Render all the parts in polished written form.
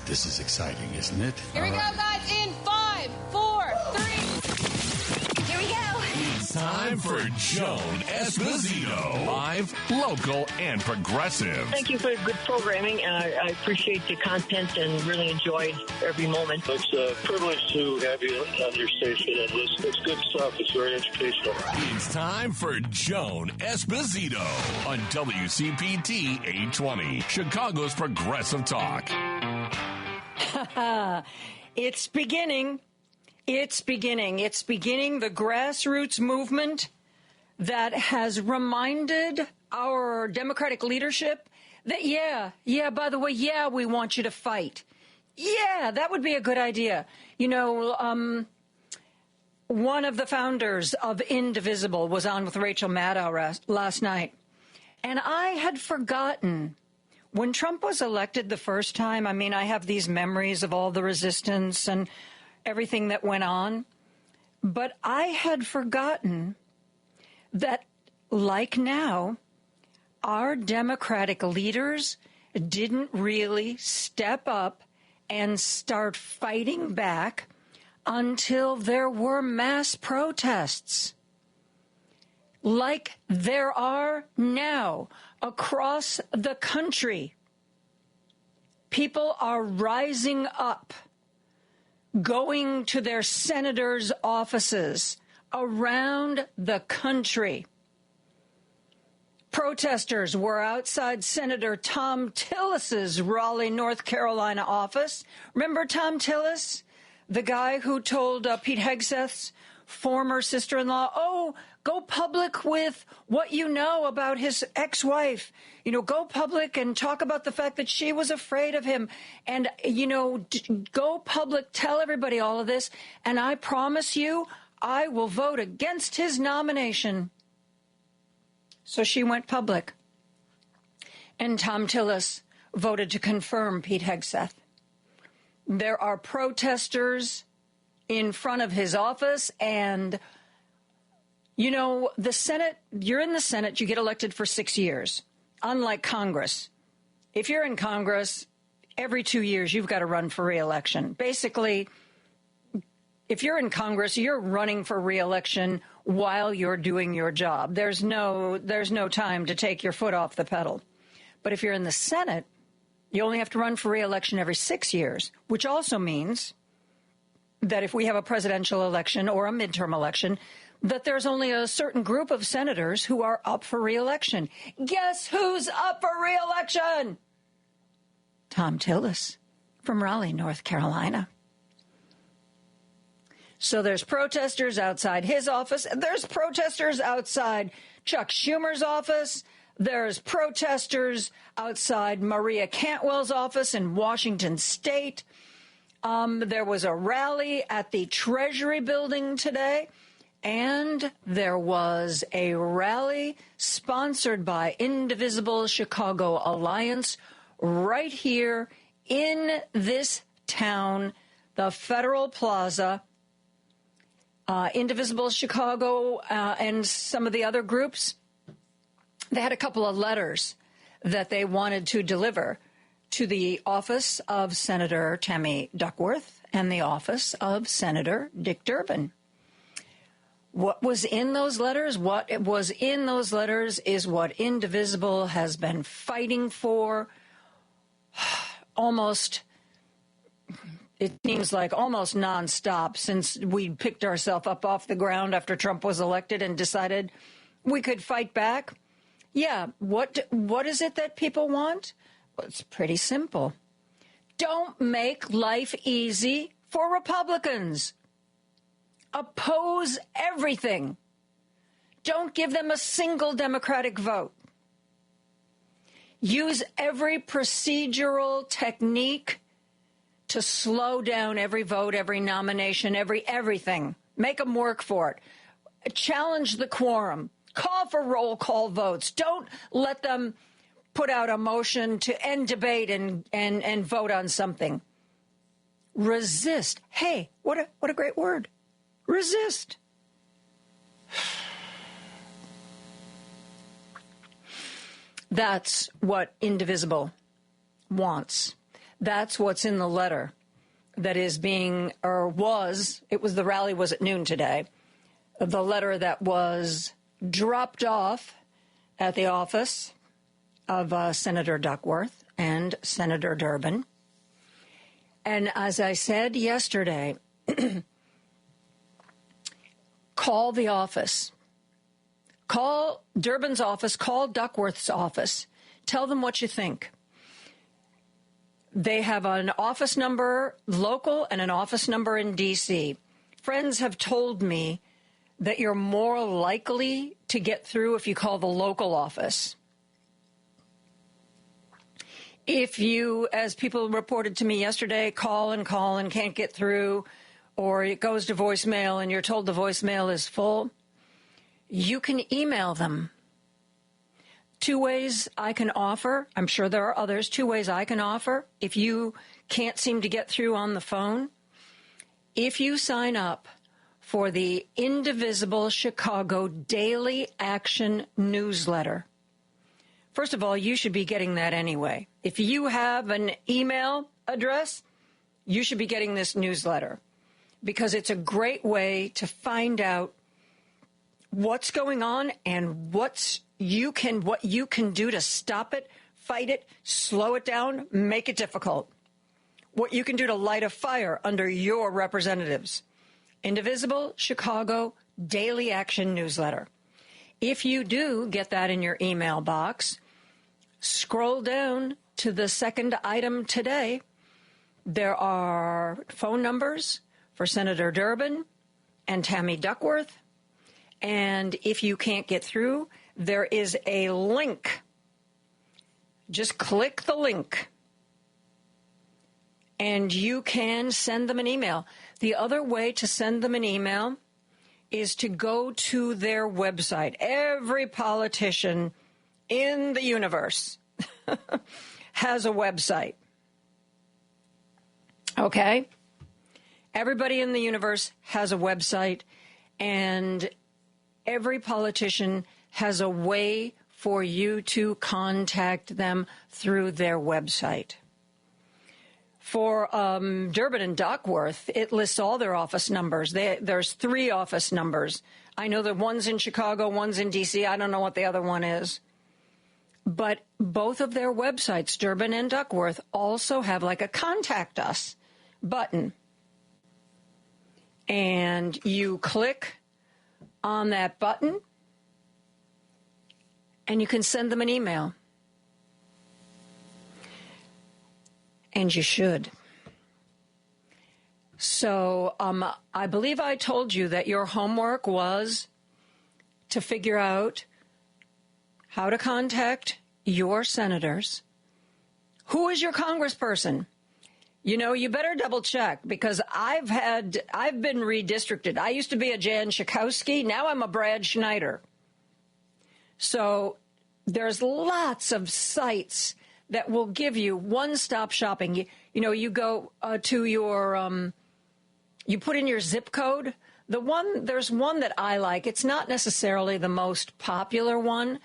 This is exciting, isn't it? Here we go, guys, in 5, 4, 3. Here we go. It's time for Joan Esposito. Live, local, and progressive. Thank you for good programming, and I appreciate the content and really enjoyed every moment. It's a privilege to have you on your station and listen. It's good stuff. It's very educational. It's time for Joan Esposito on WCPT 820, Chicago's Progressive Talk. It's beginning. It's beginning. It's beginning the grassroots movement that has reminded our Democratic leadership that, by the way, we want you to fight. Yeah, that would be a good idea. You know, one of the founders of Indivisible was on with Rachel Maddow last night, and I had forgotten. When Trump was elected the first time, I mean, I have these memories of all the resistance and everything that went on, but I had forgotten that, like now, our Democratic leaders didn't really step up and start fighting back until there were mass protests. Like there are now across the country. People are rising up, going to their senators' offices around the country. Protesters were outside Senator Thom Tillis's Raleigh, North Carolina office. Remember Thom Tillis, the guy who told Pete Hegseth's former sister-in-law, oh, go public with what you know about his ex-wife. You know, go public and talk about the fact that she was afraid of him. And, you know, go public, tell everybody all of this. And I promise you, I will vote against his nomination. So she went public. And Thom Tillis voted to confirm Pete Hegseth. There are protesters in front of his office, and, you know, the Senate, you're in the Senate, you get elected for 6 years. Unlike Congress. If you're in Congress, every 2 years, you've got to run for re-election. Basically, if you're in Congress, you're running for re-election while you're doing your job. There's no time to take your foot off the pedal. But if you're in the Senate, you only have to run for re-election every 6 years, which also means that if we have a presidential election or a midterm election, that there's only a certain group of senators who are up for re-election. Guess who's up for re-election? Thom Tillis from Raleigh, North Carolina. So there's protesters outside his office. There's protesters outside Chuck Schumer's office. There's protesters outside Maria Cantwell's office in Washington State. There was a rally at the Treasury building today, and there was a rally sponsored by Indivisible Chicago Alliance right here in this town, the Federal Plaza. Indivisible Chicago and some of the other groups, they had a couple of letters that they wanted to deliver to the office of Senator Tammy Duckworth and the office of Senator Dick Durbin. What was in those letters? What was in those letters is what Indivisible has been fighting for almost, it seems like almost nonstop since we picked ourselves up off the ground after Trump was elected and decided we could fight back. Yeah, what is it that people want? Well, it's pretty simple. Don't make life easy for Republicans. Oppose everything. Don't give them a single Democratic vote. Use every procedural technique to slow down every vote, every nomination, everything. Make them work for it. Challenge the quorum. Call for roll call votes. Don't let them put out a motion to end debate and vote on something. Resist. Hey, what a great word. Resist. That's what Indivisible wants. That's what's in the letter that is being, or was, it was, the rally was at noon today. The letter that was dropped off at the office of Senator Duckworth and Senator Durbin. And as I said yesterday, call the office. Call Durbin's office, call Duckworth's office. Tell them what you think. They have an office number local and an office number in D.C. Friends have told me that you're more likely to get through if you call the local office. If you, as people reported to me yesterday, call and can't get through, or it goes to voicemail and you're told the voicemail is full, you can email them. 2 ways I can offer. I'm sure there are others. 2 ways I can offer. If you can't seem to get through on the phone, if you sign up for the Indivisible Chicago Daily Action newsletter. First of all, you should be getting that anyway. If you have an email address, you should be getting this newsletter because it's a great way to find out what's going on and what you can do to stop it, fight it, slow it down, make it difficult. What you can do to light a fire under your representatives. Indivisible Chicago Daily Action newsletter. If you do get that in your email box, scroll down to the second item today. There are phone numbers for Senator Durbin and Tammy Duckworth. And if you can't get through, there is a link. Just click the link and you can send them an email. The other way to send them an email is to go to their website. Every politician in the universe has a website. Okay? Everybody in the universe has a website, and every politician has a way for you to contact them through their website. For Durbin and Duckworth, it lists all their office numbers. There's 3 office numbers. I know that one's in Chicago, one's in D.C. I don't know what the other one is. But both of their websites, Durbin and Duckworth, also have like a contact us button. And you click on that button and you can send them an email. And you should. So I believe I told you that your homework was to figure out how to contact your senators. Who is your congressperson? You know, you better double check because I've been redistricted. I used to be a Jan Schakowsky. Now I'm a Brad Schneider. So there's lots of sites that will give you one-stop shopping. You know, you go to your, you put in your zip code. There's one that I like. It's not necessarily the most popular one.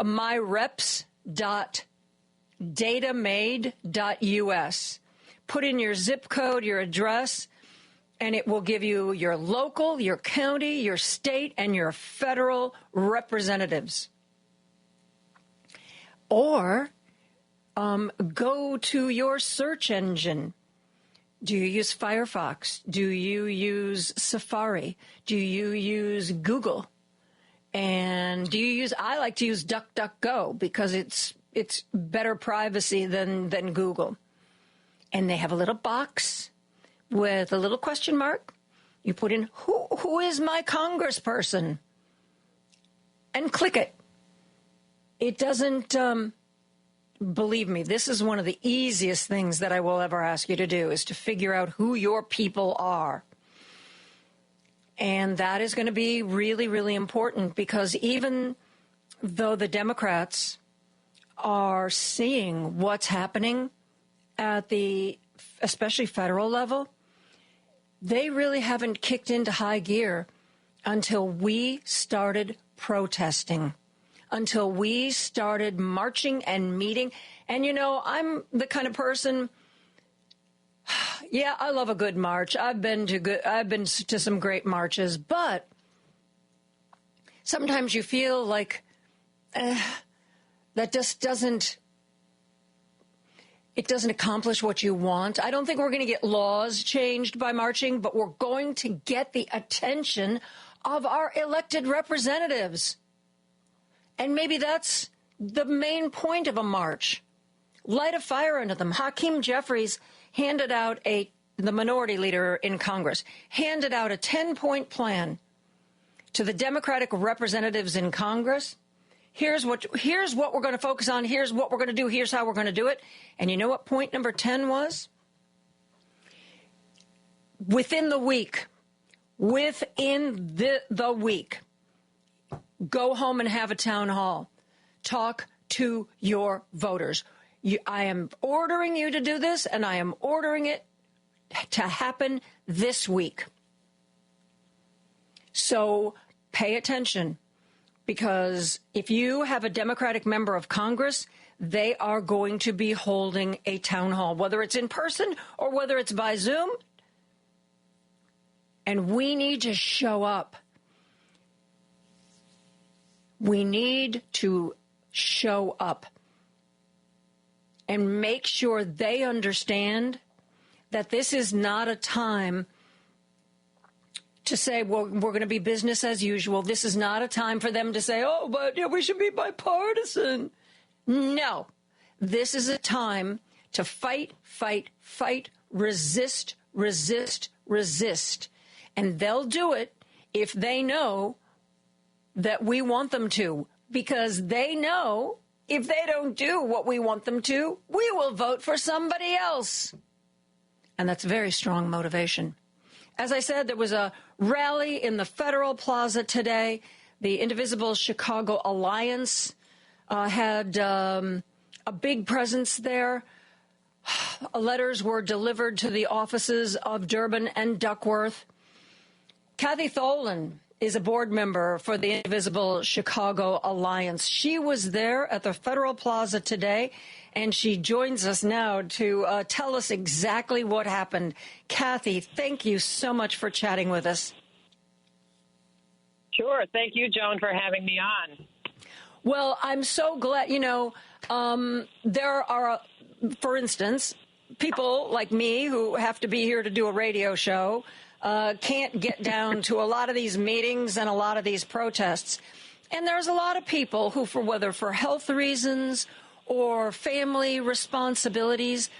myreps.datamade.us. Put in your zip code, your address, and it will give you your local, your county, your state, and your federal representatives. Or go to your search engine. Do you use Firefox? Do you use Safari? Do you use Google? And I like to use DuckDuckGo because it's better privacy than Google. And they have a little box with a little question mark. You put in, who is my congressperson? And click it. It doesn't, believe me, this is one of the easiest things that I will ever ask you to do is to figure out who your people are. And that is going to be really, really important because even though the Democrats are seeing what's happening at the especially federal level, they really haven't kicked into high gear until we started protesting, until we started marching and meeting. And, you know, I'm the kind of person, Yeah, I love a good march. I've been to some great marches, but sometimes you feel like that just doesn't accomplish what you want. I don't think we're going to get laws changed by marching, but we're going to get the attention of our elected representatives. And maybe that's the main point of a march. Light a fire under them. Hakeem Jeffries handed out the minority leader in Congress, handed out a 10-point plan to the Democratic representatives in Congress. Here's what we're going to focus on. Here's what we're going to do. Here's how we're going to do it. And you know what point number 10 was? Within the week, go home and have a town hall. Talk to your voters. I am ordering you to do this, and I am ordering it to happen this week. So pay attention, because if you have a Democratic member of Congress, they are going to be holding a town hall, whether it's in person or whether it's by Zoom. And we need to show up. We need to show up and make sure they understand that this is not a time to say, well, we're going to be business as usual. This is not a time for them to say, oh, but yeah, we should be bipartisan. No, this is a time to fight, fight, fight, resist, resist, resist. And they'll do it if they know that we want them to, because they know if they don't do what we want them to, we will vote for somebody else. And that's very strong motivation. As I said, there was a rally in the Federal Plaza today. The Indivisible Chicago Alliance had a big presence there. Letters were delivered to the offices of Durbin and Duckworth. Kathy Tholen is a board member for the Indivisible Chicago Alliance. She was there at the Federal Plaza today, and she joins us now to tell us exactly what happened. Kathy, thank you so much for chatting with us. Sure. Thank you, Joan, for having me on. Well, I'm so glad, there are, for instance, people like me who have to be here to do a radio show, can't get down to a lot of these meetings and a lot of these protests. And there's a lot of people who, whether for health reasons or family responsibilities,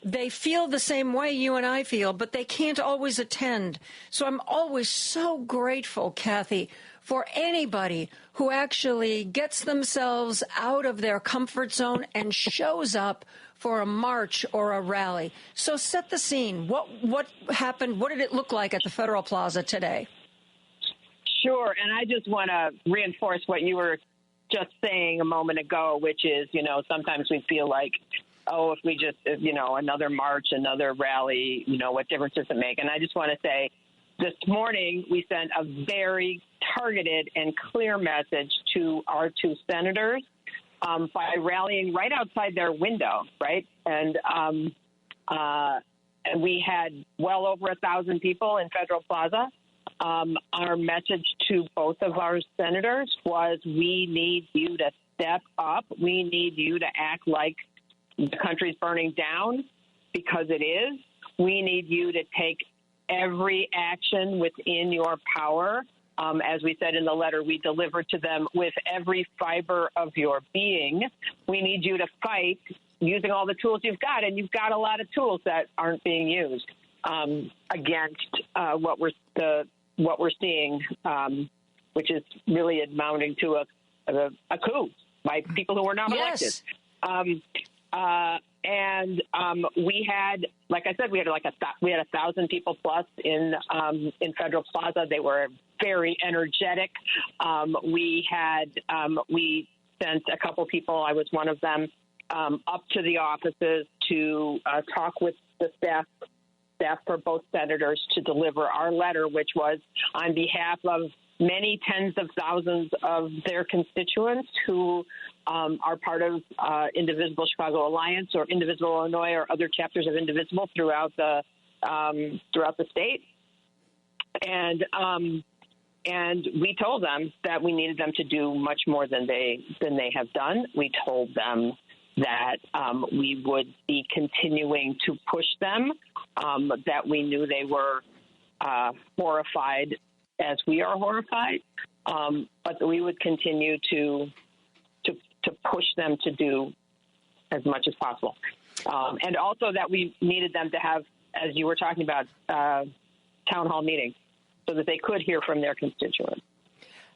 they feel the same way you and I feel, but they can't always attend. So I'm always so grateful, Kathy, for anybody who actually gets themselves out of their comfort zone and shows up for a march or a rally. So set the scene. What happened? What did it look like at the Federal Plaza today? Sure. And I just want to reinforce what you were just saying a moment ago, which is, sometimes we feel like, oh, if we just, another march, another rally, what difference does it make? And I just want to say, this morning we sent a very targeted and clear message to our two senators by rallying right outside their window, right? And we had well over 1,000 people in Federal Plaza. Our message to both of our senators was, we need you to step up. We need you to act like the country's burning down, because it is. We need you to take every action within your power. As we said in the letter we delivered to them, with every fiber of your being. We need you to fight using all the tools you've got, and you've got a lot of tools that aren't being used against what we're seeing, which is really amounting to a coup by people who were not elected. And we had, like I said, we had 1,000 people plus in Federal Plaza. They were very energetic. We sent a couple people, I was one of them, up to the offices to talk with the staff for both senators to deliver our letter, which was on behalf of many tens of thousands of their constituents who are part of Indivisible Chicago Alliance or Indivisible Illinois or other chapters of Indivisible throughout the throughout the state. And we told them that we needed them to do much more than they have done. We told them that we would be continuing to push them, that we knew they were horrified as we are horrified, but that we would continue to push them to do as much as possible. And also that we needed them to have, as you were talking about, town hall meetings so that they could hear from their constituents.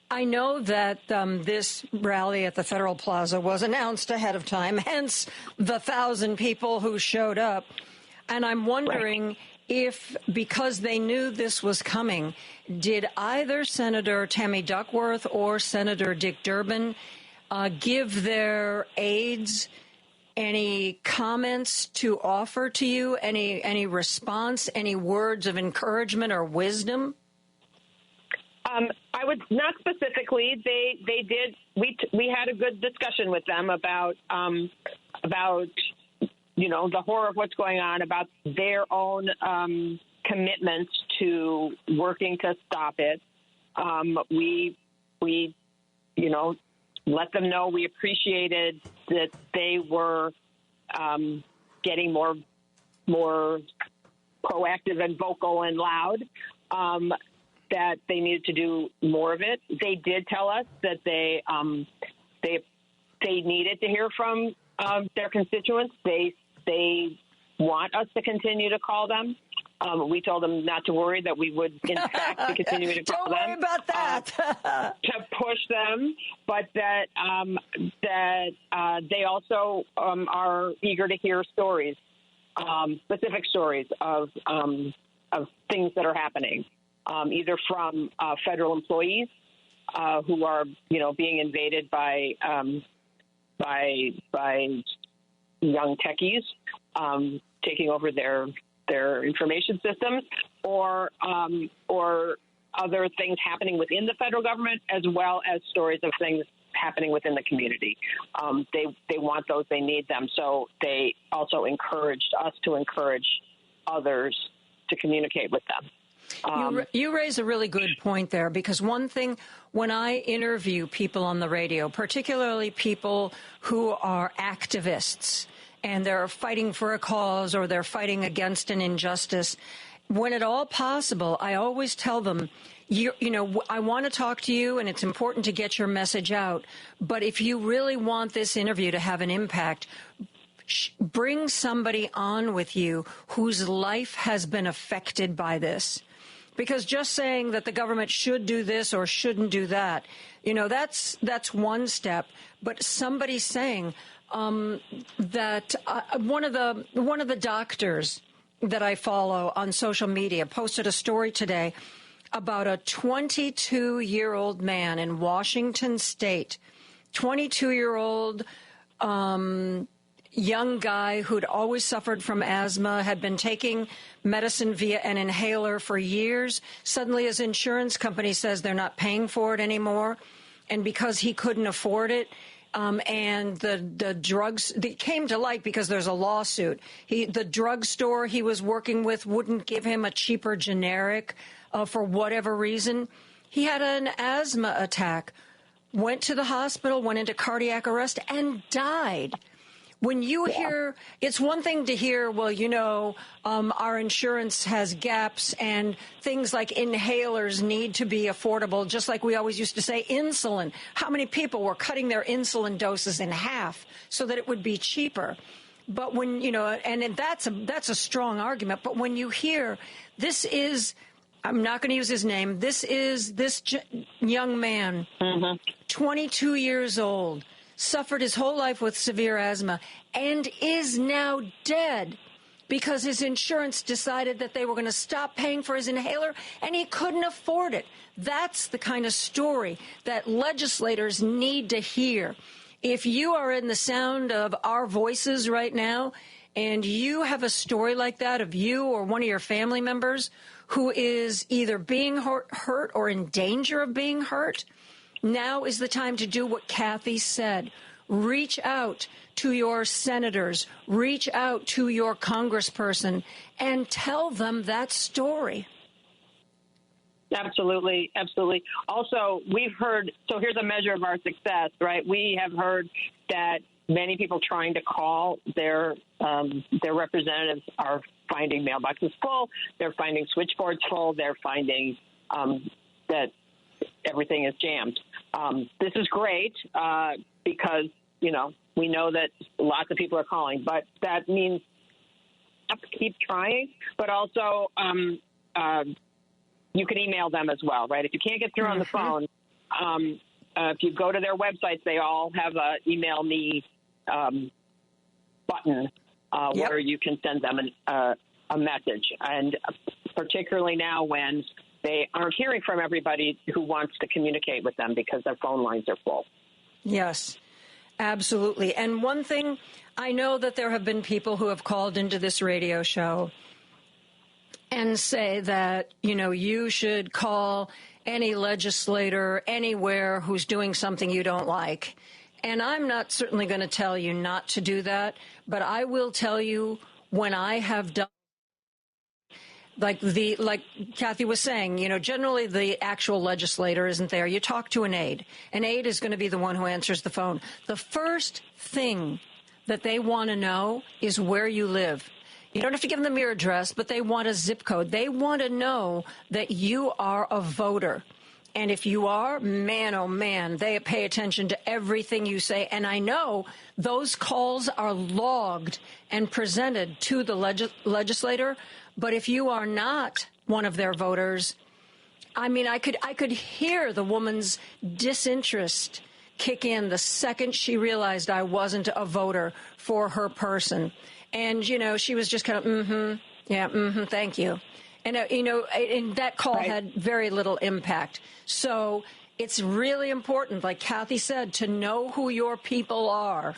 I know that this rally at the Federal Plaza was announced ahead of time, hence the 1,000 people who showed up. And I'm wondering if, because they knew this was coming, did either Senator Tammy Duckworth or Senator Dick Durbin give their aides any comments to offer to you, any response, any words of encouragement or wisdom? I would not specifically. They did. We had a good discussion with them about the horror of what's going on, about their own commitments to working to stop it. We let them know we appreciated that they were getting more proactive and vocal and loud. That they needed to do more of it. They did tell us that they needed to hear from their constituents. They want us to continue to call them. We told them not to worry, that we would, in fact, be continuing to call them. Don't worry about that. To push them, but that they also are eager to hear stories, specific stories of things that are happening. Either from federal employees who are, being invaded by young techies taking over their information systems, or other things happening within the federal government, as well as stories of things happening within the community. They want those, they need them. So they also encouraged us to encourage others to communicate with them. You raise a really good point there, because one thing, when I interview people on the radio, particularly people who are activists and they're fighting for a cause or they're fighting against an injustice, when at all possible, I always tell them, I want to talk to you and it's important to get your message out. But if you really want this interview to have an impact, bring somebody on with you whose life has been affected by this. Because just saying that the government should do this or shouldn't do that, that's one step. But somebody saying that one of the doctors that I follow on social media posted a story today about a 22-year-old man in Washington State, 22-year-old young guy who'd always suffered from asthma, had been taking medicine via an inhaler for years. Suddenly his insurance company says they're not paying for it anymore. And because he couldn't afford it, and the drugs, it came to light because there's a lawsuit. The drugstore he was working with wouldn't give him a cheaper generic for whatever reason. He had an asthma attack, went to the hospital, went into cardiac arrest, and died. When you hear, it's one thing to hear, well, our insurance has gaps and things like inhalers need to be affordable, just like we always used to say insulin. How many people were cutting their insulin doses in half so that it would be cheaper? But when, and that's a strong argument. But when you hear this is, I'm not going to use his name, this is this young man, 22 years old, suffered his whole life with severe asthma and is now dead because his insurance decided that they were going to stop paying for his inhaler and he couldn't afford it. That's the kind of story that legislators need to hear. If you are in the sound of our voices right now and you have a story like that of you or one of your family members who is either being hurt or in danger of being hurt, now is the time to do what Kathy said. reach out to your senators, reach out to your congressperson, and tell them that story. Absolutely, absolutely. Also, we've heard, so here's a measure of our success, right? We have heard that many people trying to call their representatives are finding mailboxes full, they're finding switchboards full, they're finding that everything is jammed. This is great because, we know that lots of people are calling, but that means have to keep trying, but also you can email them as well, right? If you can't get through on the phone, if you go to their websites, they all have a email me button where you can send them a message. And particularly now when they aren't hearing from everybody who wants to communicate with them because their phone lines are full. Yes, absolutely. And one thing, I know that there have been people who have called into this radio show and say that, you should call any legislator anywhere who's doing something you don't like. And I'm not certainly going to tell you not to do that, but I will tell you when I have done, like Kathy was saying, generally the actual legislator isn't there. You talk to an aide. An aide is going to be the one who answers the phone. The first thing that they want to know is where you live. You don't have to give them your address, but they want a zip code. They want to know that you are a voter. And if you are, man, oh, man, they pay attention to everything you say. And I know those calls are logged and presented to the legislator. But if you are not one of their voters, I mean, I could hear the woman's disinterest kick in the second she realized I wasn't a voter for her person. And, she was just kind of, thank you. And, and that call had very little impact. So it's really important, like Kathy said, to know who your people are.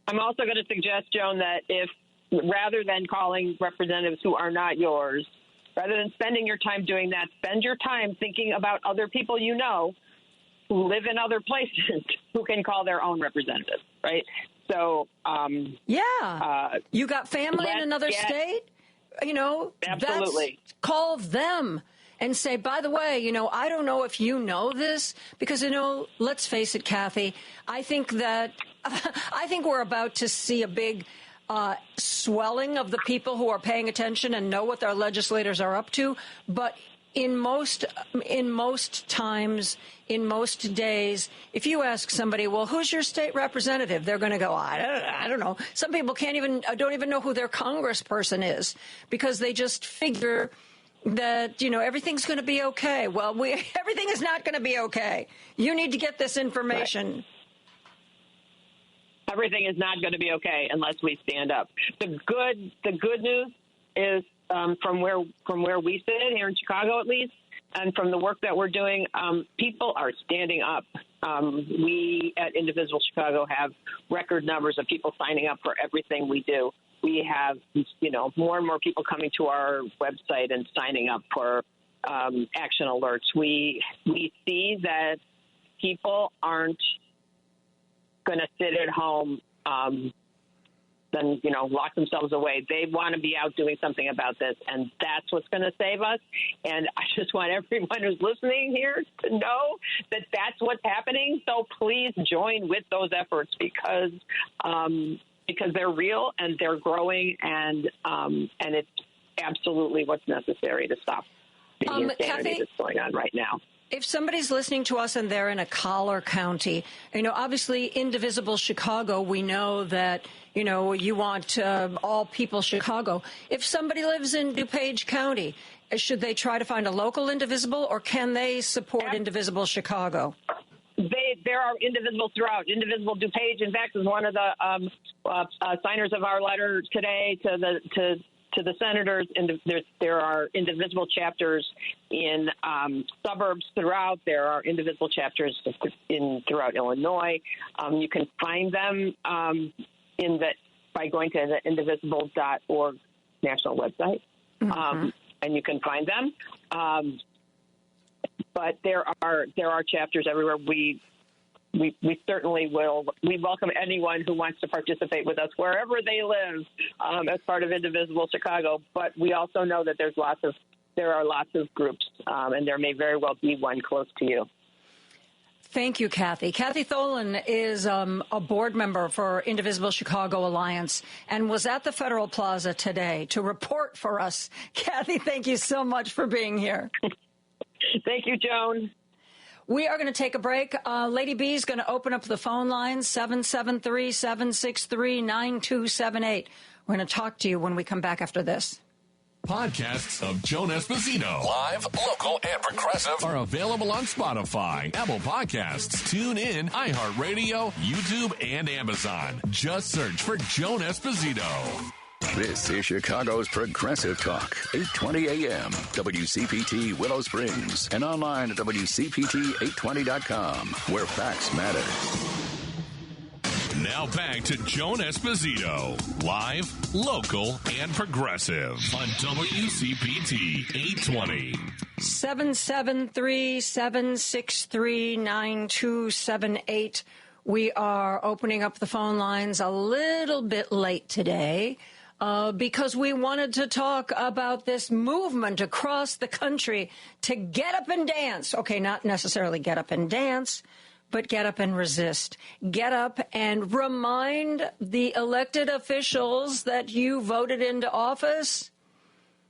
I'm also going to suggest, Joan, that if rather than calling representatives who are not yours, rather than spending your time doing that, spend your time thinking about other people who live in other places who can call their own representatives, right? So, you got family in another state? Absolutely. Call them and say, by the way, I don't know if you know this, because, let's face it, Kathy, I think we're about to see a big swelling of the people who are paying attention and know what their legislators are up to. But in most times, in most days, if you ask somebody, well, who's your state representative? They're going to go, I don't know. Some people don't even know who their congressperson is because they just figure that, everything's going to be okay. Well, everything is not going to be okay. You need to get this information. Right. Everything is not going to be okay unless we stand up. The good news is from where we sit here in Chicago, at least, and from the work that we're doing, people are standing up. We at Indivisible Chicago have record numbers of people signing up for everything we do. We have, more and more people coming to our website and signing up for action alerts. We see that people aren't going to sit at home then, lock themselves away. They want to be out doing something about this, and that's what's going to save us. And I just want everyone who's listening here to know that that's what's happening. So please join with those efforts because they're real and they're growing, and it's absolutely what's necessary to stop the insanity that's going on right now. If somebody's listening to us and they're in a collar county, obviously Indivisible Chicago, we know that, you want all people Chicago. If somebody lives in DuPage County, should they try to find a local Indivisible, or can they support Indivisible Chicago? There are Indivisibles throughout. Indivisible DuPage, in fact, is one of the signers of our letter today to the senators. And there are Indivisible chapters in suburbs throughout. There are Indivisible chapters throughout Illinois. You can find them by going to the indivisible.org national website, and you can find them. But there are chapters everywhere. we certainly will. We welcome anyone who wants to participate with us wherever they live as part of Indivisible Chicago. But we also know that there are lots of groups, and there may very well be one close to you. Thank you, Kathy. Kathy Tholen is a board member for Indivisible Chicago Alliance and was at the Federal Plaza today to report for us. Kathy, thank you so much for being here. Thank you, Joan. We are going to take a break. Lady B is going to open up the phone lines, 773-763-9278. We're going to talk to you when we come back after this. Podcasts of Joan Esposito, live, local, and progressive, are available on Spotify, Apple Podcasts, TuneIn, iHeartRadio, YouTube, and Amazon. Just search for Joan Esposito. This is Chicago's Progressive Talk, 820 AM, WCPT Willow Springs, and online at WCPT820.com, where facts matter. Now back to Joan Esposito, live, local, and progressive on WCPT 820. 773-763-9278. We are opening up the phone lines a little bit late today because we wanted to talk about this movement across the country to get up and dance. Okay, not necessarily get up and dance, but get up and resist. Get up and remind the elected officials that you voted into office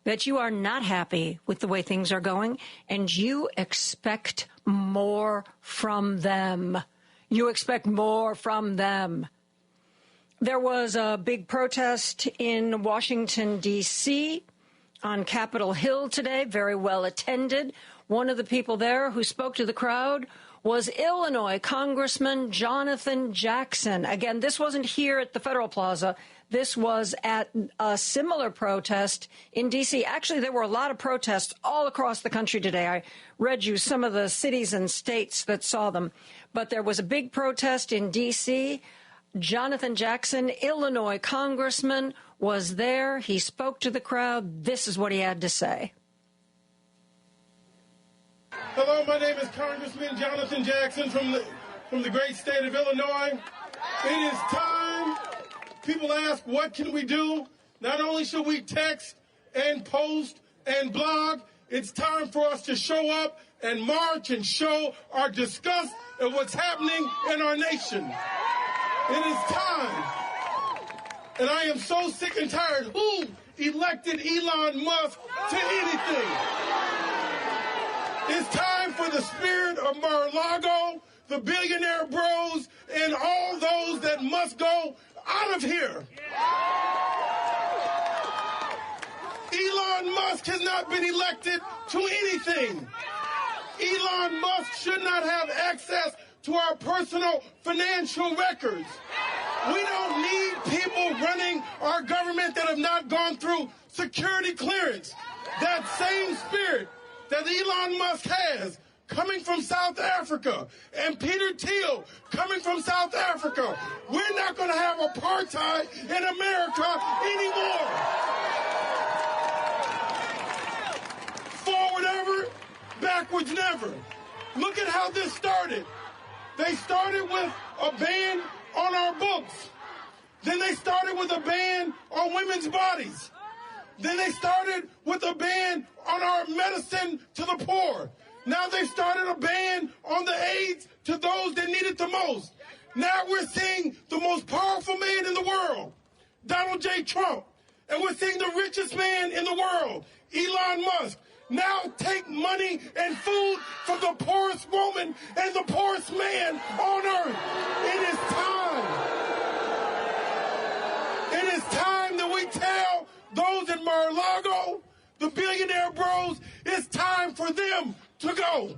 that you are not happy with the way things are going, and you expect more from them. You expect more from them. There was a big protest in Washington, D.C., on Capitol Hill today, very well attended. One of the people there who spoke to the crowd was Illinois Congressman Jonathan Jackson. Again, this wasn't here at the Federal Plaza. This was at a similar protest in D.C. Actually, there were a lot of protests all across the country today. I read you some of the cities and states that saw them. But there was a big protest in D.C. Jonathan Jackson, Illinois Congressman, was there. He spoke to the crowd. This is what he had to say. Hello, my name is Congressman Jonathan Jackson from the great state of Illinois. It is time. People ask, what can we do? Not only should we text and post and blog, it's time for us to show up and march and show our disgust at what's happening in our nation. It is time. And I am so sick and tired. Who elected Elon Musk to anything? It's time for the spirit of Mar-a-Lago, the billionaire bros, and all those that must go out of here. Elon Musk has not been elected to anything. Elon Musk should not have access to our personal financial records. We don't need people running our government that have not gone through security clearance. That same spirit that Elon Musk has, coming from South Africa, and Peter Thiel coming from South Africa. We're not going to have apartheid in America anymore. Forward ever, backwards never. Look at how this started. They started with a ban on our books. Then they started with a ban on women's bodies. Then they started with a ban on our medicine to the poor. Now they started a ban on the AIDS to those that need it the most. Now we're seeing the most powerful man in the world, Donald J. Trump. And we're seeing the richest man in the world, Elon Musk, now take money and food from the poorest woman and the poorest man on earth. It is time. It is time that we tell those in Mar-a-Lago, the billionaire bros, it's time for them to go.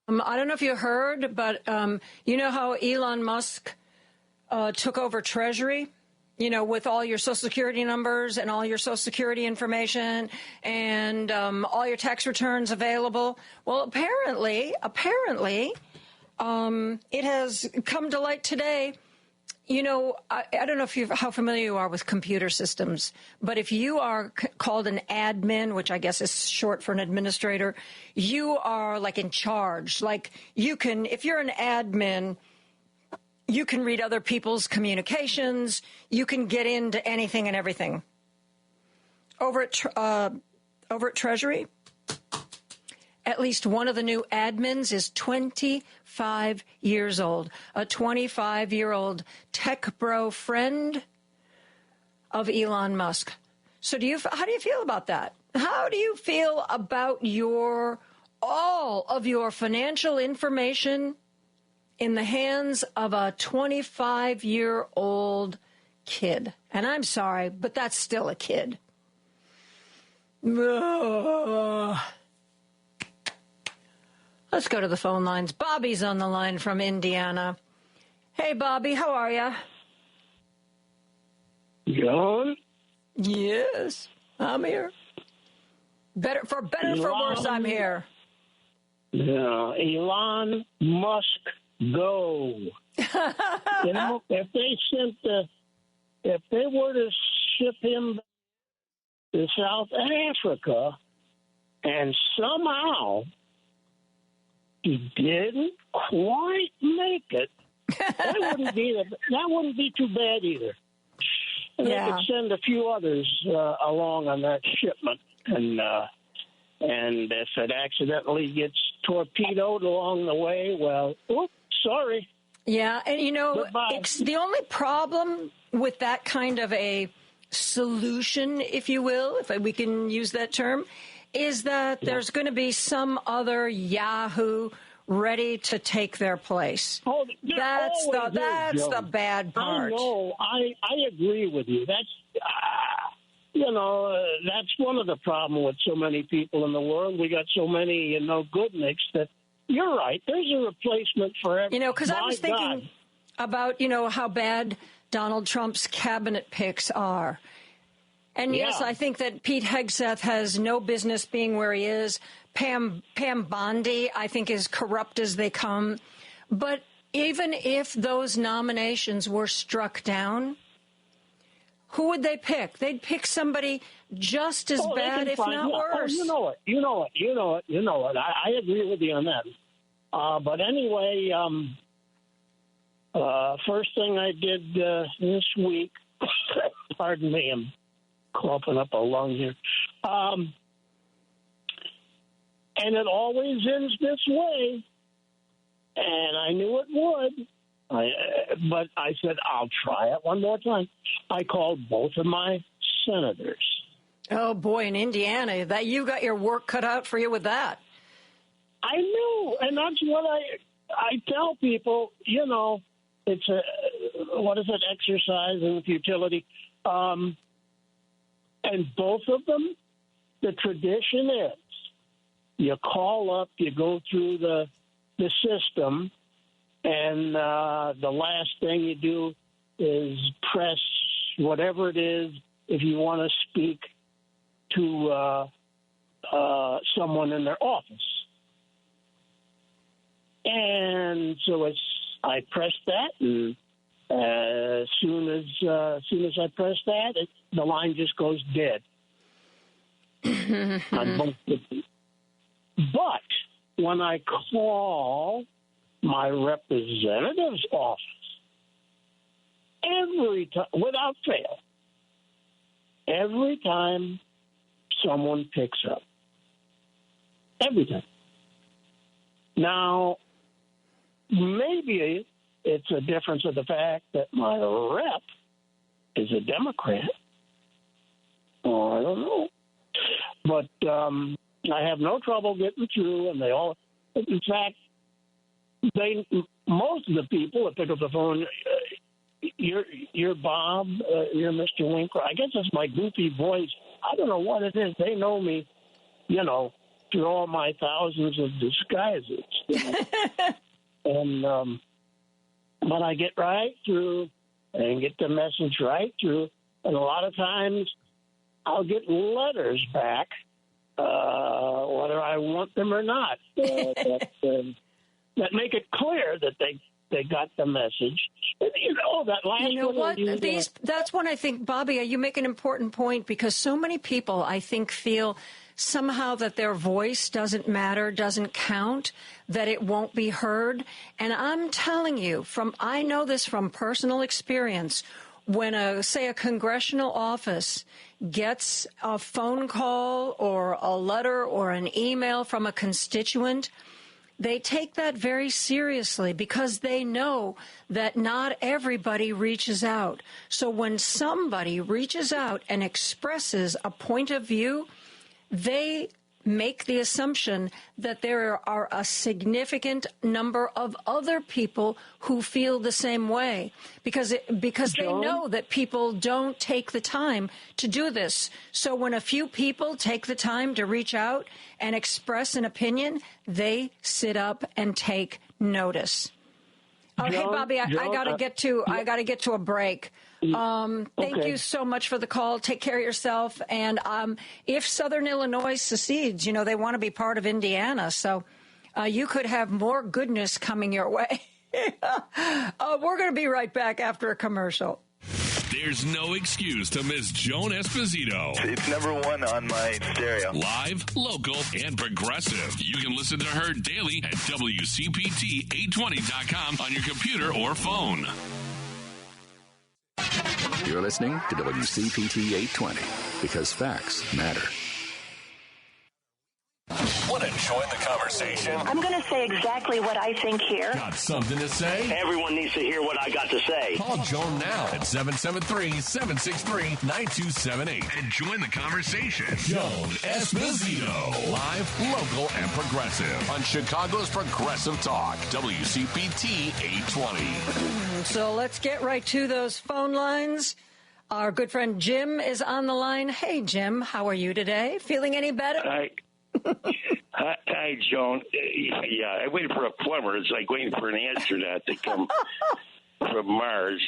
I don't know if you heard, but you know how Elon Musk took over Treasury? You know, with all your Social Security numbers and all your Social Security information and all your tax returns available. Well, apparently, it has come to light today You know, I don't know how familiar you are with computer systems, but if you are called an admin, which I guess is short for an administrator, you are like in charge. Like you can, if you're an admin, you can read other people's communications. You can get into anything and everything. Over at Treasury, at least one of the new admins is 25 years old, a 25-year-old tech bro friend of Elon Musk. So how do you feel about that? How do you feel about all of your financial information in the hands of a 25-year-old kid? And I'm sorry, but that's still a kid. Let's go to the phone lines. Bobby's on the line from Indiana. Hey, Bobby, how are you? Joan? Yes, I'm here. For worse, I'm here. Yeah, Elon Musk, go. You know, if they were to ship him to South Africa and somehow he didn't quite make it, that wouldn't be too bad either. And they could send a few others along on that shipment, and if it accidentally gets torpedoed along the way, well, oops, sorry. Yeah, and you know, Goodbye. The only problem with that kind of a solution, if you will, if we can use that term, is that there's going to be some other Yahoo ready to take their place. Oh, that's the bad part. I know. I agree with you. That's that's one of the problems with so many people in the world. We got so many, goodniks that you're right. There's a replacement for every. Because I was thinking about, how bad Donald Trump's cabinet picks are. And yes, I think that Pete Hegseth has no business being where he is. Pam Bondi, I think, is corrupt as they come. But even if those nominations were struck down, who would they pick? They'd pick somebody just as bad, if not worse. Oh, you know it. I agree with you on that. But anyway, first thing I did this week, pardon me, I'm coughing up a lung here. And it always ends this way. And I knew it would. But I said, I'll try it one more time. I called both of my senators. Oh, boy, in Indiana, that you got your work cut out for you with that. I knew. And that's what I tell people, it's exercise and futility. And both of them, the tradition is you call up, you go through the system, and the last thing you do is press whatever it is if you want to speak to someone in their office. And so I pressed that, and as soon as I press that, the line just goes dead. On both of them. But when I call my representative's office, every time, without fail, every time someone picks up. Every time. Now, maybe it's a difference of the fact that my rep is a Democrat. Oh, I don't know. But I have no trouble getting through, and they all, in fact, most of the people that pick up the phone, you're Bob, you're Mr. Winkler. I guess it's my goofy voice. I don't know what it is. They know me, through all my thousands of disguises. And but I get right through and get the message right through. And a lot of times I'll get letters back, whether I want them or not, that make it clear that they got the message. And, that last one. That's when I think, Bobby, you make an important point, because so many people, I think, feel somehow that their voice doesn't matter, doesn't count, that it won't be heard. And I'm telling you, I know this from personal experience. When, say, a congressional office gets a phone call or a letter or an email from a constituent, they take that very seriously, because they know that not everybody reaches out. So when somebody reaches out and expresses a point of view, they make the assumption that there are a significant number of other people who feel the same way, because they know that people don't take the time to do this. So when a few people take the time to reach out and express an opinion, they sit up and take notice. Hey, Bobby, I got to get to a break. Thank you so much for the call. Take care of yourself. And if Southern Illinois secedes, they want to be part of Indiana. So you could have more goodness coming your way. We're going to be right back after a commercial. There's no excuse to miss Joan Esposito. It's number one on my stereo. Live, local, and progressive. You can listen to her daily at WCPT820.com on your computer or phone. You're listening to WCPT 820, because facts matter. Want to join the conversation? I'm going to say exactly what I think here. Got something to say? Everyone needs to hear what I got to say. Call Joan now at 773-763-9278 and join the conversation. Joan Esposito. Live, local, and progressive on Chicago's Progressive Talk, WCPT 820. So let's get right to those phone lines. Our good friend Jim is on the line. Hey, Jim, how are you today? Feeling any better? Hi, Joan. Yeah, I waited for a plumber. It's like waiting for an astronaut to come from Mars.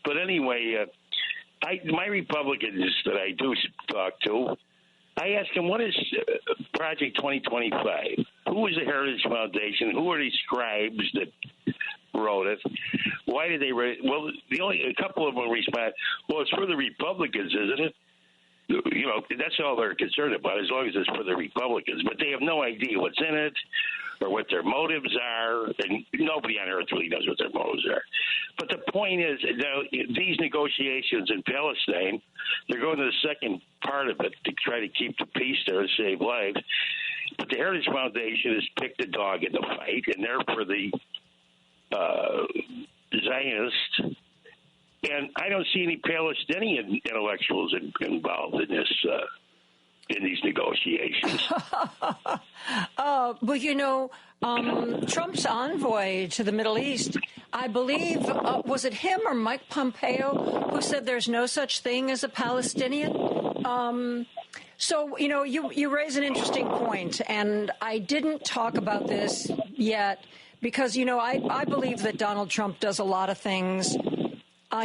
But anyway, my Republicans that I do talk to, I ask them, what is Project 2025? Who is the Heritage Foundation? Who are these scribes that wrote it? Why did they write it? Well, a couple of them respond, well, it's for the Republicans, isn't it? That's all they're concerned about, as long as it's for the Republicans. But they have no idea what's in it or what their motives are, and nobody on earth really knows what their motives are. But the point is, these negotiations in Palestine, they're going to the second part of it to try to keep the peace there and save lives. But the Heritage Foundation has picked a dog in the fight, and they're for the Zionists. And I don't see any Palestinian intellectuals involved in this, in these negotiations. Trump's envoy to the Middle East, I believe, was it him or Mike Pompeo who said there's no such thing as a Palestinian? You raise an interesting point, and I didn't talk about this yet because, I believe that Donald Trump does a lot of things.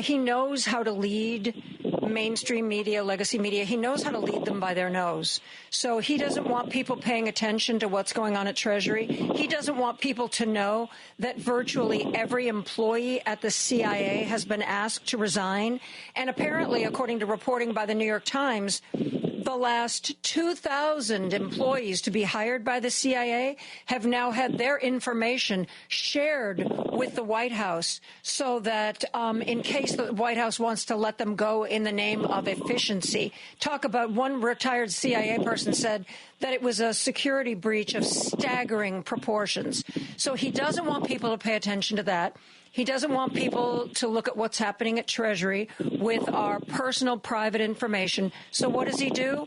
He knows how to lead mainstream media, legacy media. He knows how to lead them by their nose. So he doesn't want people paying attention to what's going on at Treasury. He doesn't want people to know that virtually every employee at the CIA has been asked to resign. And apparently, according to reporting by the New York Times, the last 2,000 employees to be hired by the CIA have now had their information shared with the White House so that in case the White House wants to let them go in the name of efficiency. Talk about one retired CIA person said that it was a security breach of staggering proportions. So he doesn't want people to pay attention to that. He doesn't want people to look at what's happening at Treasury with our personal private information. So what does he do?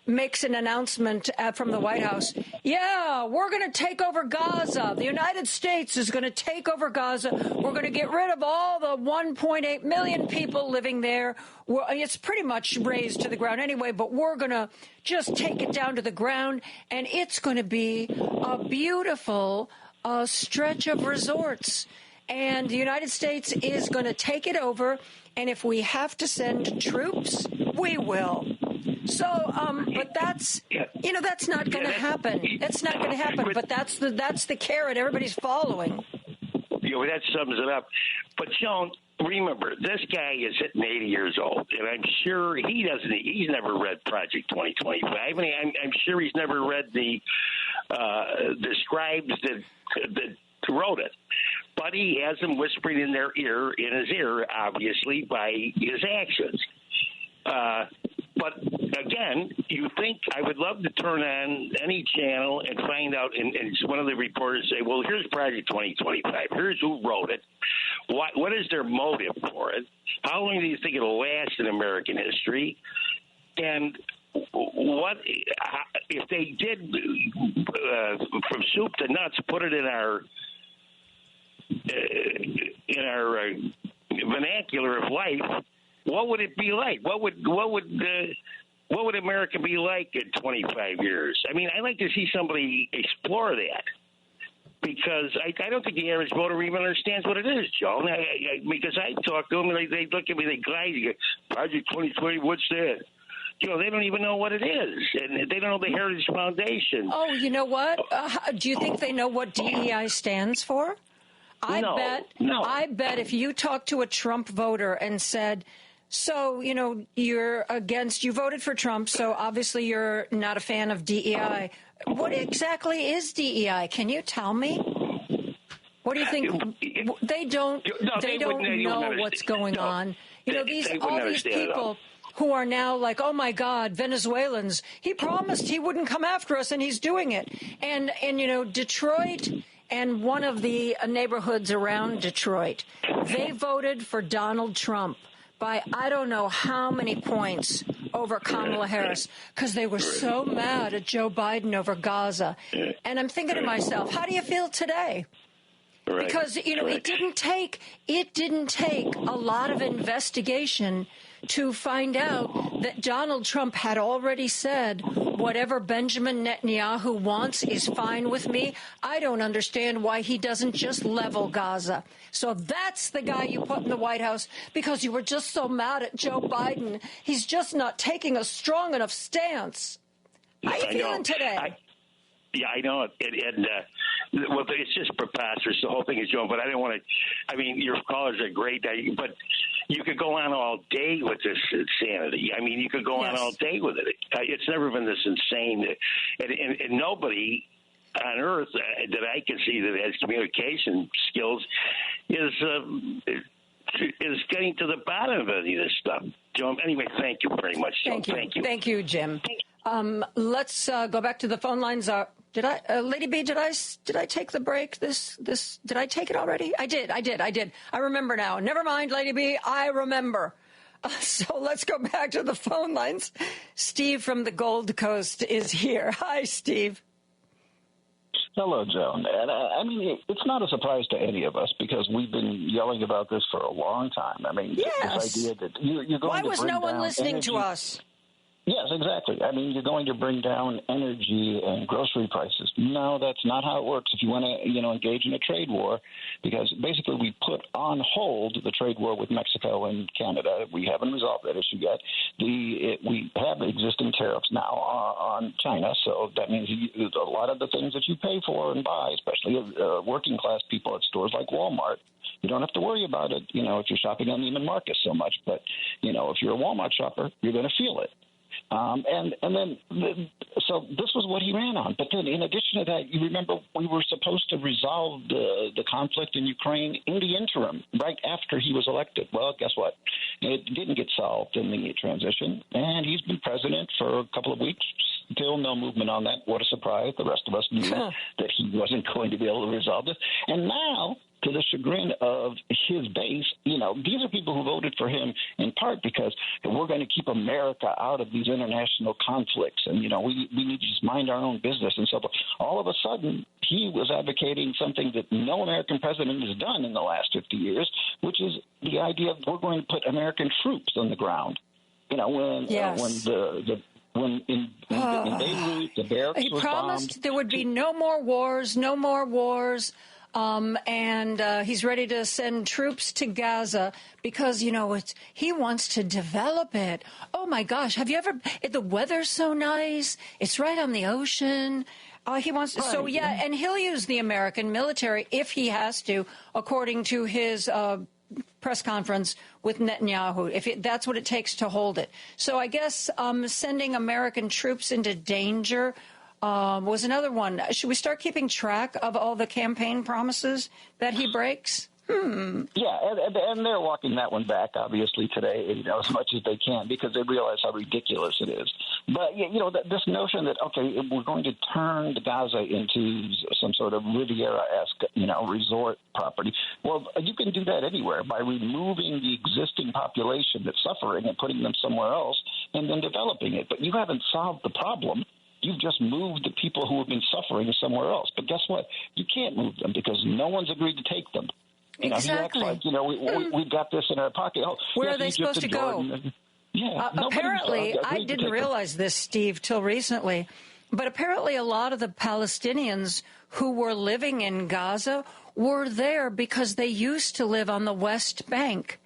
Makes an announcement from the White House. Yeah, we're going to take over Gaza. The United States is going to take over Gaza. We're going to get rid of all the 1.8 million people living there. It's pretty much razed to the ground anyway, but we're going to just take it down to the ground, and it's going to be a beautiful stretch of resorts. And the United States is going to take it over, and if we have to send troops, we will. So, but that's not going to happen. It's not going to happen. But that's the carrot everybody's following. that sums it up. But, Joan, remember, this guy is hitting 80 years old, and I'm sure he's never read Project 2025. I mean, I'm sure he's never read the scribes that wrote it. But he has them whispering in his ear, obviously, by his actions. But again, you think I would love to turn on any channel and find out, and one of the reporters say, well, here's Project 2025. Here's who wrote it. What is their motive for it? How long do you think it'll last in American history? And what if they did from soup to nuts put it in our vernacular of life? What would it be like? What would America be like in 25 years? I mean, I'd like to see somebody explore that, because I don't think the average voter even understands what it is, Joan. Because I talk to them, and they look at me, they glide, Project 2020, what's that? They don't even know what it is, and they don't know the Heritage Foundation. Oh, you know what? Do you think they know what DEI stands for? I bet if you talk to a Trump voter and said, so, you voted for Trump, so obviously you're not a fan of DEI. What exactly is DEI? Can you tell me? What do you think? They don't know what's going on. All these people who are now like, oh my God, Venezuelans, he promised he wouldn't come after us and he's doing it. And Detroit and one of the neighborhoods around Detroit, they voted for Donald Trump by I don't know how many points over Kamala Harris because they were so mad at Joe Biden over Gaza. And I'm thinking to myself, how do you feel today? Right. Because, it didn't take a lot of investigation to find out that Donald Trump had already said, whatever Benjamin Netanyahu wants is fine with me. I don't understand why he doesn't just level Gaza. So that's the guy you put in the White House because you were just so mad at Joe Biden. He's just not taking a strong enough stance. How are you feeling today? Yeah, I know it. Well, it's just preposterous. The whole thing is Joan, but I don't want to. I mean, your callers are great, but you could go on all day with this insanity. I mean, you could go on all day with it. It's never been this insane. And nobody on earth that I can see that has communication skills is getting to the bottom of any of this stuff. Joan, anyway, thank you very much, Joan. Thank you. Thank you, Jim. Let's go back to the phone lines. Lady B, did I take the break? Did I take it already? I did. I remember now. Never mind, Lady B. I remember. So let's go back to the phone lines. Steve from the Gold Coast is here. Hi, Steve. Hello, Joan. And I mean, it's not a surprise to any of us because we've been yelling about this for a long time. I mean, this idea that you're going Why to was bring no one down listening energy. to us? Yes, exactly. I mean, you're going to bring down energy and grocery prices. No, that's not how it works. If you want to, engage in a trade war, because basically we put on hold the trade war with Mexico and Canada. We haven't resolved that issue yet. We have existing tariffs now on China, so that means a lot of the things that you pay for and buy, especially working class people at stores like Walmart, you don't have to worry about it, if you're shopping on Neiman Marcus so much. But, if you're a Walmart shopper, you're going to feel it. So this was what he ran on. But then in addition to that, you remember we were supposed to resolve the conflict in Ukraine in the interim, right after he was elected. Well, guess what? It didn't get solved in the transition, and he's been president for a couple of weeks. Still no movement on that. What a surprise. The rest of us knew that he wasn't going to be able to resolve this. And now, to the chagrin of his base, these are people who voted for him in part because we're going to keep America out of these international conflicts. And, we need to just mind our own business. And so all of a sudden, he was advocating something that no American president has done in the last 50 years, which is the idea of we're going to put American troops on the ground. When in Beirut, the barracks he was promised bombed. there would be no more wars. And he's ready to send troops to Gaza because, he wants to develop it. Oh, my gosh. Have you ever – the weather's so nice. It's right on the ocean. He wants to, so yeah, and he'll use the American military if he has to, according to his press conference with Netanyahu, if that's what it takes to hold it. So I guess sending American troops into danger was another one. Should we start keeping track of all the campaign promises that he breaks? Yeah, and they're walking that one back, obviously, today, as much as they can, because they realize how ridiculous it is. But, this notion that, okay, we're going to turn Gaza into some sort of Riviera-esque, resort property. Well, you can do that anywhere by removing the existing population that's suffering and putting them somewhere else and then developing it. But you haven't solved the problem. You've just moved the people who have been suffering somewhere else. But guess what? You can't move them because no one's agreed to take them. Exactly. He acts like, we've got this in our pocket. Oh, where are they supposed to go? Apparently, I didn't realize this, Steve, till recently, but apparently a lot of the Palestinians who were living in Gaza were there because they used to live on the West Bank.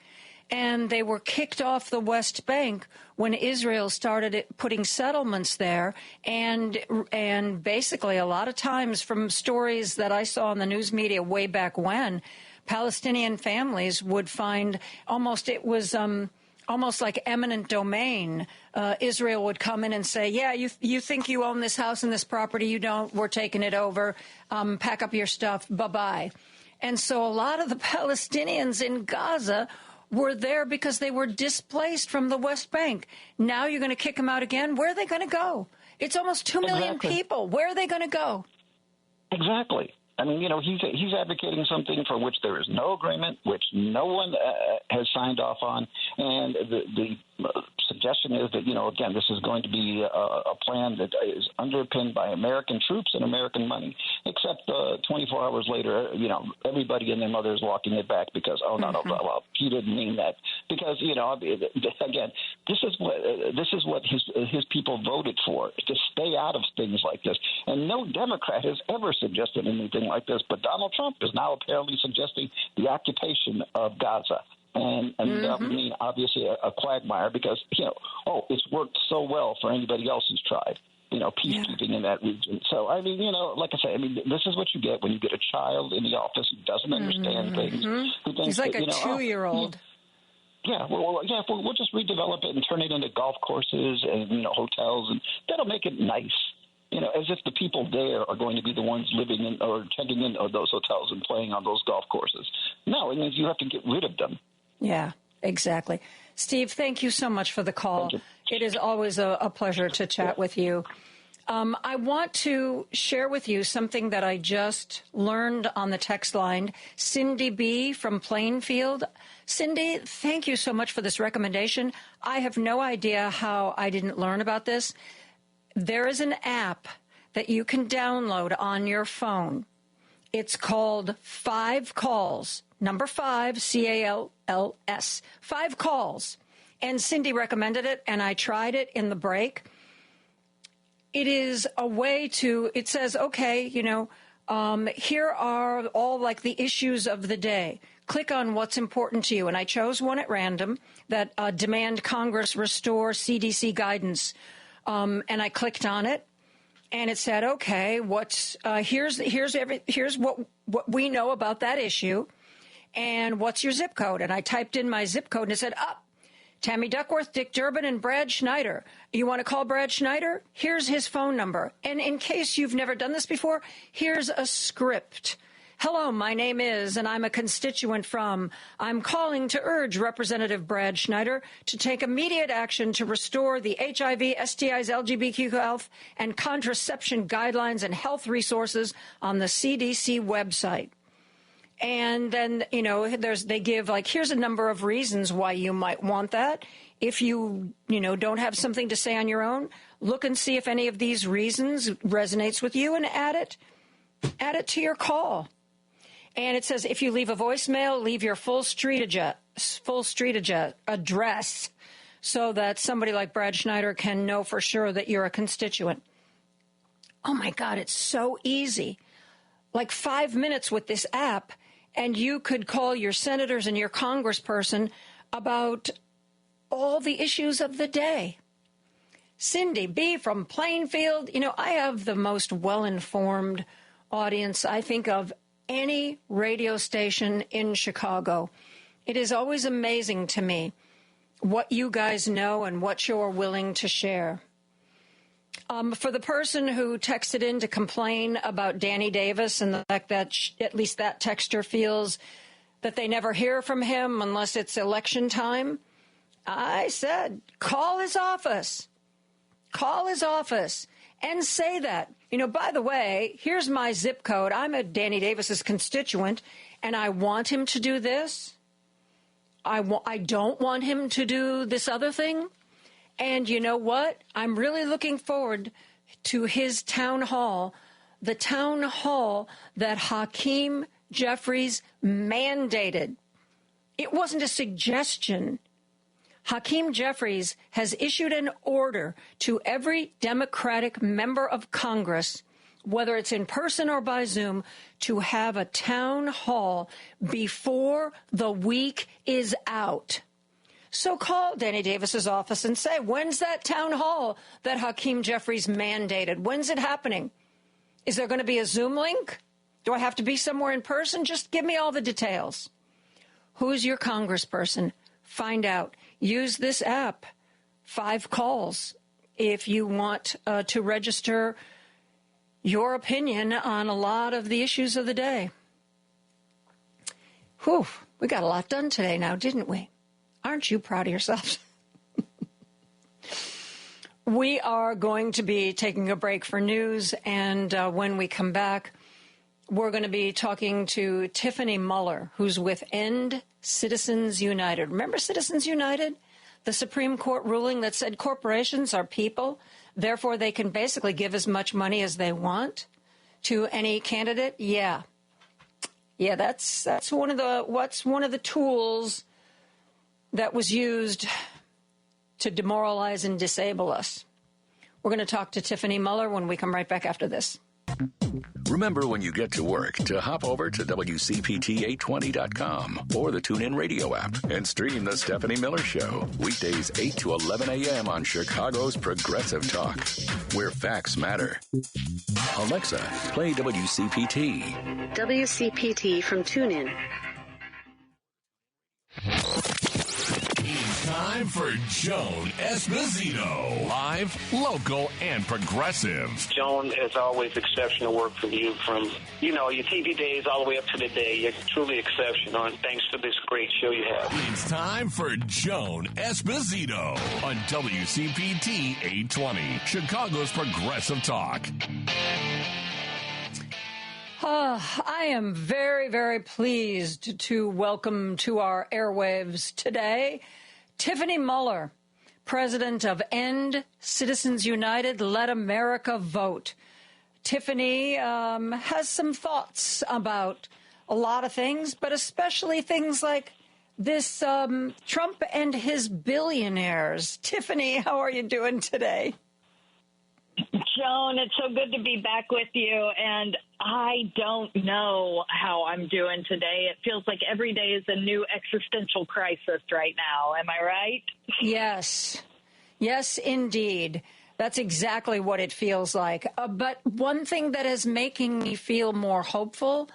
And they were kicked off the West Bank when Israel started putting settlements there. And basically, a lot of times from stories that I saw in the news media way back when, Palestinian families would find almost like eminent domain. Israel would come in and say, yeah, you think you own this house and this property. You don't. We're taking it over. Pack up your stuff. Bye-bye. And so a lot of the Palestinians in Gaza were there because they were displaced from the West Bank. Now you're going to kick them out again? Where are they going to go? It's almost 2 million people. Where are they going to go? Exactly. I mean, he's advocating something for which there is no agreement, which no one has signed off on. And the suggestion is that, again, this is going to be a plan that is underpinned by American troops and American money, except 24 hours later, everybody and their mother is walking it back because, well, he didn't mean that. Because, again, this is what his people voted for, to stay out of things like this. And no Democrat has ever suggested anything like this, but Donald Trump is now apparently suggesting the occupation of Gaza. And that would mean, obviously, a quagmire because, it's worked so well for anybody else who's tried, peacekeeping in that region. So, I mean, like I say, this is what you get when you get a child in the office who doesn't understand things. Who thinks He's like that, a 2-year-old. We'll just redevelop it and turn it into golf courses and, hotels, and that'll make it nice. As if the people there are going to be the ones living in or checking in those hotels and playing on those golf courses. No, it means you have to get rid of them. Yeah, exactly. Steve, thank you so much for the call. It is always a pleasure to chat with you. I want to share with you something that I just learned on the text line. Cindy B. from Plainfield. Cindy, thank you so much for this recommendation. I have no idea how I didn't learn about this. There is an app that you can download on your phone. It's called 5 Calls, number 5, CALLS, 5 Calls. And Cindy recommended it, and I tried it in the break. It is a way to, it says, okay, here are all like the issues of the day. Click on what's important to you. And I chose one at random that demand Congress restore CDC guidance. And I clicked on it, and it said, "Okay, here's what we know about that issue, and what's your zip code?" And I typed in my zip code, and it said, Tammy Duckworth, Dick Durbin, and Brad Schneider. You want to call Brad Schneider? Here's his phone number. And in case you've never done this before, here's a script. Hello, my name is, and I'm a constituent from. I'm calling to urge Representative Brad Schneider to take immediate action to restore the HIV, STIs, LGBTQ health, and contraception guidelines and health resources on the CDC website. And then, they give, here's a number of reasons why you might want that. If you, don't have something to say on your own, look and see if any of these reasons resonates with you and add it to your call. And it says, if you leave a voicemail, leave your full street address so that somebody like Brad Schneider can know for sure that you're a constituent. Oh, my God, it's so easy. 5 minutes with this app, and you could call your senators and your congressperson about all the issues of the day. Cindy B. from Plainfield. You know, I have the most well-informed audience, I think, of any radio station in Chicago. It is always amazing to me what you guys know and what you're willing to share. For the person who texted in to complain about Danny Davis and the fact that at least that texter feels that they never hear from him unless it's election time, I said, call his office. Call his office and say that. You know, by the way, here's my zip code. I'm a Danny Davis's constituent, and I want him to do this. I don't want him to do this other thing. And you know what? I'm really looking forward to his town hall, the town hall that Hakeem Jeffries mandated. It wasn't a suggestion. Hakeem Jeffries has issued an order to every Democratic member of Congress, whether it's in person or by Zoom, to have a town hall before the week is out. So call Danny Davis's office and say, when's that town hall that Hakeem Jeffries mandated? When's it happening? Is there going to be a Zoom link? Do I have to be somewhere in person? Just give me all the details. Who's your congressperson? Find out. Use this app, 5 calls, if you want to register your opinion on a lot of the issues of the day. Whew, we got a lot done today now, didn't we? Aren't you proud of yourselves? We are going to be taking a break for news, and when we come back, we're going to be talking to Tiffany Muller, who's with End Citizens United. Remember Citizens United? The Supreme Court ruling that said corporations are people, therefore they can basically give as much money as they want to any candidate? Yeah, that's one of the tools that was used to demoralize and disable us. We're going to talk to Tiffany Muller when we come right back after this. Remember when you get to work to hop over to WCPT820.com or the TuneIn Radio app and stream The Stephanie Miller Show. Weekdays 8 to 11 a.m. on Chicago's Progressive Talk, where facts matter. Alexa, play WCPT. WCPT from TuneIn. It's time for Joan Esposito. Live, local, and progressive. Joan, as always, exceptional work from you. From, your TV days all the way up to today. You're truly exceptional, and thanks for this great show you have. It's time for Joan Esposito on WCPT 820, Chicago's Progressive Talk. I am very, very pleased to welcome to our airwaves today Tiffany Muller, president of End Citizens United, Let America Vote. Tiffany has some thoughts about a lot of things, but especially things like this Trump and his billionaires. Tiffany, how are you doing today? Joan, it's so good to be back with you, and I don't know how I'm doing today. It feels like every day is a new existential crisis right now. Am I right? Yes. Yes, indeed. That's exactly what it feels like. But one thing that is making me feel more hopeful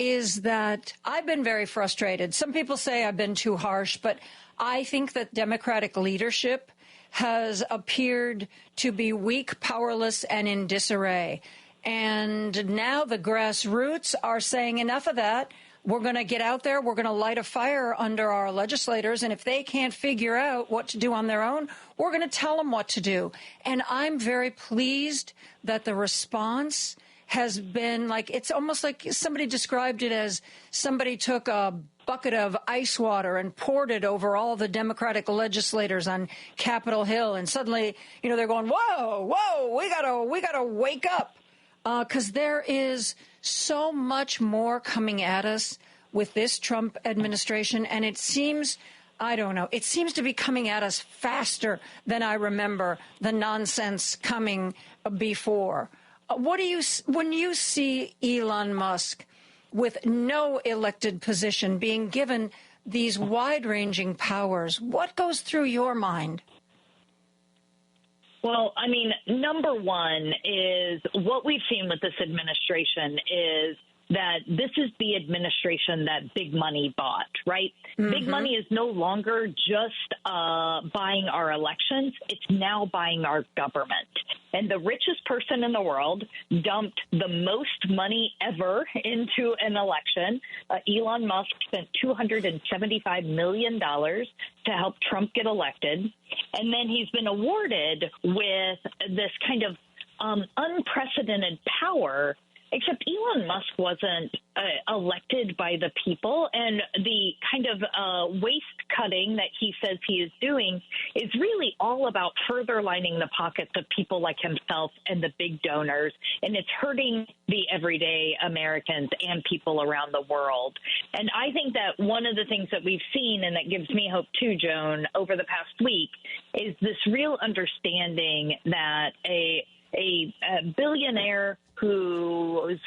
is that I've been very frustrated. Some people say I've been too harsh, but I think that Democratic leadership has appeared to be weak, powerless, and in disarray. And now the grassroots are saying enough of that. We're going to get out there. We're going to light a fire under our legislators. And if they can't figure out what to do on their own, we're going to tell them what to do. And I'm very pleased that the response has been like, it's almost like somebody described it as somebody took a bucket of ice water and poured it over all the Democratic legislators on Capitol Hill. And suddenly, they're going, whoa, we gotta wake up. Because there is so much more coming at us with this Trump administration. And it seems, it seems to be coming at us faster than I remember the nonsense coming before. What do you, when you see Elon Musk with no elected position being given these wide-ranging powers, what goes through your mind? Well, I mean, number one is what we've seen with this administration is that this is the administration that big money bought, right? Mm-hmm. Big money is no longer just buying our elections. It's now buying our government. And the richest person in the world dumped the most money ever into an election. Elon Musk spent $275 million to help Trump get elected. And then he's been awarded with this kind of unprecedented power. Except Elon Musk wasn't elected by the people, and the kind of waste cutting that he says he is doing is really all about further lining the pockets of people like himself and the big donors, and it's hurting the everyday Americans and people around the world. And I think that one of the things that we've seen, and that gives me hope too, Joan, over the past week, is this real understanding that a billionaire who's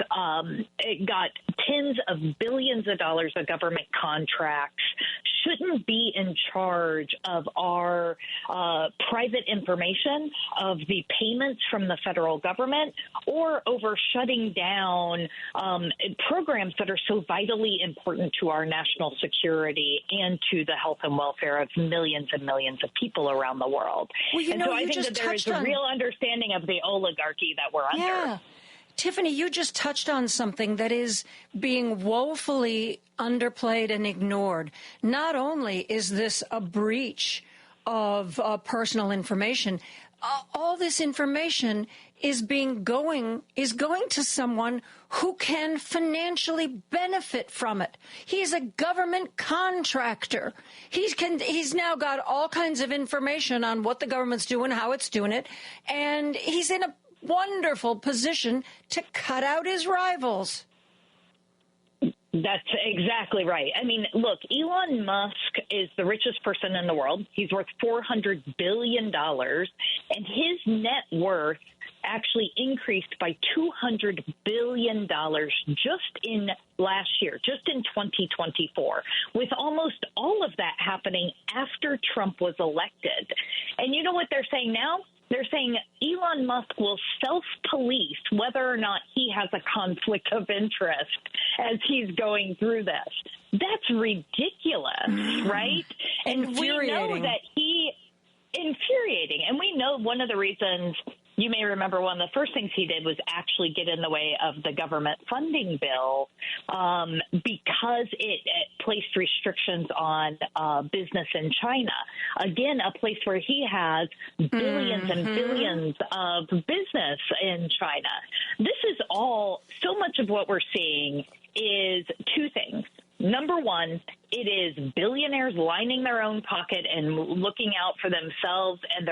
got tens of billions of dollars of government contracts shouldn't be in charge of our private information, of the payments from the federal government, or over shutting down programs that are so vitally important to our national security and to the health and welfare of millions and millions of people around the world. Well, and so I think that there is a real understanding of the oligarchy that we're under. Tiffany, you just touched on something that is being woefully underplayed and ignored. Not only is this a breach of personal information, all this information is going to someone who can financially benefit from it. He's a government contractor. He's now got all kinds of information on what the government's doing, how it's doing it, and he's in a wonderful position to cut out his rivals. That's exactly right. I mean, look, Elon Musk is the richest person in the world. He's worth $400 billion, and his net worth actually increased by $200 billion just in last year, just in 2024, with almost all of that happening after Trump was elected. And you know what they're saying now? They're saying Elon Musk will self-police whether or not he has a conflict of interest as he's going through this. That's ridiculous, right? And we know that infuriating. And we know one of the reasons, you may remember one of the first things he did was actually get in the way of the government funding bill because it placed restrictions on business in China. Again, a place where he has billions and billions of business in China. This is all, so much of what we're seeing is two things. Number one, it is billionaires lining their own pocket and looking out for themselves and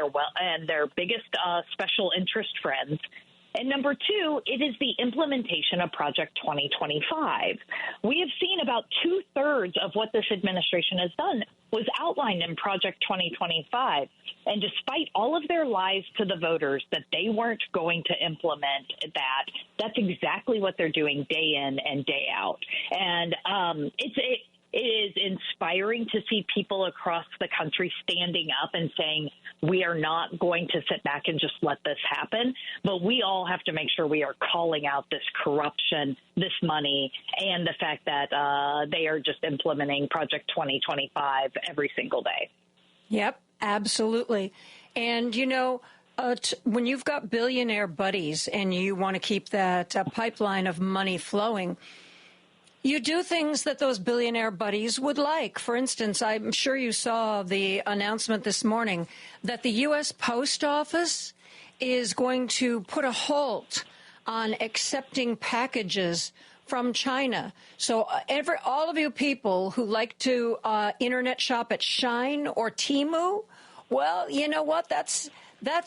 their biggest special interest friends. And number two, it is the implementation of Project 2025. We have seen about 2/3 of what this administration has done was outlined in Project 2025. And despite all of their lies to the voters that they weren't going to implement that, that's exactly what they're doing day in and day out. And it is inspiring to see people across the country standing up and saying, we are not going to sit back and just let this happen, but we all have to make sure we are calling out this corruption, this money, and the fact that they are just implementing Project 2025 every single day. Yep, absolutely. And, you know, when you've got billionaire buddies and you want to keep that pipeline of money flowing, you do things that those billionaire buddies would like. For instance, I'm sure you saw the announcement this morning that the U.S. Post Office is going to put a halt on accepting packages from China. So all of you people who like to internet shop at Shine or Temu, well, you know what? That's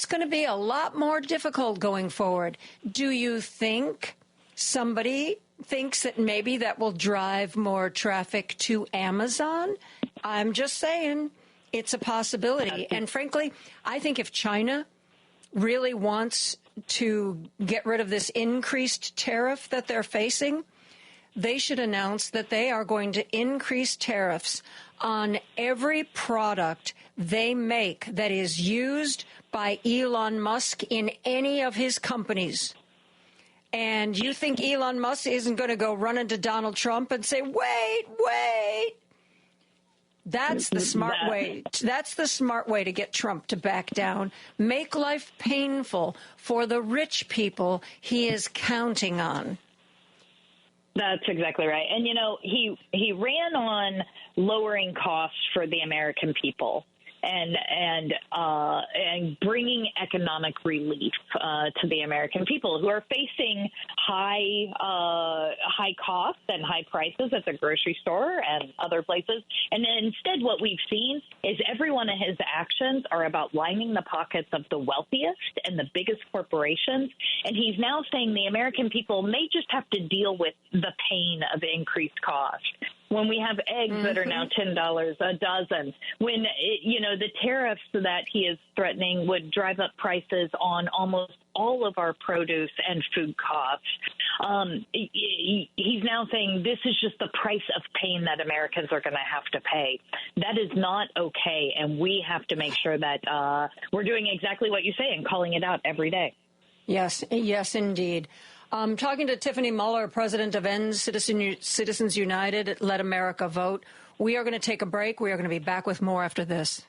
going to be a lot more difficult going forward. Do you think somebody thinks that maybe that will drive more traffic to Amazon? I'm just saying it's a possibility. And frankly, I think if China really wants to get rid of this increased tariff that they're facing, they should announce that they are going to increase tariffs on every product they make that is used by Elon Musk in any of his companies. And you think Elon Musk isn't going to go run into Donald Trump and say, wait. That's the smart way. That's the smart way to get Trump to back down. Make life painful for the rich people he is counting on. That's exactly right. And, he ran on lowering costs for the American people and bringing economic relief to the American people who are facing high costs and high prices at the grocery store and other places. And then instead, what we've seen is every one of his actions are about lining the pockets of the wealthiest and the biggest corporations. And he's now saying the American people may just have to deal with the pain of increased cost. When we have eggs that are now $10 a dozen, when, the tariffs that he is threatening would drive up prices on almost all of our produce and food costs. He's now saying this is just the price of pain that Americans are going to have to pay. That is not okay, and we have to make sure that we're doing exactly what you say and calling it out every day. Yes, indeed. Talking to Tiffany Muller, president of End Citizens United, Let America Vote. We are going to take a break. We are going to be back with more after this.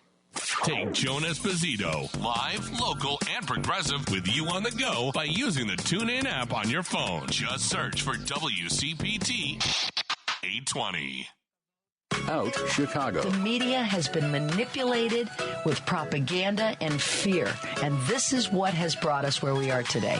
Take Joan Esposito, live, local, and progressive, with you on the go by using the TuneIn app on your phone. Just search for WCPT 820. Out Chicago. The media has been manipulated with propaganda and fear, and this is what has brought us where we are today.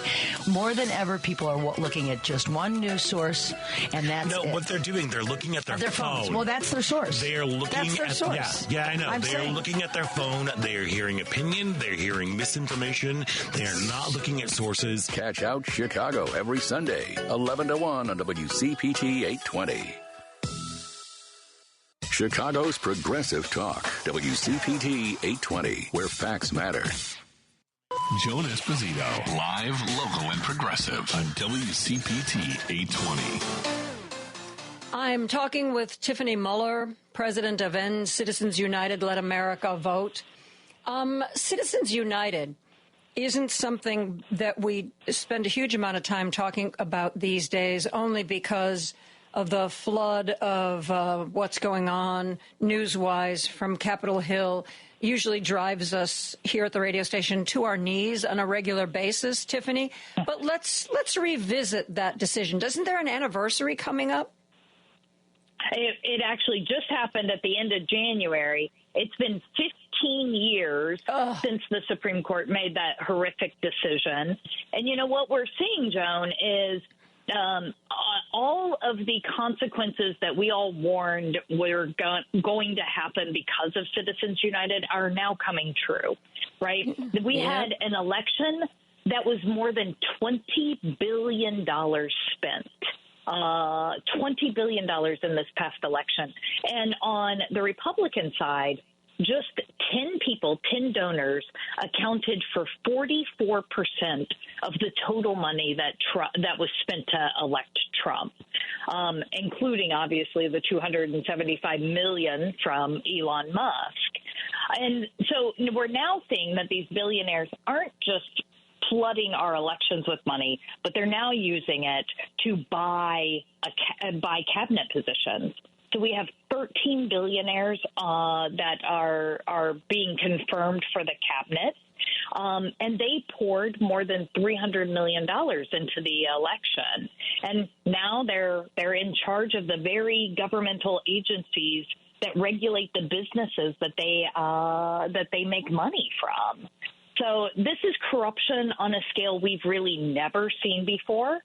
More than ever, people are looking at just one news source, and that's what they're doing. They're looking at their phones. Well, that's their source. They are looking at source. Yeah, I know. They're looking at their phone. They are hearing opinion. They're hearing misinformation. They are not looking at sources. Catch Out Chicago every Sunday, 11 to 1 on WCPT 820. Chicago's Progressive Talk, WCPT 820, where facts matter. Joan Esposito, live, local, and progressive on WCPT 820. I'm talking with Tiffany Muller, president of End Citizens United, Let America Vote. Citizens United isn't something that we spend a huge amount of time talking about these days, only because of the flood of what's going on news-wise from Capitol Hill usually drives us here at the radio station to our knees on a regular basis, Tiffany. But let's revisit that decision. Isn't there an anniversary coming up? It actually just happened at the end of January. It's been 15 years since the Supreme Court made that horrific decision. And what we're seeing, Joan, is all of the consequences that we all warned were going to happen because of Citizens United are now coming true, right? We had an election that was more than $20 billion spent. $20 billion in this past election. And on the Republican side, just 10 donors accounted for 44% of the total money that was spent to elect Trump, including, obviously, the $275 million from Elon Musk. And so we're now seeing that these billionaires aren't just flooding our elections with money, but they're now using it to buy cabinet positions. So we have 13 billionaires that are being confirmed for the cabinet, and they poured more than $300 million into the election. And now they're in charge of the very governmental agencies that regulate the businesses that they make money from. So this is corruption on a scale we've really never seen before.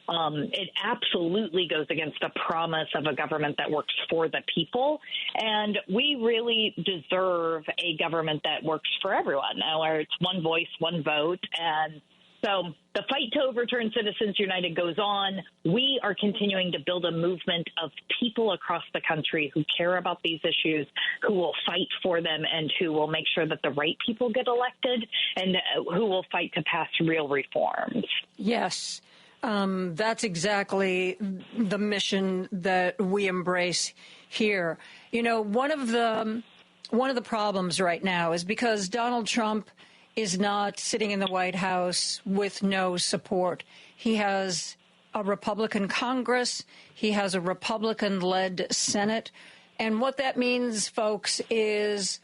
It absolutely goes against the promise of a government that works for the people. And we really deserve a government that works for everyone, where it's one voice, one vote. And so the fight to overturn Citizens United goes on. We are continuing to build a movement of people across the country who care about these issues, who will fight for them, and who will make sure that the right people get elected, and who will fight to pass real reforms. Yes, that's exactly the mission that we embrace here. One of the one of the problems right now is because Donald Trump is not sitting in the White House with no support. He has a Republican Congress. He has a Republican-led Senate. And what that means, folks, is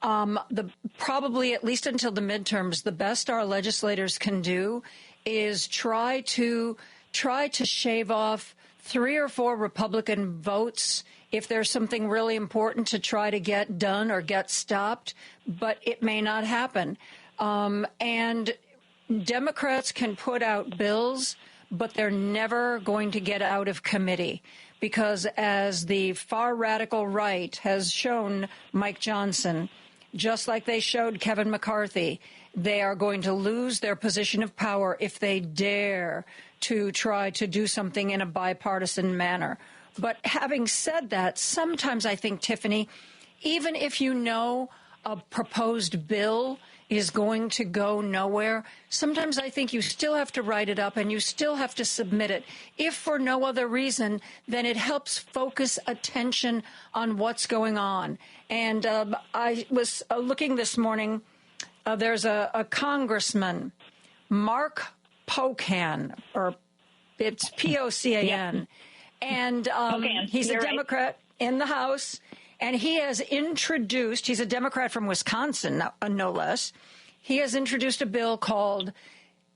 probably, at least until the midterms, the best our legislators can do is try to shave off 3 or 4 Republican votes if there's something really important to try to get done or get stopped, but it may not happen. And Democrats can put out bills, but they're never going to get out of committee because, as the far radical right has shown Mike Johnson, just like they showed Kevin McCarthy, they are going to lose their position of power if they dare to try to do something in a bipartisan manner. But having said that, sometimes I think, Tiffany, even if you know a proposed bill is going to go nowhere, sometimes I think you still have to write it up and you still have to submit it. If for no other reason, then it helps focus attention on what's going on. And I was looking this morning, there's a congressman, Mark Pocan, or it's P-O-C-A-N. Yep. And he's a Democrat in the House. And he has introduced, he's a Democrat from Wisconsin, no less. He has introduced a bill called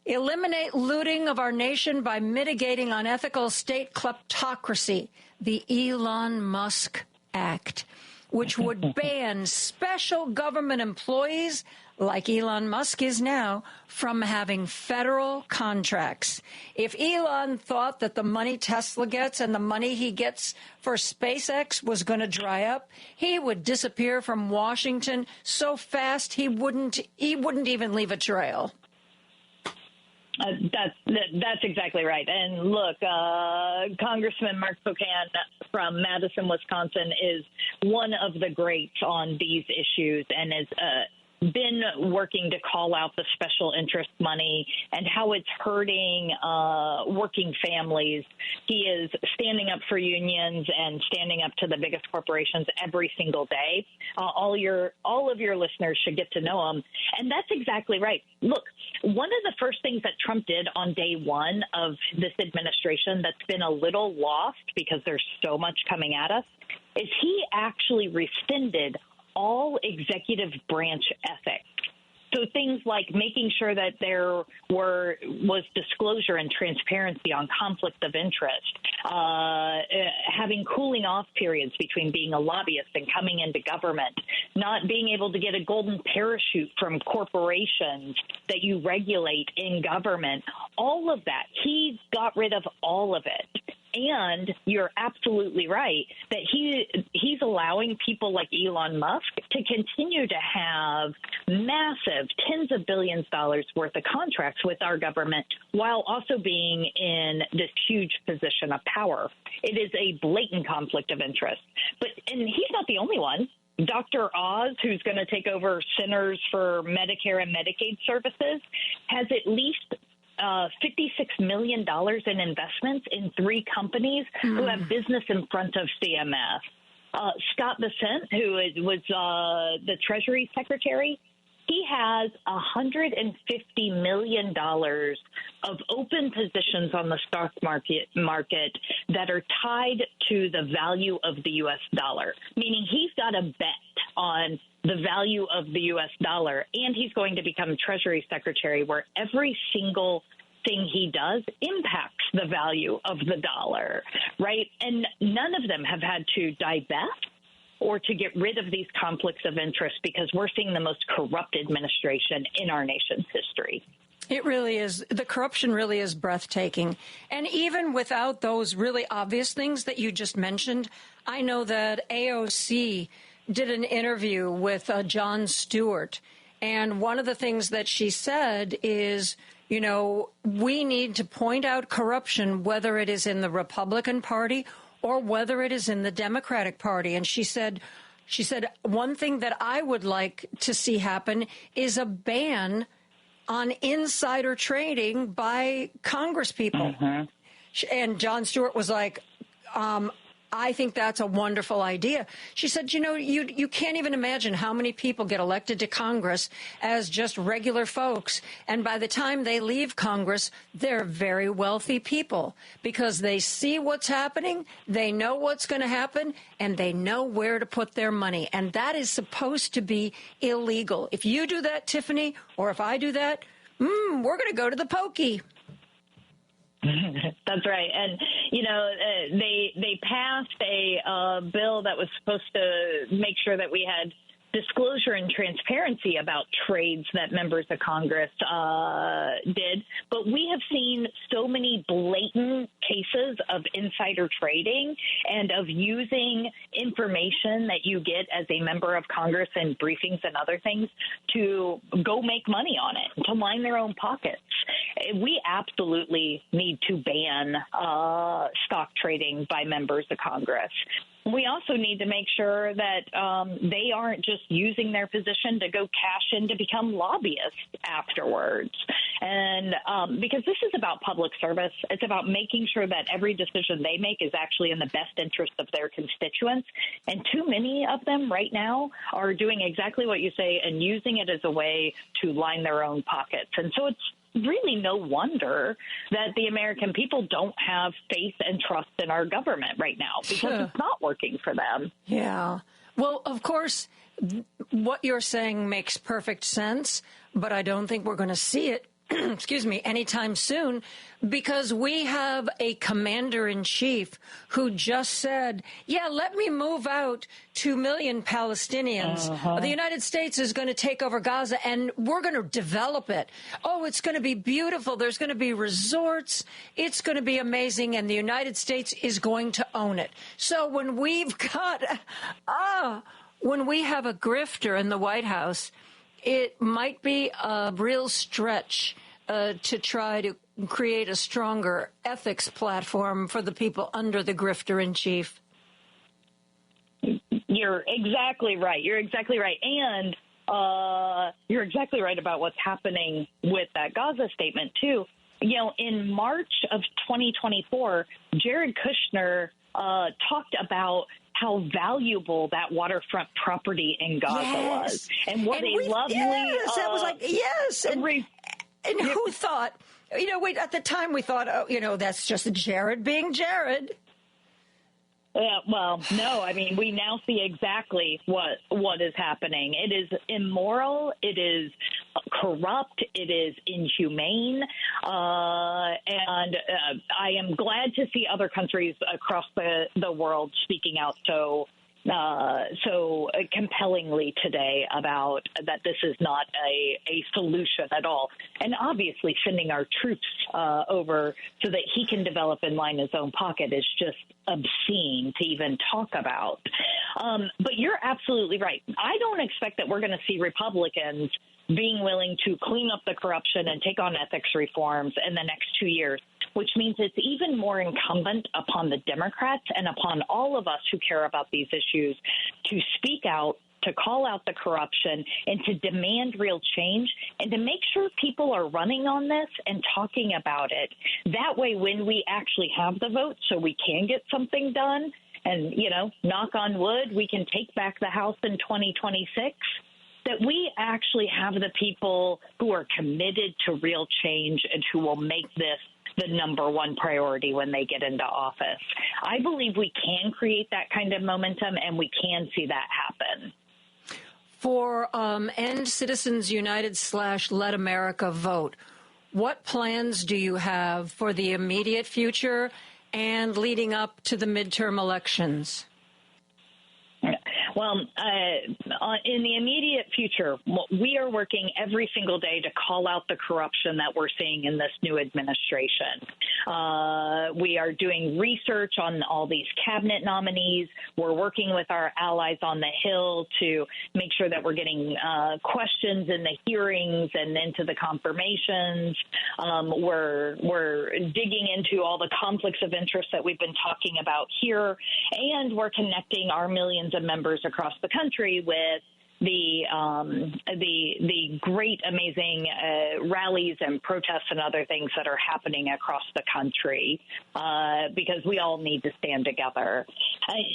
Eliminate Looting of Our Nation by Mitigating Unethical State Kleptocracy, the Elon Musk Act, which would ban special government employees, like Elon Musk is now, from having federal contracts. If Elon thought that the money Tesla gets and the money he gets for SpaceX was going to dry up, he would disappear from Washington so fast he wouldn't even leave a trail. That's exactly right. And look, Congressman Mark Pocan from Madison, Wisconsin, is one of the greats on these issues and is been working to call out the special interest money and how it's hurting working families. He is standing up for unions and standing up to the biggest corporations every single day. All of your listeners should get to know him. And that's exactly right. Look, one of the first things that Trump did on day one of this administration that's been a little lost because there's so much coming at us is he actually rescinded all executive branch ethics. So things like making sure that there was disclosure and transparency on conflict of interest, having cooling off periods between being a lobbyist and coming into government, not being able to get a golden parachute from corporations that you regulate in government, all of that. He got rid of all of it. And you're absolutely right that he's allowing people like Elon Musk to continue to have massive tens of billions of dollars worth of contracts with our government while also being in this huge position of power. It is a blatant conflict of interest. And he's not the only one. Dr. Oz, who's going to take over Centers for Medicare and Medicaid Services, has at least $56 million in investments in 3 companies who have business in front of CMS. Scott Bessent, who was the Treasury Secretary, he has $150 million of open positions on the stock market that are tied to the value of the U.S. dollar, meaning he's got a bet on the value of the U.S. dollar, and he's going to become Treasury Secretary, where every single thing he does impacts the value of the dollar, right? And none of them have had to divest or to get rid of these conflicts of interest because we're seeing the most corrupt administration in our nation's history. It really is. The corruption really is breathtaking. And even without those really obvious things that you just mentioned, I know that AOC did an interview with Jon Stewart. And one of the things that she said is, you know, we need to point out corruption, whether it is in the Republican Party or whether it is in the Democratic Party. And she said, one thing that I would like to see happen is a ban on insider trading by Congresspeople. And Jon Stewart was like, I think that's a wonderful idea. She said, you can't even imagine how many people get elected to Congress as just regular folks. And by the time they leave Congress, they're very wealthy people because they see what's happening, they know what's going to happen, and they know where to put their money. And that is supposed to be illegal. If you do that, Tiffany, or if I do that, we're going to go to the pokey. That's right. And, they passed a bill that was supposed to make sure that we had disclosure and transparency about trades that members of Congress did. But we have seen so many blatant cases of insider trading and of using information that you get as a member of Congress in briefings and other things to go make money on it, to line their own pockets. We absolutely need to ban stock trading by members of Congress. We also need to make sure that they aren't just using their position to go cash in to become lobbyists afterwards. And because this is about public service, it's about making sure that every decision they make is actually in the best interest of their constituents. And too many of them right now are doing exactly what you say and using it as a way to line their own pockets. And so it's really no wonder that the American people don't have faith and trust in our government right now because it's not working for them. Yeah. Well, of course, what you're saying makes perfect sense, but I don't think we're going to see it, anytime soon, because we have a commander-in-chief who just said, let me move out 2 million Palestinians. The United States is going to take over Gaza, and we're going to develop it. Oh, it's going to be beautiful. There's going to be resorts. It's going to be amazing, and the United States is going to own it. So when we've got, when we have a grifter in the White House, it might be a real stretch to try to create a stronger ethics platform for the people under the grifter-in-chief. You're exactly right. And you're exactly right about what's happening with that Gaza statement, too. In March of 2024, Jared Kushner talked about how valuable that waterfront property in Gaza was. And what a lovely... Yes, that was like, yes. And who thought... at the time we thought, that's just Jared being Jared. Well, no, we now see exactly what is happening. It is immoral. It is corrupt. It is inhumane. And I am glad to see other countries across the world speaking out so compellingly today about that this is not a solution at all. And obviously sending our troops over so that he can develop and line his own pocket is just obscene to even talk about. But you're absolutely right. I don't expect that we're going to see Republicans being willing to clean up the corruption and take on ethics reforms in the next 2 years, which means it's even more incumbent upon the Democrats and upon all of us who care about these issues to speak out, to call out the corruption, and to demand real change, and to make sure people are running on this and talking about it. That way, when we actually have the vote so we can get something done, and, knock on wood, we can take back the House in 2026, that we actually have the people who are committed to real change and who will make this the number one priority when they get into office. I believe we can create that kind of momentum, and we can see that happen. For End Citizens United / Let America Vote, what plans do you have for the immediate future and leading up to the midterm elections? Well, in the immediate future, we are working every single day to call out the corruption that we're seeing in this new administration. We are doing research on all these cabinet nominees. We're working with our allies on the Hill to make sure that we're getting questions in the hearings and into the confirmations. We're digging into all the conflicts of interest that we've been talking about here, and we're connecting our millions of members across the country with the great, amazing rallies and protests and other things that are happening across the country, because we all need to stand together.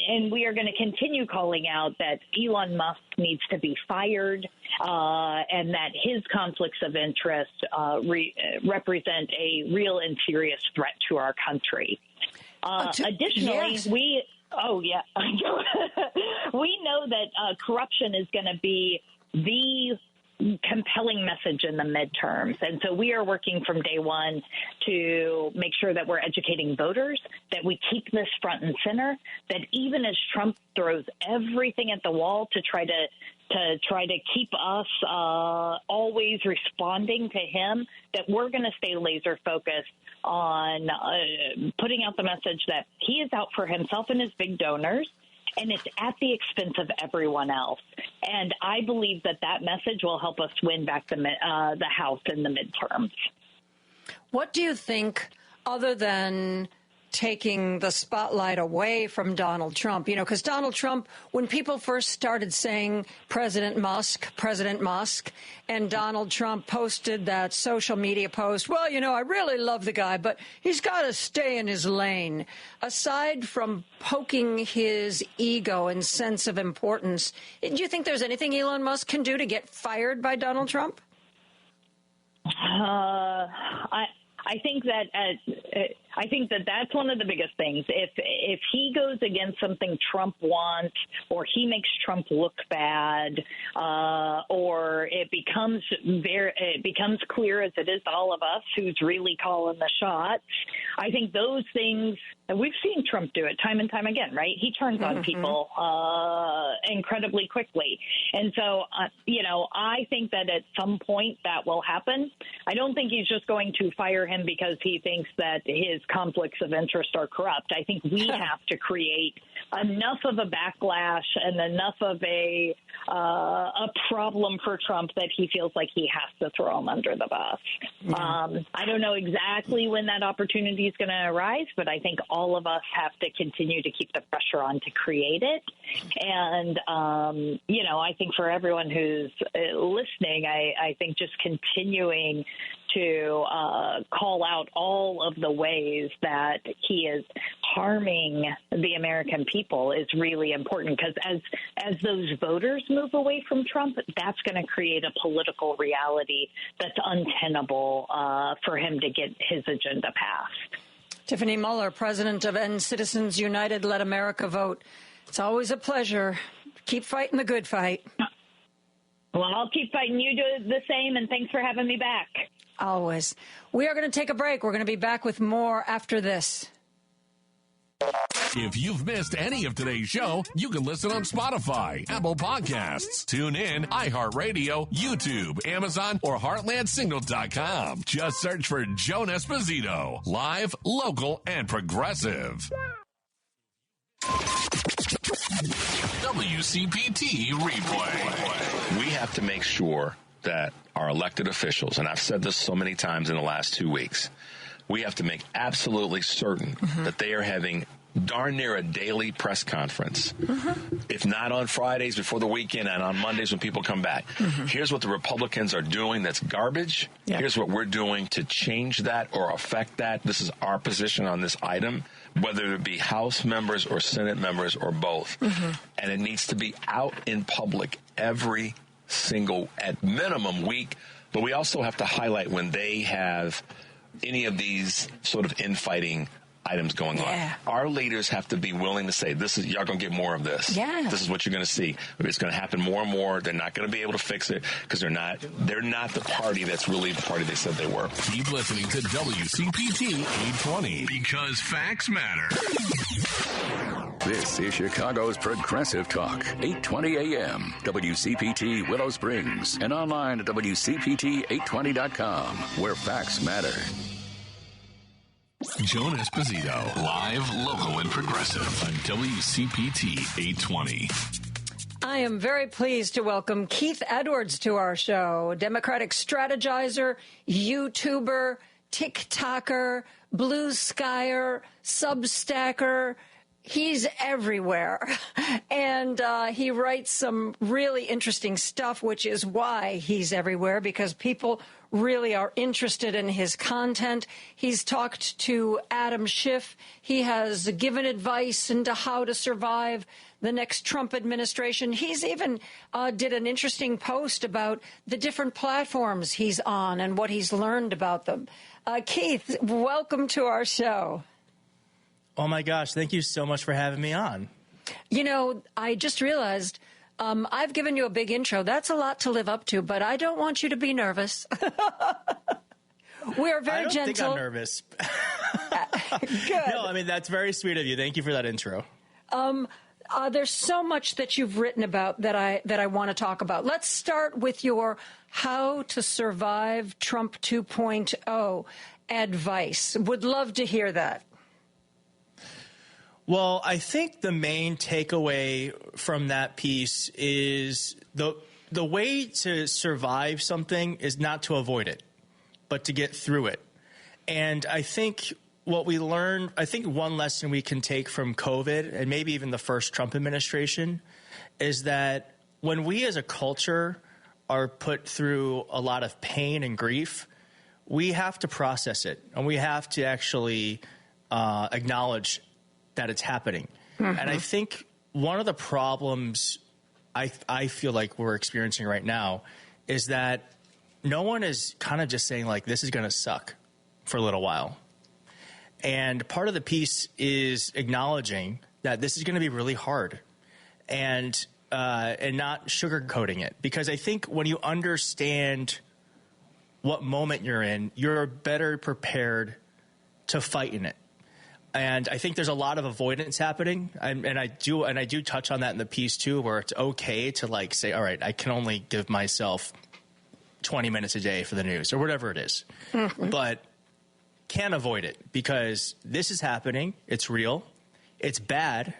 And we are going to continue calling out that Elon Musk needs to be fired, and that his conflicts of interest represent a real and serious threat to our country. Additionally, yes. we know that corruption is going to be the compelling message in the midterms. And so we are working from day one to make sure that we're educating voters, that we keep this front and center, that even as Trump throws everything at the wall to try to keep us always responding to him, that we're going to stay laser focused on putting out the message that he is out for himself and his big donors, and it's at the expense of everyone else. And I believe that message will help us win back the House in the midterms. What do you think, other than taking the spotlight away from Donald Trump? You know, because Donald Trump, when people first started saying President Musk, and Donald Trump posted that social media post, well, you know, I really love the guy, but he's got to stay in his lane. Aside from poking his ego and sense of importance, do you think there's anything Elon Musk can do to get fired by Donald Trump? I think that that's one of the biggest things. If he goes against something Trump wants, or he makes Trump look bad, or it becomes clear, as it is to all of us, who's really calling the shots. I think those things, and we've seen Trump do it time and time again, right? He turns on people incredibly quickly. And so, I think that at some point that will happen. I don't think he's just going to fire him because he thinks that his conflicts of interest are corrupt. I think we have to create enough of a backlash and enough of a problem for Trump that he feels like he has to throw him under the bus. Yeah. I don't know exactly when that opportunity is going to arise, but I think all of us have to continue to keep the pressure on to create it. And, I think for everyone who's listening, I think just continuing to call out all of the ways that he is harming the American people is really important, because as those voters move away from Trump, that's going to create a political reality that's untenable for him to get his agenda passed. Tiffany Muller, president of End Citizens United, Let America Vote. It's always a pleasure. Keep fighting the good fight. Well, I'll keep fighting. You do the same, and thanks for having me back. Always. We are going to take a break. We're going to be back with more after this. If you've missed any of today's show, you can listen on Spotify, Apple Podcasts, TuneIn, iHeartRadio, YouTube, Amazon, or HeartlandSignal.com. Just search for Joan Esposito. Live, local, and progressive. WCPT replay. We have to make sure that our elected officials, and I've said this so many times in the last 2 weeks, we have to make absolutely certain that they are having darn near a daily press conference, if not on Fridays before the weekend and on Mondays when people come back. Here's what the Republicans are doing that's garbage. Yep. Here's what we're doing to change that or affect that. This is our position on this item, whether it be House members or Senate members or both. And it needs to be out in public every single, at minimum, week. But we also have to highlight when they have any of these sort of infighting items going on. Our leaders have to be willing to say, "This is, y'all going to get more of this. This is what you're going to see. It's going to happen more and more. They're not going to be able to fix it because they're not the party that's really the party they said they were." Keep listening to WCPT 820 because facts matter. This is Chicago's Progressive Talk, 820 AM, WCPT Willow Springs, and online at WCPT820.com, where facts matter. Joan Esposito, live, local, and progressive on WCPT 820. I am very pleased to welcome Keith Edwards to our show, Democratic strategizer, YouTuber, TikToker, Blue Skyer, Substacker. He's everywhere, and he writes some really interesting stuff, which is why he's everywhere, because people really are interested in his content. He's talked to Adam Schiff. He has given advice into how to survive the next Trump administration. He's even did an interesting post about the different platforms he's on and what he's learned about them. Keith, welcome to our show. Oh, my gosh. Thank you so much for having me on. You know, I just realized I've given you a big intro. That's a lot to live up to, but I don't want you to be nervous. We are very gentle. I don't think I'm nervous. Good. No, I mean, that's very sweet of you. Thank you for that intro. There's so much that you've written about that I want to talk about. Let's start with your How to Survive Trump 2.0 advice. Would love to hear that. Well, I think the main takeaway from that piece is the way to survive something is not to avoid it, but to get through it. And I think what we learned, I think one lesson we can take from COVID and maybe even the first Trump administration is that when we as a culture are put through a lot of pain and grief, we have to process it and we have to actually acknowledge that it's happening. Mm-hmm. And I think one of the problems I feel like we're experiencing right now is that no one is kind of just saying like, this is going to suck for a little while. And part of the piece is acknowledging that this is going to be really hard and not sugarcoating it. Because I think when you understand what moment you're in, you're better prepared to fight in it. And I think there's a lot of avoidance happening, and I do touch on that in the piece too, where it's okay to like say, all right, I can only give myself 20 minutes a day for the news or whatever it is, but can't avoid it because this is happening. It's real. It's bad,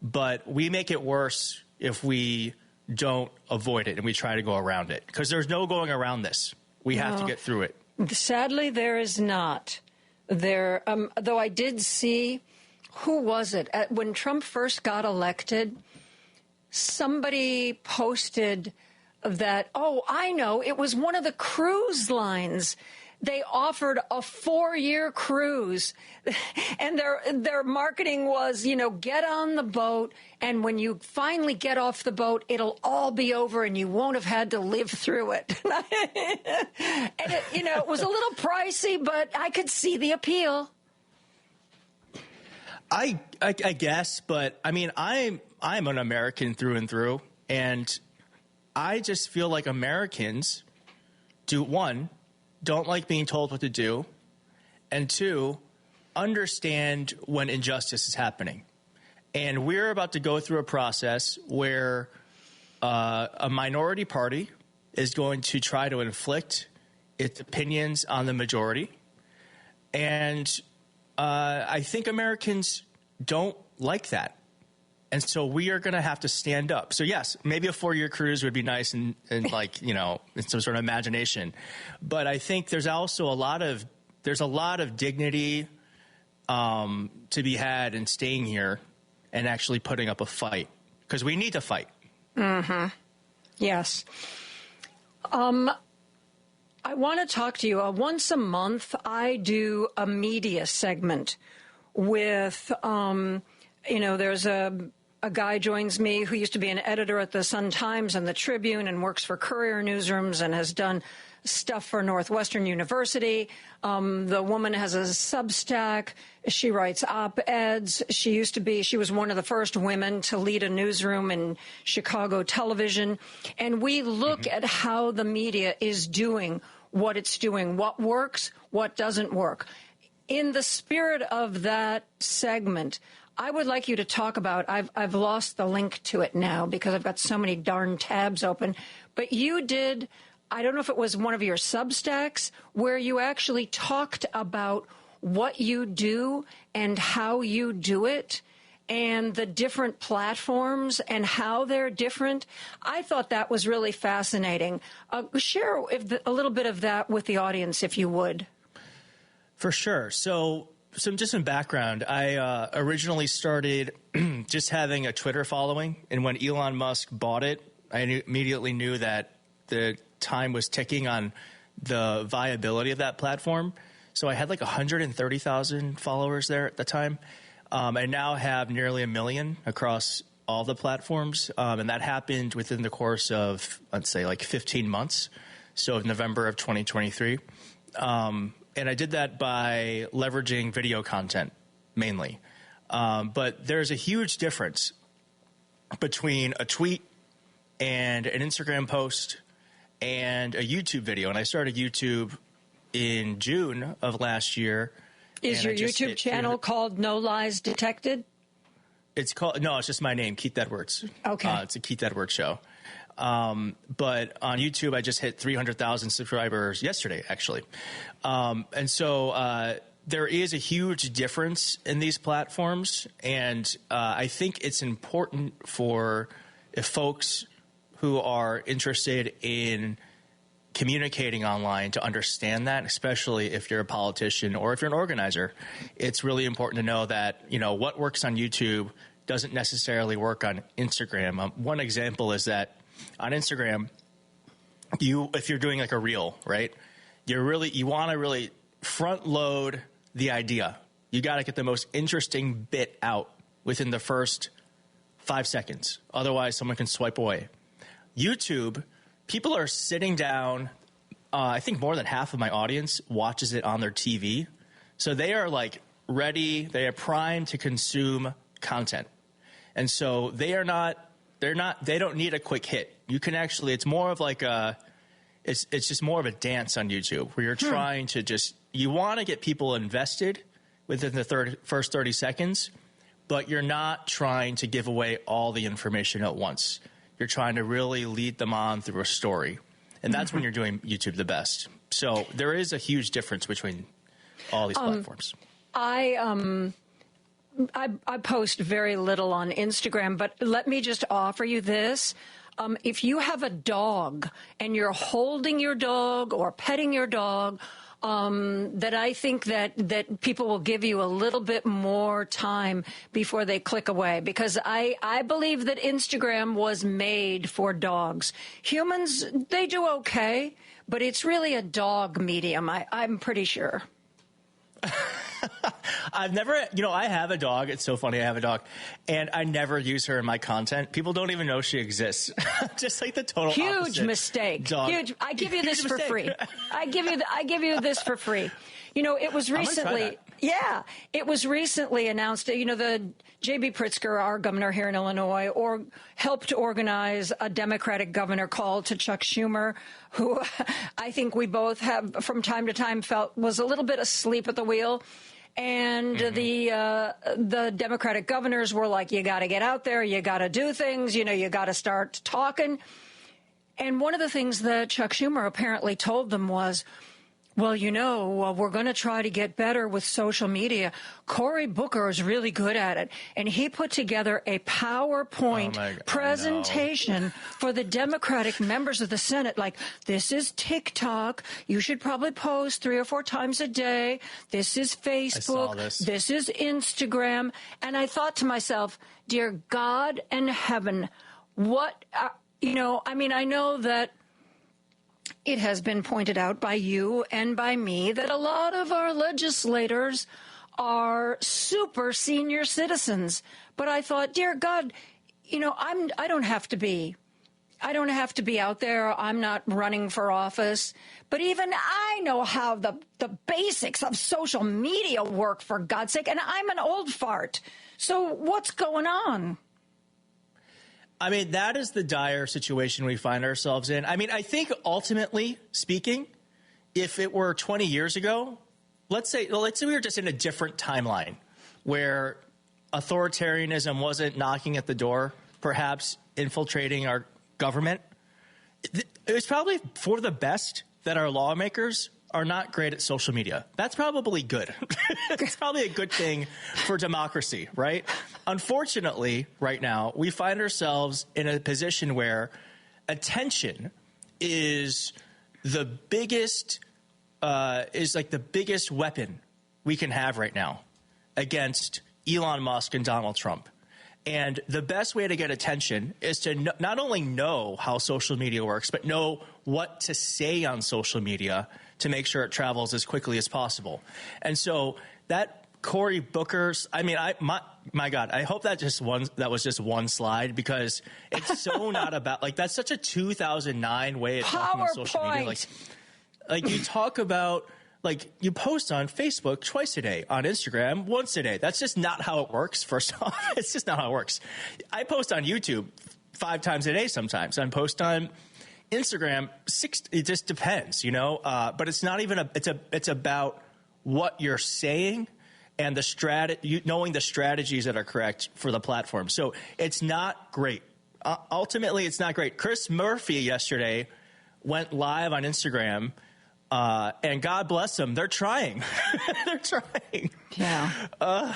but we make it worse if we don't avoid it and we try to go around it because there's no going around this. We have to get through it. Sadly, there is not. There, though I did see, who was it? When Trump first got elected, somebody posted that, oh, I know, it was one of the cruise lines. They offered a 4-year cruise, and their marketing was, you know, get on the boat, and when you finally get off the boat, it'll all be over, and you won't have had to live through it. And it, you know, it was a little pricey, but I could see the appeal. I guess, but I mean, I'm an American through and through, and I just feel like Americans don't like being told what to do, and 2, understand when injustice is happening. And we're about to go through a process where a minority party is going to try to inflict its opinions on the majority. And I think Americans don't like that. And so we are going to have to stand up. So, yes, maybe a 4-year cruise would be nice and like, you know, it's some sort of imagination. But I think there's also a lot of dignity to be had in staying here and actually putting up a fight because we need to fight. Mm-hmm. Yes. I want to talk to you. Once a month, I do a media segment with, there's a guy joins me who used to be an editor at the Sun-Times and the Tribune and works for Courier newsrooms and has done stuff for Northwestern University. The woman has a Substack. She writes op-eds. She was one of the first women to lead a newsroom in Chicago television. And we look at how the media is doing what it's doing, what works, what doesn't work. In the spirit of that segment, I would like you to talk about, I've lost the link to it now because I've got so many darn tabs open, but you did, I don't know if it was one of your Substacks, where you actually talked about what you do and how you do it and the different platforms and how they're different. I thought that was really fascinating. Share a little bit of that with the audience, if you would. For sure. So some background. I originally started just having a Twitter following, and when Elon Musk bought it, I immediately knew that the time was ticking on the viability of that platform. So I had like 130,000 followers there at the time. I now have nearly 1 million across all the platforms, and that happened within the course of, let's say, like 15 months. So November of 2023. And I did that by leveraging video content mainly. But there's a huge difference between a tweet and an Instagram post and a YouTube video. And I started YouTube in June of last year. Is your YouTube channel called No Lies Detected? It's called, no, it's just my name, Keith Edwards. Okay. It's a Keith Edwards show. But on YouTube, I just hit 300,000 subscribers yesterday, actually. And so there is a huge difference in these platforms. And I think it's important for folks who are interested in communicating online to understand that, especially if you're a politician or if you're an organizer. It's really important to know that, you know, what works on YouTube doesn't necessarily work on Instagram. One example is that on Instagram, if you're doing like a reel, right, you want to really front load the idea. You got to get the most interesting bit out within the first 5 seconds. Otherwise, someone can swipe away. YouTube, people are sitting down. I think more than half of my audience watches it on their TV. So they are like ready. They are primed to consume content. And so they don't need a quick hit. You can actually, it's more of like it's just more of a dance on YouTube where you're trying to you want to get people invested within the first 30 seconds, but you're not trying to give away all the information at once. You're trying to really lead them on through a story. And that's when you're doing YouTube the best. So there is a huge difference between all these platforms. I post very little on Instagram, but let me just offer you this. If you have a dog and you're holding your dog or petting your dog, that I think that people will give you a little bit more time before they click away, because I believe that Instagram was made for dogs. Humans, they do okay, but it's really a dog medium, I'm pretty sure. I've never, I have a dog. It's so funny. I have a dog and I never use her in my content. People don't even know she exists. Just like the total huge mistake. Dog. Huge. I give you this for free. I give you this for free. It was recently. Yeah, it was recently announced. The J.B. Pritzker, our governor here in Illinois, helped organize a Democratic governor call to Chuck Schumer, who I think we both have from time to time felt was a little bit asleep at the wheel. And the Democratic governors were like, you got to get out there. You got to do things. You got to start talking. And one of the things that Chuck Schumer apparently told them was, well, we're going to try to get better with social media. Cory Booker is really good at it. And he put together a PowerPoint presentation for the Democratic members of the Senate. Like, this is TikTok. You should probably post 3 or 4 times a day. This is Facebook. This is Instagram. And I thought to myself, dear God and heaven, what, I know that it has been pointed out by you and by me that a lot of our legislators are super senior citizens. But I thought, dear God, I don't have to be out there. I'm not running for office. But even I know how the basics of social media work, for God's sake. And I'm an old fart. So what's going on? That is the dire situation we find ourselves in. I think ultimately speaking, if it were 20 years ago, let's say we were just in a different timeline where authoritarianism wasn't knocking at the door, perhaps infiltrating our government. It was probably for the best that our lawmakers are not great at social media. That's probably good. It's probably a good thing for democracy, right? Unfortunately, right now, we find ourselves in a position where attention is the biggest weapon we can have right now against Elon Musk and Donald Trump. And the best way to get attention is to not only know how social media works, but know what to say on social media to make sure it travels as quickly as possible. And so that Cory Booker's, I mean, my God, I hope that was just one slide, because it's so not about, like, that's such a 2009 way of talking on social media. Like you talk about, like, you post on Facebook twice a day, on Instagram once a day. That's just not how it works, first off. It's just not how it works. I post on YouTube 5 times a day sometimes. I post on Instagram 6. It just depends, you know. But it's not even it's about what you're saying and knowing the strategies that are correct for the platform. So it's not great. Ultimately, it's not great. Chris Murphy yesterday went live on Instagram. And God bless them. They're trying. They're trying. Yeah.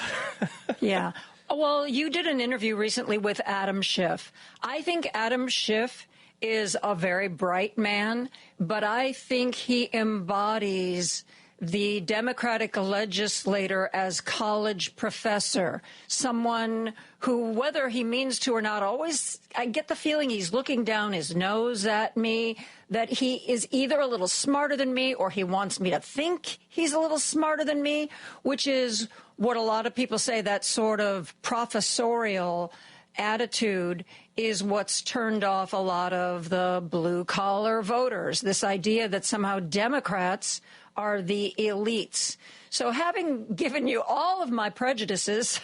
Yeah. Well, you did an interview recently with Adam Schiff. I think Adam Schiff is a very bright man, but I think he embodies the Democratic legislator as college professor, someone who, whether he means to or not, always, I get the feeling he's looking down his nose at me, that he is either a little smarter than me or he wants me to think he's a little smarter than me, which is what a lot of people say, that sort of professorial attitude is what's turned off a lot of the blue-collar voters, this idea that somehow Democrats are the elites. So having given you all of my prejudices,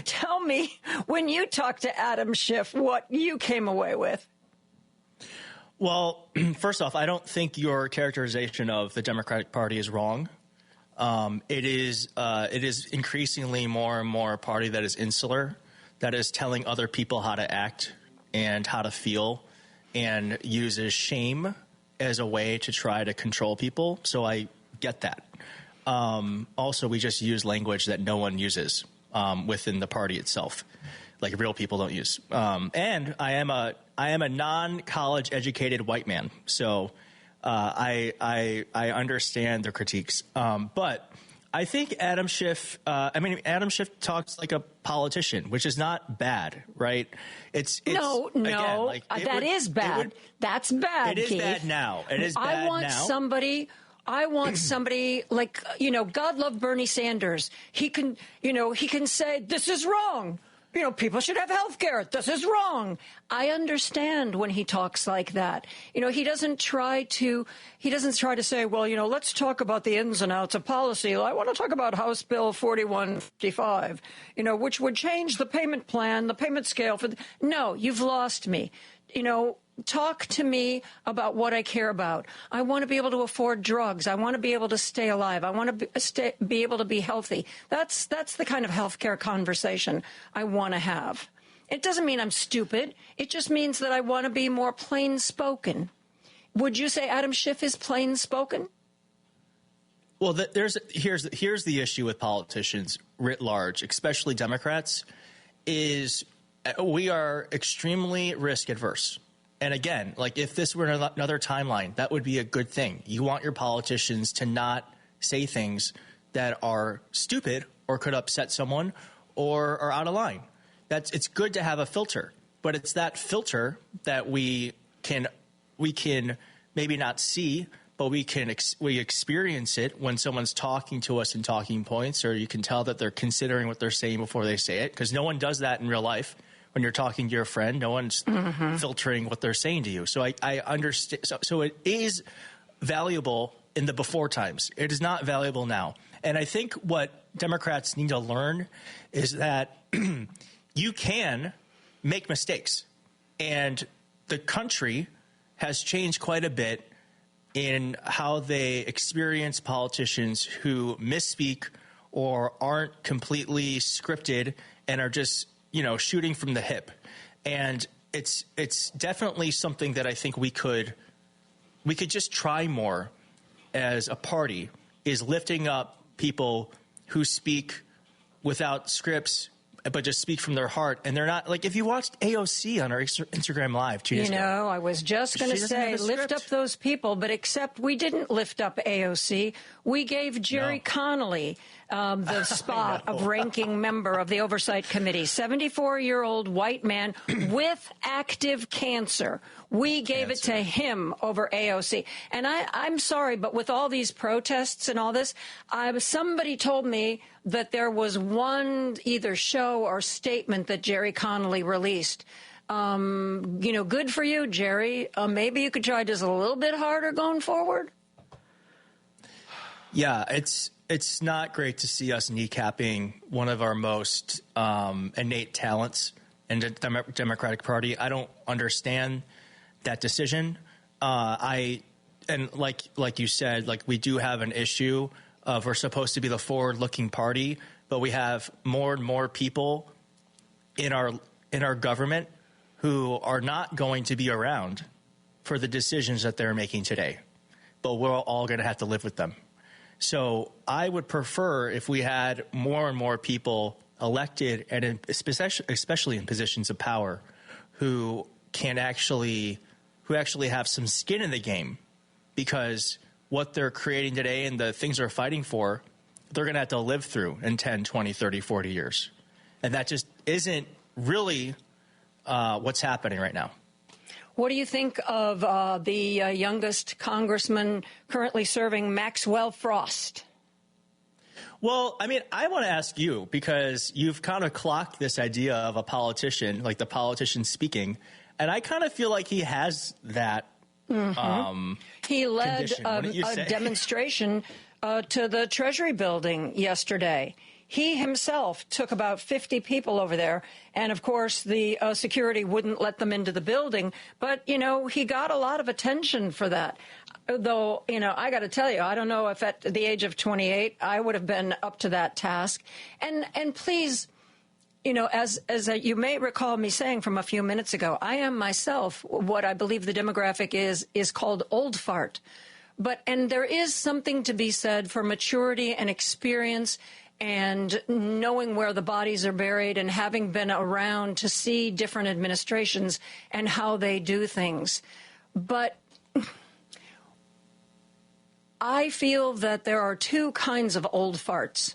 tell me, when you talked to Adam Schiff, what you came away with. Well, first off, I don't think your characterization of the Democratic Party is wrong. It is increasingly more and more a party that is insular, that is telling other people how to act and how to feel, and uses shame as a way to try to control people. So I get that. Also, we just use language that no one uses within the party itself, like real people don't use. And I am a non-college educated white man, so I understand their critiques. But I think Adam Schiff talks like a politician, which is not bad, right? It's no, again, like, that is bad. That's bad. It is Keith. bad now. It is bad now. I want somebody like, God love Bernie Sanders. He can say, this is wrong. People should have health care. This is wrong. I understand when he talks like that. He doesn't try to say, well, let's talk about the ins and outs of policy. I want to talk about House Bill 4155, which would change the payment plan, the payment scale no, you've lost me. Talk to me about what I care about. I want to be able to afford drugs. I want to be able to stay alive. I want to be able to be healthy. That's the kind of healthcare conversation I want to have. It doesn't mean I'm stupid. It just means that I want to be more plain spoken. Would you say Adam Schiff is plain spoken? Well, here's the issue with politicians writ large, especially Democrats, is we are extremely risk adverse. And again, like, if this were another timeline, that would be a good thing. You want your politicians to not say things that are stupid or could upset someone or are out of line. It's good to have a filter, but it's that filter that we can maybe not see, but we experience it when someone's talking to us in talking points, or you can tell that they're considering what they're saying before they say it, because no one does that in real life. When you're talking to your friend, no one's filtering what they're saying to you. So I understand. So it is valuable in the before times. It is not valuable now. And I think what Democrats need to learn is that you can make mistakes. And the country has changed quite a bit in how they experience politicians who misspeak or aren't completely scripted and are just shooting from the hip. And it's definitely something that I think we could just try more as a party, is lifting up people who speak without scripts, but just speak from their heart. And they're not like, if you watched AOC on our Instagram Live 2 days ago. I was just going to say, lift up those people, but except we didn't lift up AOC. We gave Jerry Connolly the spot of ranking member of the Oversight Committee, 74-year-old white man with active cancer. We gave it to him over AOC. And I'm sorry, but with all these protests and all this, somebody told me that there was one either show or statement that Jerry Connolly released. Good for you, Jerry. Maybe you could try just a little bit harder going forward. Yeah, it's not great to see us kneecapping one of our most innate talents in the Democratic Party. I don't understand that decision. Like you said, like we do have an issue of we're supposed to be the forward-looking party, but we have more and more people in our government who are not going to be around for the decisions that they're making today. But we're all going to have to live with them. So I would prefer if we had more and more people elected, and especially in positions of power, who actually have some skin in the game, because what they're creating today and the things they're fighting for, they're going to have to live through in 10, 20, 30, 40 years. And that just isn't really what's happening right now. What do you think of the youngest congressman currently serving, Maxwell Frost? Well, I mean, I want to ask you, because you've kind of clocked this idea of a politician, like the politician speaking, and I kind of feel like he has that. He led a demonstration to the Treasury building yesterday. He himself took about 50 people over there, and of course the security wouldn't let them into the building. But, he got a lot of attention for that. Though, I got to tell you, I don't know if at the age of 28 I would have been up to that task. And please, as you may recall me saying from a few minutes ago, I am myself what I believe the demographic is called old fart. And there is something to be said for maturity and experience and knowing where the bodies are buried and having been around to see different administrations and how they do things. But I feel that there are two kinds of old farts.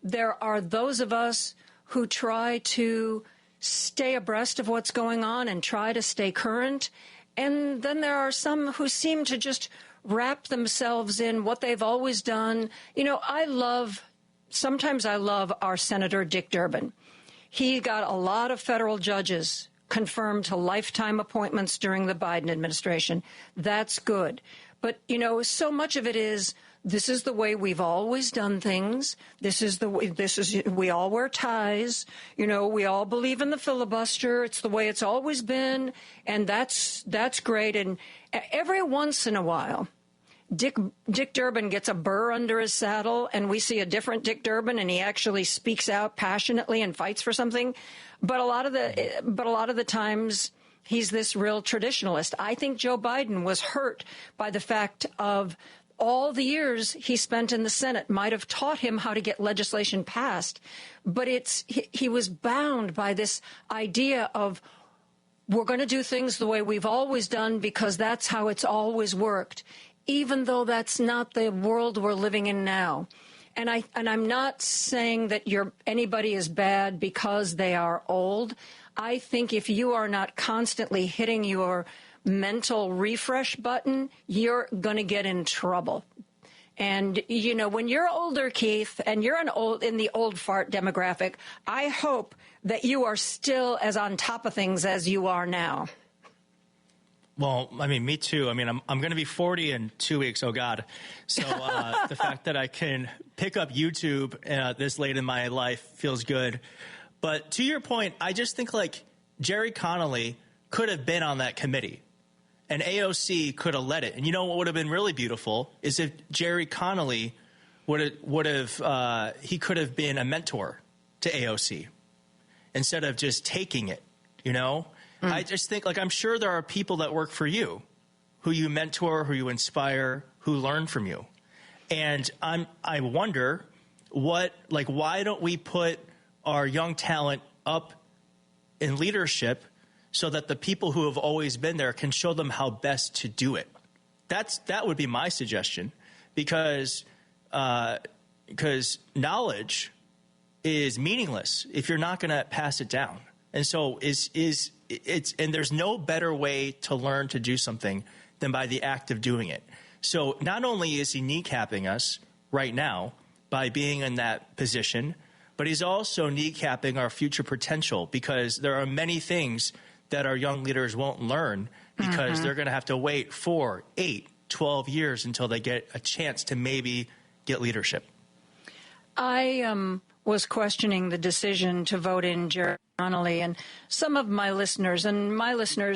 There are those of us who try to stay abreast of what's going on and try to stay current. And then there are some who seem to just wrap themselves in what they've always done. Sometimes I love our Senator Dick Durbin. He got a lot of federal judges confirmed to lifetime appointments during the Biden administration. That's good. But, so much of it is, this is the way we've always done things. We all wear ties. We all believe in the filibuster. It's the way it's always been. And that's great. And every once in a while, Dick Durbin gets a burr under his saddle, and we see a different Dick Durbin, and he actually speaks out passionately and fights for something. But a lot of the times, he's this real traditionalist. I think Joe Biden was hurt by the fact of all the years he spent in the Senate might have taught him how to get legislation passed, but he was bound by this idea of, we're going to do things the way we've always done because that's how it's always worked, even though that's not the world we're living in now. And I'm not saying that anybody is bad because they are old. I think if you are not constantly hitting your mental refresh button, you're going to get in trouble. And, when you're older, Keith, and you're in the old fart demographic, I hope that you are still as on top of things as you are now. Well, I mean, me too. I mean, I'm going to be 40 in 2 weeks. Oh, God. So the fact that I can pick up YouTube this late in my life feels good. But to your point, I just think like Jerry Connolly could have been on that committee, and AOC could have led it. And what would have been really beautiful is if Jerry Connolly would have he could have been a mentor to AOC instead of just taking it, I just think, I'm sure there are people that work for you who you mentor, who you inspire, who learn from you. And I wonder why don't we put our young talent up in leadership so that the people who have always been there can show them how best to do it. That would be my suggestion, because knowledge is meaningless if you're not going to pass it down. And so and there's no better way to learn to do something than by the act of doing it. So not only is he kneecapping us right now by being in that position, but he's also kneecapping our future potential, because there are many things that our young leaders won't learn because they're going to have to wait 4, 8, 12 years until they get a chance to maybe get leadership. I was questioning the decision to vote in Jerry Connolly, and some of my listeners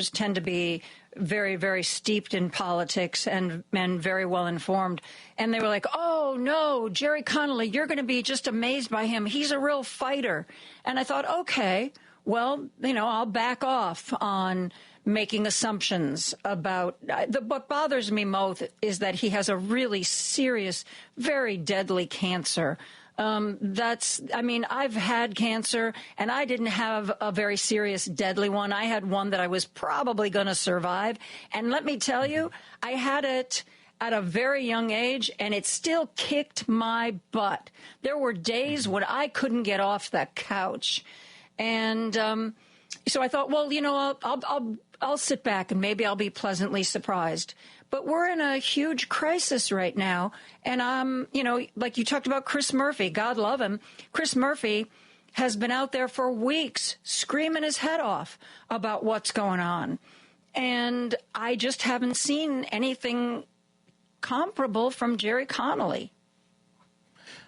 tend to be very, very steeped in politics and very well informed. And they were like, oh, no, Jerry Connolly, you're going to be just amazed by him. He's a real fighter. And I thought, okay, well, I'll back off on making assumptions about what bothers me most is that he has a really serious, very deadly cancer. I've had cancer, and I didn't have a very serious, deadly one. I had one that I was probably going to survive. And let me tell you, I had it at a very young age, and it still kicked my butt. There were days when I couldn't get off the couch. And so I thought, well, I'll sit back and maybe I'll be pleasantly surprised. But we're in a huge crisis right now. And, like you talked about Chris Murphy, God love him. Chris Murphy has been out there for weeks screaming his head off about what's going on. And I just haven't seen anything comparable from Jerry Connolly.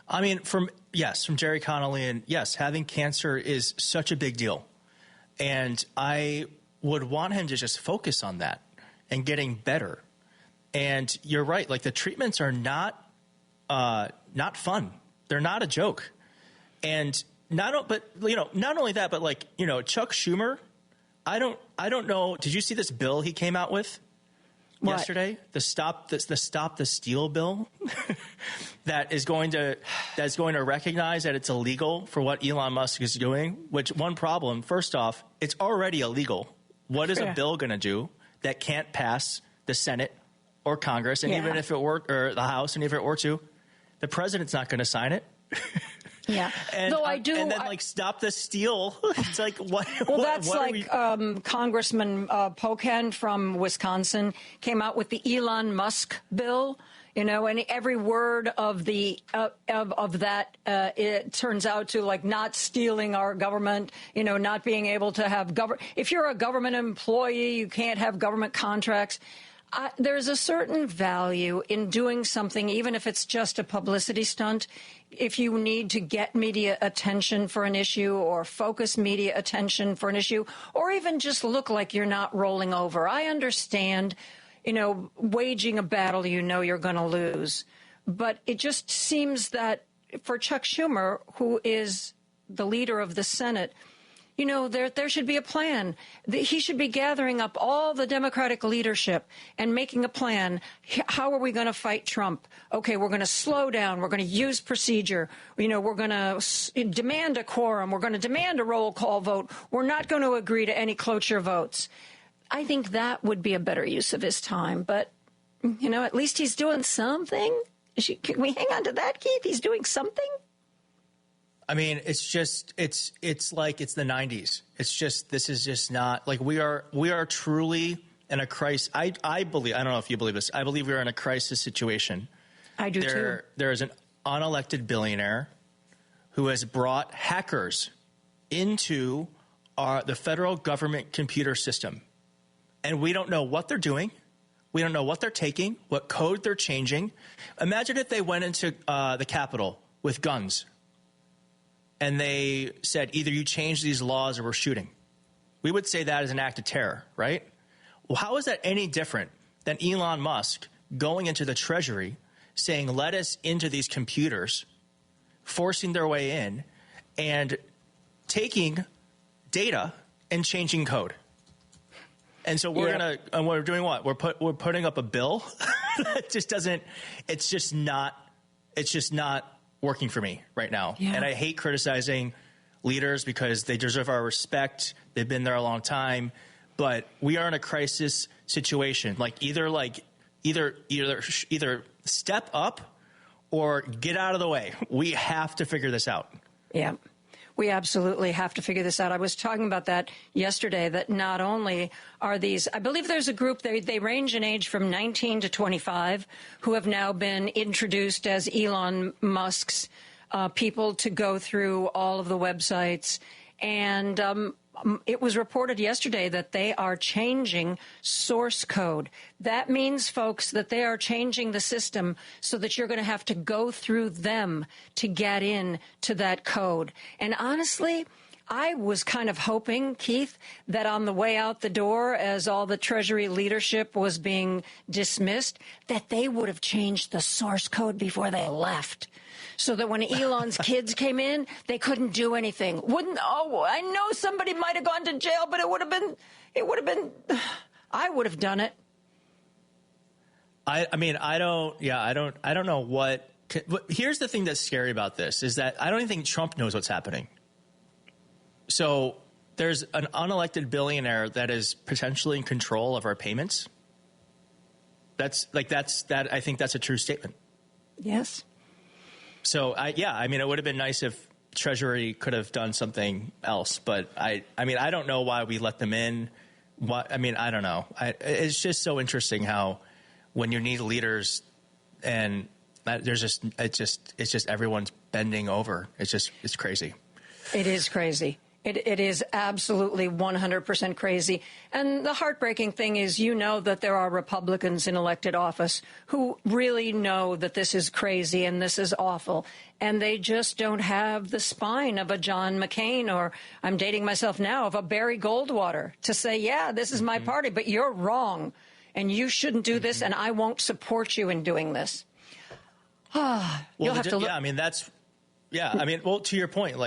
I mean, from Jerry Connolly. And yes, having cancer is such a big deal. And I would want him to just focus on that and getting better. And you're right, like the treatments are not fun. They're not a joke. And not only that, but Chuck Schumer, I don't know. Did you see this bill he came out with yesterday? The Stop the Steal bill that's going to recognize that it's illegal for what Elon Musk is doing. Which one problem? First off, it's already illegal. What is a bill going to do that can't pass the Senate or Congress, and even if it were, or the House, and if it were to, the president's not going to sign it. Yeah. And, though stop the steal. It's like, what? Well, that's Congressman Pocan from Wisconsin came out with the Elon Musk bill. And every word of that, it turns out to not stealing our government, not being able to have if you're a government employee, you can't have government contracts. There's a certain value in doing something, even if it's just a publicity stunt. If you need to get media attention for an issue or focus media attention for an issue, or even just look like you're not rolling over. I understand, waging a battle you're going to lose. But it just seems that for Chuck Schumer, who is the leader of the Senate, there should be a plan. He should be gathering up all the Democratic leadership and making a plan. How are we going to fight Trump? Okay, we're going to slow down. We're going to use procedure. We're going to demand a quorum. We're going to demand a roll call vote. We're not going to agree to any cloture votes. I think that would be a better use of his time. But, at least he's doing something. Can we hang on to that, Keith? He's doing something? I mean, it's like it's the 90s. It's just, this is just not like we are truly in a crisis. I believe, I don't know if you believe this. I believe we're in a crisis situation. I do too. There is an unelected billionaire who has brought hackers into the federal government computer system. And we don't know what they're doing. We don't know what they're taking, what code they're changing. Imagine if they went into the Capitol with guns. And they said, either you change these laws or we're shooting. We would say that is an act of terror, right? Well, how is that any different than Elon Musk going into the Treasury saying, let us into these computers, forcing their way in, and taking data and changing code? And so we're doing what? We're putting up a bill that just doesn't. It's just not working for me right now. Yeah. And I hate criticizing leaders because they deserve our respect. They've been there a long time. But we are in a crisis situation. Either step up or get out of the way. We have to figure this out. Yeah. We absolutely have to figure this out. I was talking about that yesterday, that not only are these, I believe there's a group, they range in age from 19 to 25, who have now been introduced as Elon Musk's people to go through all of the websites. And it was reported yesterday that they are changing source code. That means, folks, that they are changing the system so that you're going to have to go through them to get in to that code. And honestly, I was kind of hoping, Keith, that on the way out the door, as all the Treasury leadership was being dismissed, that they would have changed the source code before they left, so that when Elon's kids came in, they couldn't do anything. I know somebody might have gone to jail, but I would have done it. I don't know what. Here's the thing that's scary about this is that I don't even think Trump knows what's happening. So there's an unelected billionaire that is potentially in control of our payments. I think that's a true statement. Yes. So it would have been nice if Treasury could have done something else, but I don't know why we let them in. I don't know. It's just so interesting how when you need leaders and it's just everyone's bending over. It's crazy. It is crazy. It is absolutely 100% crazy. And the heartbreaking thing is, that there are Republicans in elected office who really know that this is crazy and this is awful. And they just don't have the spine of a John McCain, or I'm dating myself now, of a Barry Goldwater to say, yeah, this is my party, but you're wrong and you shouldn't do this and I won't support you in doing this. You'll have to look. To your point,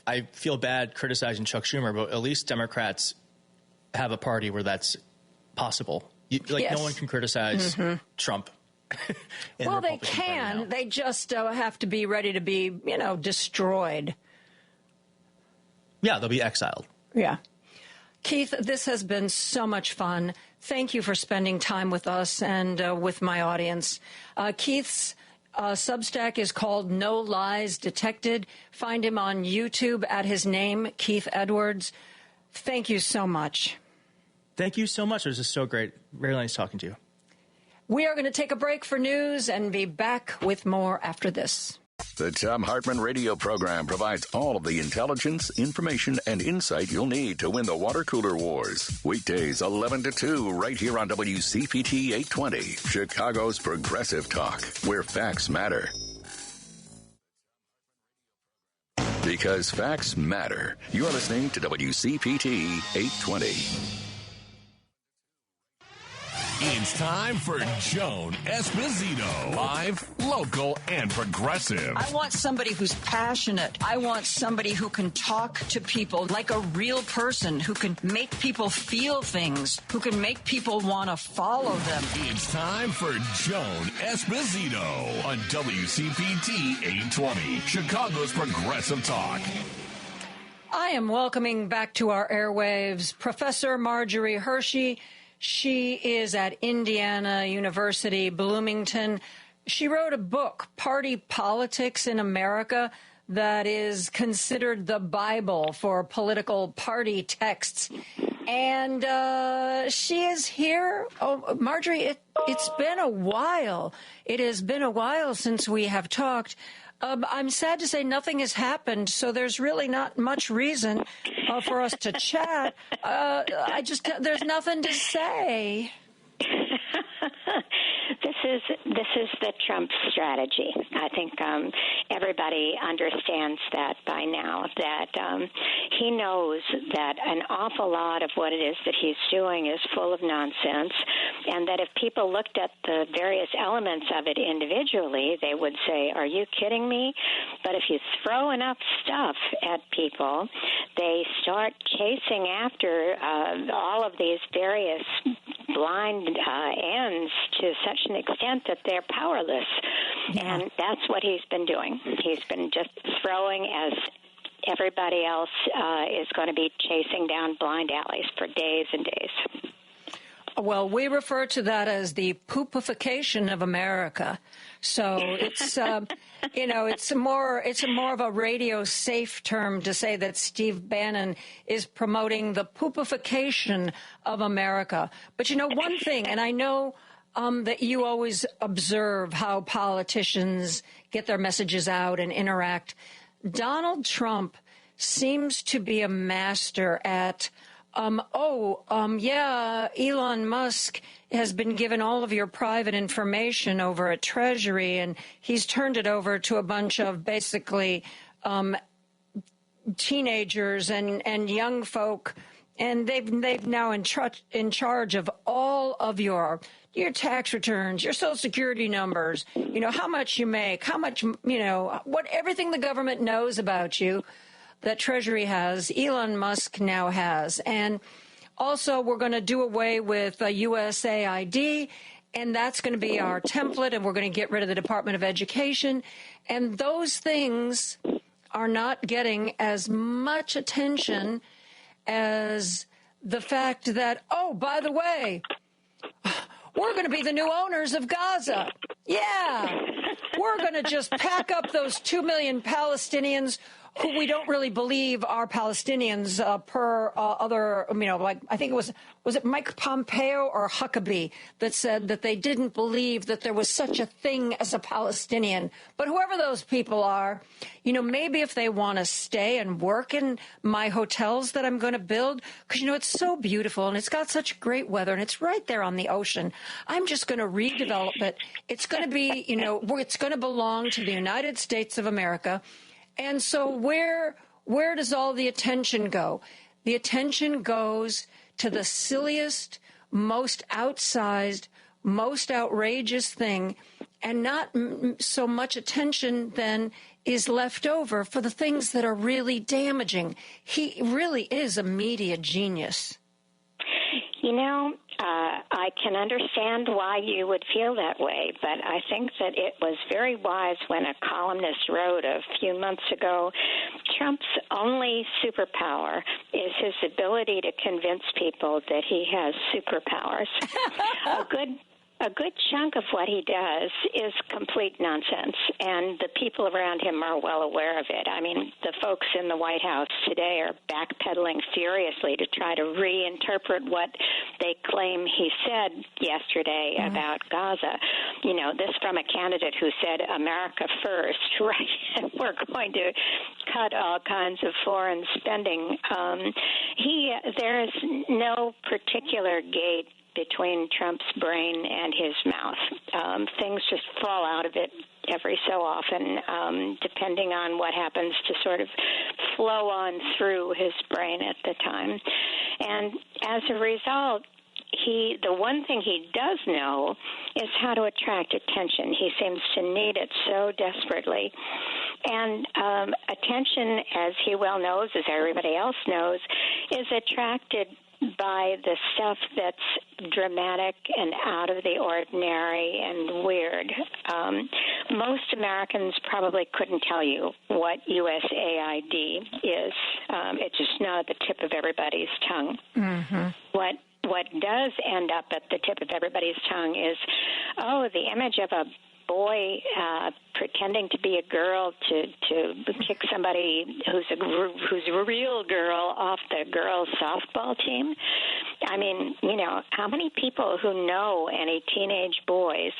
I feel bad criticizing Chuck Schumer, but at least Democrats have a party where that's possible. No one can criticize Trump. Well, they can. Right, they just have to be ready to be, destroyed. Yeah, they'll be exiled. Yeah. Keith, this has been so much fun. Thank you for spending time with us and with my audience. Keith's Substack is called No Lies Detected. Find him on YouTube at his name, Keith Edwards. Thank you so much. Thank you so much. It was just so great. Very nice talking to you. We are going to take a break for news and be back with more after this. The Thom Hartmann radio program provides all of the intelligence, information, and insight you'll need to win the water cooler wars. Weekdays 11 to 2 right here on WCPT 820, Chicago's Progressive Talk, where facts matter. Because facts matter. You're listening to WCPT 820. It's time for Joan Esposito. Live, local, and progressive. I want somebody who's passionate. I want somebody who can talk to people like a real person, who can make people feel things, who can make people want to follow them. It's time for Joan Esposito on WCPT 820, Chicago's Progressive Talk. I am welcoming back to our airwaves Professor Marjorie Hershey. She is at Indiana University, Bloomington. She wrote a book, Party Politics in America, that is considered the Bible for political party texts. And she is here. Oh, Marjorie, it's been a while. It has been a while since we have talked. I'm sad to say nothing has happened, so there's really not much reason for us to chat. There's nothing to say. This is the Trump strategy. I think everybody understands that by now, that he knows that an awful lot of what it is that he's doing is full of nonsense, and that if people looked at the various elements of it individually, they would say, are you kidding me? But if you throw enough stuff at people, they start chasing after all of these various blind ends to such an extent that they're powerless. Yeah. And that's what he's been doing. He's been just throwing as everybody else is going to be chasing down blind alleys for days and days. Well, we refer to that as the poopification of America. So it's, it's more of a radio safe term to say that Steve Bannon is promoting the poopification of America. But one thing, and I know that you always observe how politicians get their messages out and interact. Donald Trump seems to be a master at Elon Musk has been given all of your private information over at Treasury, and he's turned it over to a bunch of basically teenagers and young folk, and they've now in charge of all of your tax returns, your Social Security numbers, how much you make, how much, everything the government knows about you. That Treasury has, Elon Musk now has. And also, we're going to do away with USAID, and that's going to be our template, and we're going to get rid of the Department of Education. And those things are not getting as much attention as the fact that, by the way, we're going to be the new owners of Gaza. Yeah, we're going to just pack up those 2 million Palestinians who we don't really believe are Palestinians per other, I think was it Mike Pompeo or Huckabee that said that they didn't believe that there was such a thing as a Palestinian. But whoever those people are, maybe if they want to stay and work in my hotels that I'm going to build, because, it's so beautiful and it's got such great weather and it's right there on the ocean. I'm just going to redevelop it. It's going to be, it's going to belong to the United States of America. And so where does all the attention go? The attention goes to the silliest, most outsized, most outrageous thing, and not so much attention then is left over for the things that are really damaging. He really is a media genius. I can understand why you would feel that way, but I think that it was very wise when a columnist wrote a few months ago, Trump's only superpower is his ability to convince people that he has superpowers. A good chunk of what he does is complete nonsense, and the people around him are well aware of it. I mean, the folks in the White House today are backpedaling furiously to try to reinterpret what they claim he said yesterday about Gaza. This from a candidate who said, America first, right? We're going to cut all kinds of foreign spending. There's no particular gate between Trump's brain and his mouth. Things just fall out of it every so often, depending on what happens to sort of flow on through his brain at the time. And as a result, the one thing he does know is how to attract attention. He seems to need it so desperately. And attention, as he well knows, as everybody else knows, is attracted by the stuff that's dramatic and out of the ordinary and weird. Most Americans probably couldn't tell you what USAID is. It's just not at the tip of everybody's tongue. Mm-hmm. What does end up at the tip of everybody's tongue is, the image of a boy pretending to be a girl to kick somebody who's a real girl off the girls' softball team. I mean, how many people who know any teenage boys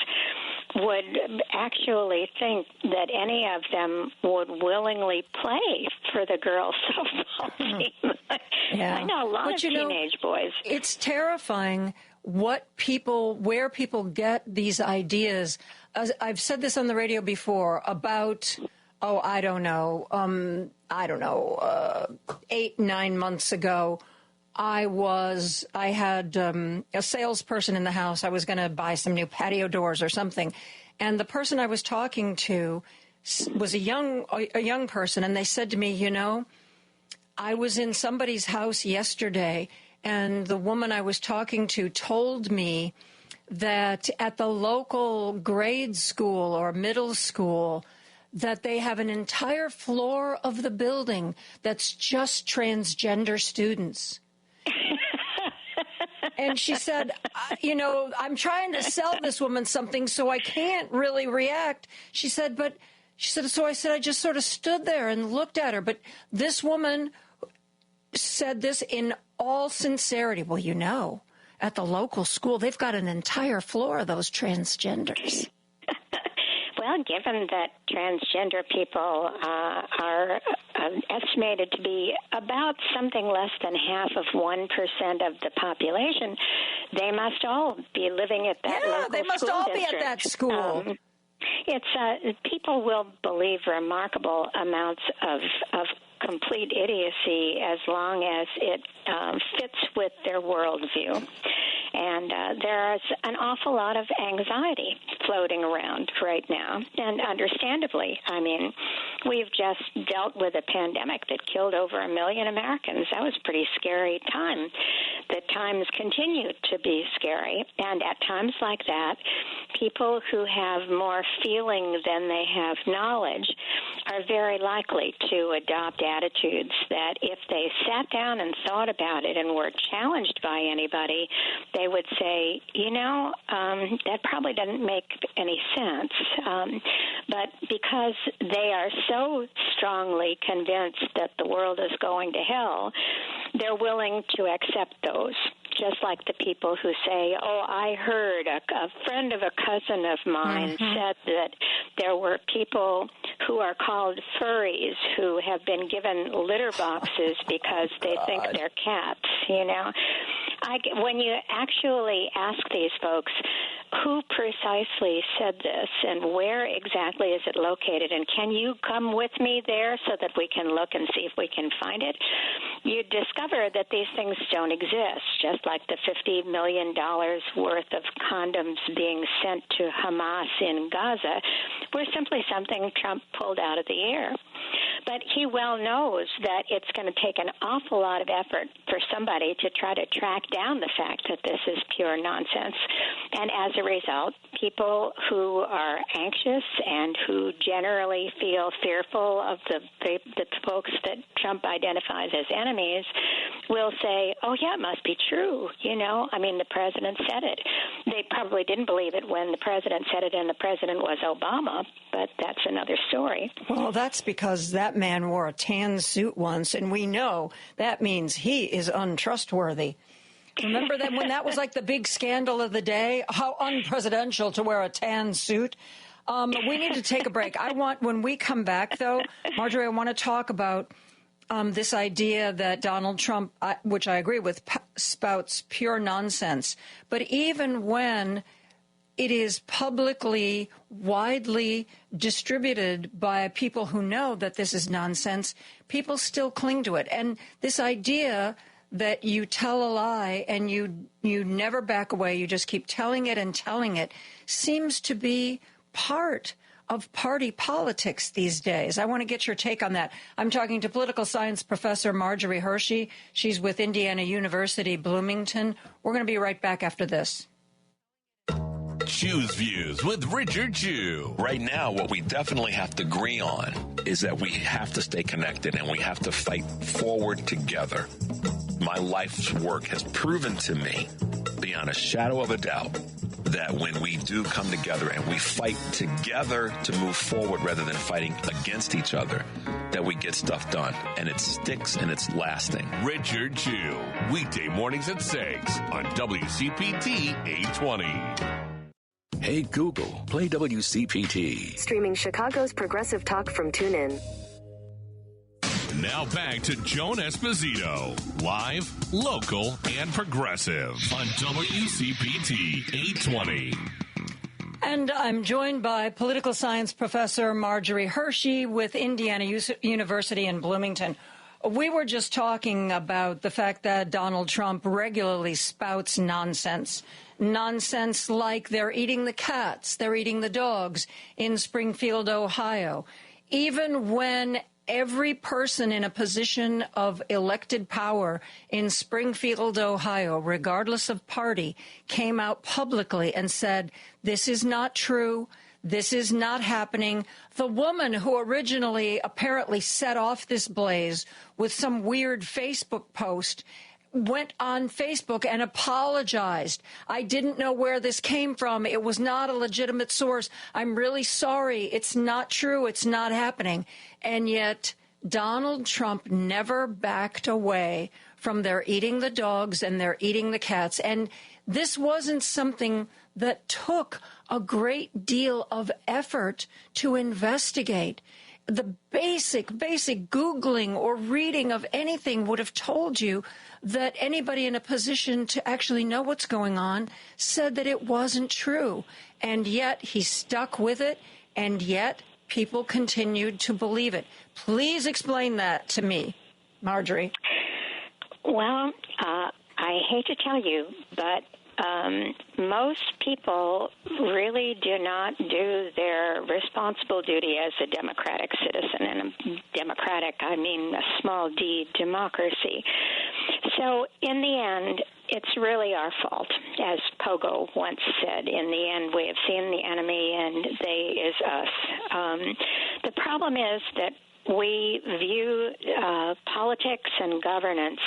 would actually think that any of them would willingly play for the girls' softball team? Yeah. I know a lot of teenage boys. It's terrifying where people get these ideas. I've said this on the radio before about, 8-9 months ago, I had a salesperson in the house. I was going to buy some new patio doors or something. And the person I was talking to was a young person. And they said to me, I was in somebody's house yesterday, and the woman I was talking to told me that at the local grade school or middle school, that they have an entire floor of the building that's just transgender students. And she said, I'm trying to sell this woman something, so I can't really react. She said, so I said, I just sort of stood there and looked at her. But this woman said this in all sincerity. Well, at the local school, they've got an entire floor of those transgenders. Well, given that transgender people are estimated to be about something less than half of 1% of the population, they must all be living at that local school they must all be at that school. It's people will believe remarkable amounts of complete idiocy as long as it fits with their worldview. And there's an awful lot of anxiety floating around right now, and understandably. I mean, we've just dealt with a pandemic that killed over 1 million Americans. That was a pretty scary time. The times continue to be scary, and at times like that, people who have more feeling than they have knowledge are very likely to adopt attitudes that if they sat down and thought about it and were challenged by anybody, they would say, that probably doesn't make any sense. But because they are so strongly convinced that the world is going to hell, they're willing to accept those. Just like the people who say, I heard a friend of a cousin of mine said that there were people who are called furries who have been given litter boxes because they think they're cats, When you actually ask these folks who precisely said this and where exactly is it located, and can you come with me there so that we can look and see if we can find it, you discover that these things don't exist, just like the $50 million worth of condoms being sent to Hamas in Gaza were simply something Trump pulled out of the air. But he well knows that it's going to take an awful lot of effort for somebody to try to track down the fact that this is pure nonsense. And as a result, people who are anxious and who generally feel fearful of the folks that Trump identifies as enemies will say, it must be true. The president said it. They probably didn't believe it when the president said it and the president was Obama, but that's another story. Well, that's because that man wore a tan suit once, and we know that means he is untrustworthy. Remember that when that was like the big scandal of the day? How unpresidential to wear a tan suit. We need to take a break. When we come back, though, Marjorie, I want to talk about this idea that Donald Trump, which I agree with, spouts pure nonsense. But even when it is publicly, widely distributed by people who know that this is nonsense, people still cling to it. And this idea that you tell a lie and you never back away, you just keep telling it, seems to be part of party politics these days. I want to get your take on that. I'm talking to political science professor Marjorie Hershey. She's with Indiana University, Bloomington. We're going to be right back after this. Choose Views with Richard Chew. Right now, what we definitely have to agree on is that we have to stay connected and we have to fight forward together. My life's work has proven to me, beyond a shadow of a doubt, that when we do come together and we fight together to move forward rather than fighting against each other, that we get stuff done. And it sticks and it's lasting. Richard Chew, weekday mornings at 6 on WCPT 820. Hey Google, play WCPT. Streaming Chicago's progressive talk from TuneIn. Now back to Joan Esposito, live, local, and progressive on WCPT 820. And I'm joined by political science professor Marjorie Hershey with Indiana University in Bloomington. We were just talking about the fact that Donald Trump regularly spouts nonsense. Nonsense like they're eating the cats, they're eating the dogs in Springfield, Ohio. Even when every person in a position of elected power in Springfield, Ohio, regardless of party, came out publicly and said, this is not true. This is not happening. The woman who originally apparently set off this blaze with some weird Facebook post went on Facebook and apologized. I didn't know where this came from. It was not a legitimate source. I'm really sorry. It's not true. It's not happening. And yet Donald Trump never backed away from their eating the dogs and their eating the cats. And this wasn't something that took a great deal of effort to investigate. The basic Googling or reading of anything would have told you that anybody in a position to actually know what's going on said that it wasn't true. And yet he stuck with it, and yet people continued to believe it. Please explain that to me, Marjorie. Well, I hate to tell you, but most people really do not do their responsible duty as a democratic citizen. And a democratic, I mean a small d, democracy. So in the end, it's really our fault. As Pogo once said, in the end, we have seen the enemy and they is us. The problem is that we view politics and governance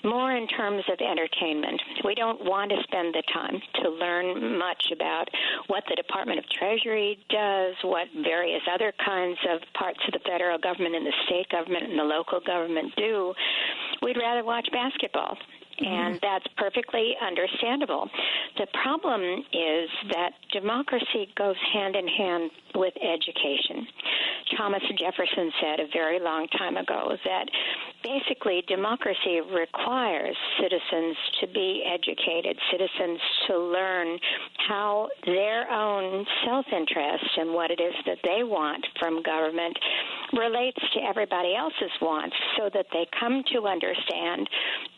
more in terms of entertainment. We don't want to spend the time to learn much about what the Department of Treasury does, what various other kinds of parts of the federal government and the state government and the local government do. We'd rather watch basketball. And that's perfectly understandable. The problem is that democracy goes hand in hand with education. Thomas Jefferson said a very long time ago that basically democracy requires citizens to be educated, citizens to learn how their own self-interest and what it is that they want from government relates to everybody else's wants, so that they come to understand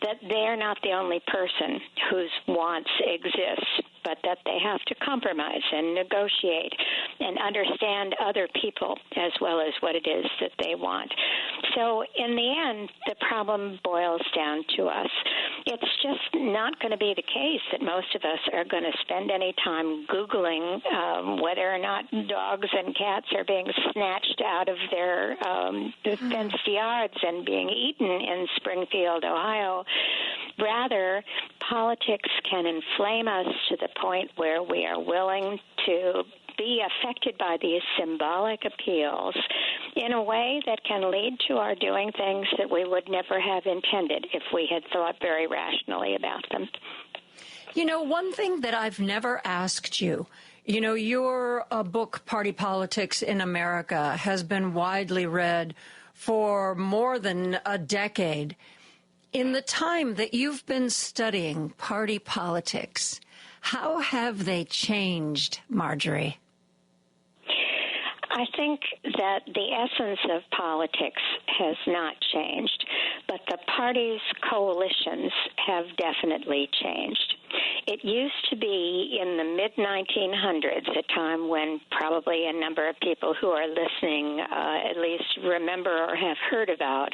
that they're not the only person whose wants exist, but that they have to compromise and negotiate and understand other people as well as what it is that they want. So in the end, the problem boils down to us. It's just not going to be the case that most of us are going to spend any time Googling whether or not dogs and cats are being snatched out of their fenced yards and being eaten in Springfield, Ohio. Rather, politics can inflame us to the point where we are willing to be affected by these symbolic appeals in a way that can lead to our doing things that we would never have intended if we had thought very rationally about them. You know, one thing that I've never asked you, you know, your book, Party Politics in America, has been widely read for more than a decade. In the time that you've been studying party politics, how have they changed, Marjorie? I think that the essence of politics has not changed, but the parties' coalitions have definitely changed. It used to be in the mid-1900s, a time when probably a number of people who are listening at least remember or have heard about.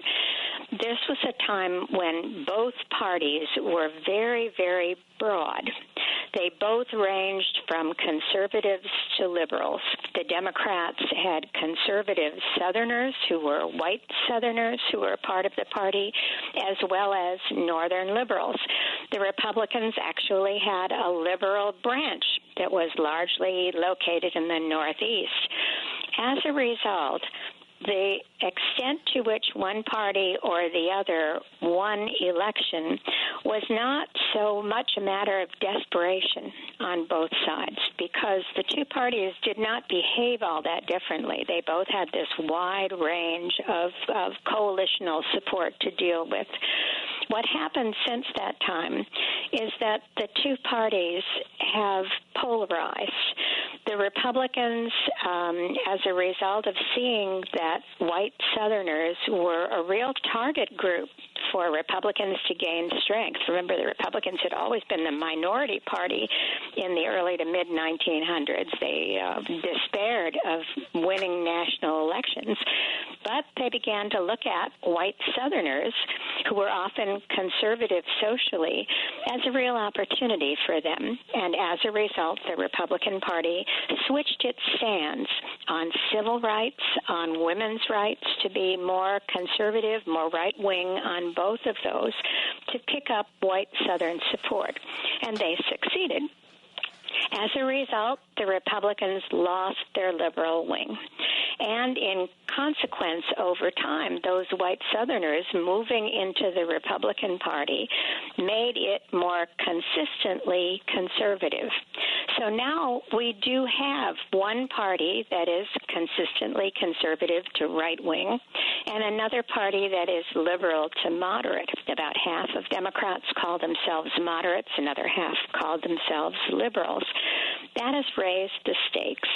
This was a time when both parties were very, very broad. They both ranged from conservatives to liberals. The Democrats had conservative Southerners who were white Southerners who were part of the party, as well as Northern liberals. The Republicans actually had a liberal branch that was largely located in the Northeast. As a result, the extent to which one party or the other won election was not so much a matter of desperation on both sides, because the two parties did not behave all that differently. They both had this wide range of coalitional support to deal with. What happened since that time is that the two parties have polarized. The Republicans, as a result of seeing that white Southerners were a real target group for Republicans to gain strength. Remember, the Republicans had always been the minority party in the early to mid-1900s. They despaired of winning national elections. But they began to look at white Southerners, who were often conservative socially, as a real opportunity for them. And as a result, the Republican Party switched its stance on civil rights, on women's rights, to be more conservative, more right-wing on both of those, to pick up white Southern support. And they succeeded. As a result, the Republicans lost their liberal wing. And in consequence, over time, those white Southerners moving into the Republican Party made it more consistently conservative. So now we do have one party that is consistently conservative to right-wing and another party that is liberal to moderate. About half of Democrats call themselves moderates, another half call themselves liberals. That has raised the stakes.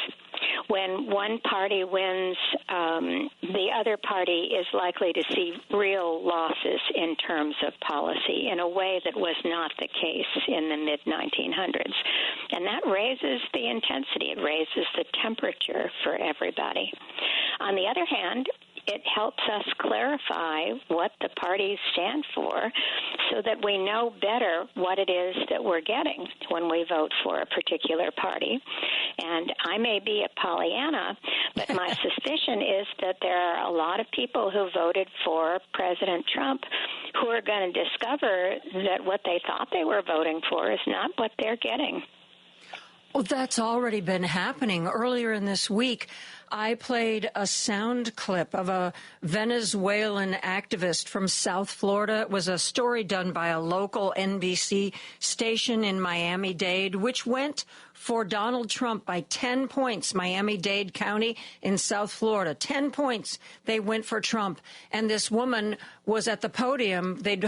When one party wins, the other party is likely to see real losses in terms of policy in a way that was not the case in the mid-1900s. And that raises the intensity. It raises the temperature for everybody. On the other hand, it helps us clarify what the parties stand for so that we know better what it is that we're getting when we vote for a particular party. And I may be a Pollyanna, but my suspicion is that there are a lot of people who voted for President Trump who are going to discover that what they thought they were voting for is not what they're getting. Well, that's already been happening. Earlier in this week, I played a sound clip of a Venezuelan activist from South Florida. It was a story done by a local NBC station in Miami-Dade, which went for Donald Trump by 10 points. Miami-Dade County in South Florida, 10 points. They went for Trump. And this woman was at the podium. They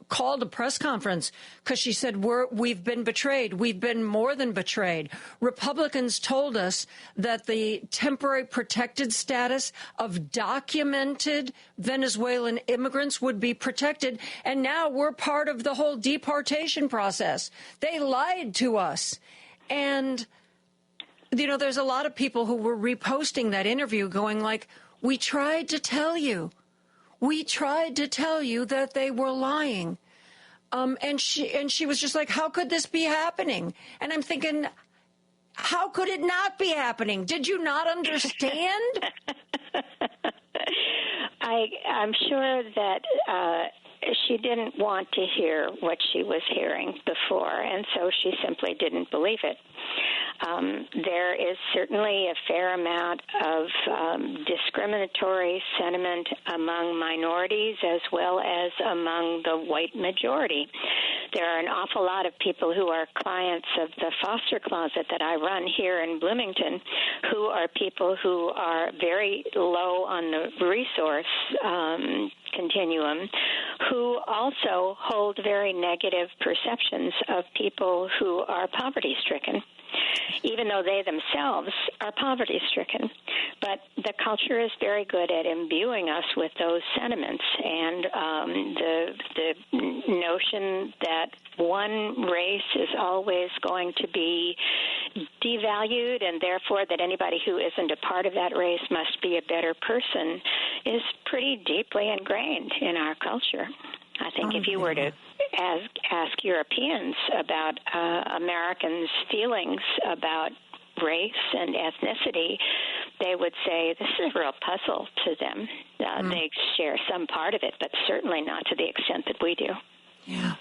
called a press conference because she said, we've been betrayed. We've been more than betrayed. Republicans told us that the temporary protected status of documented Venezuelan immigrants would be protected, and now we're part of the whole deportation process. They lied to us. And, you know, there's a lot of people who were reposting that interview going like, we tried to tell you. We tried to tell you that they were lying. And she was just like, how could this be happening? And I'm thinking, how could it not be happening? Did you not understand? I'm sure that she didn't want to hear what she was hearing before, and so she simply didn't believe it. There is certainly a fair amount of discriminatory sentiment among minorities as well as among the white majority. There are an awful lot of people who are clients of the foster closet that I run here in Bloomington who are people who are very low on the resource continuum, who also hold very negative perceptions of people who are poverty-stricken, even though they themselves are poverty-stricken. But the culture is very good at imbuing us with those sentiments, and the notion that one race is always going to be devalued and therefore that anybody who isn't a part of that race must be a better person is pretty deeply ingrained in our culture. I think if you were to ask Europeans about Americans' feelings about race and ethnicity, they would say this is a real puzzle to them. They share some part of it, but certainly not to the extent that we do. Yeah.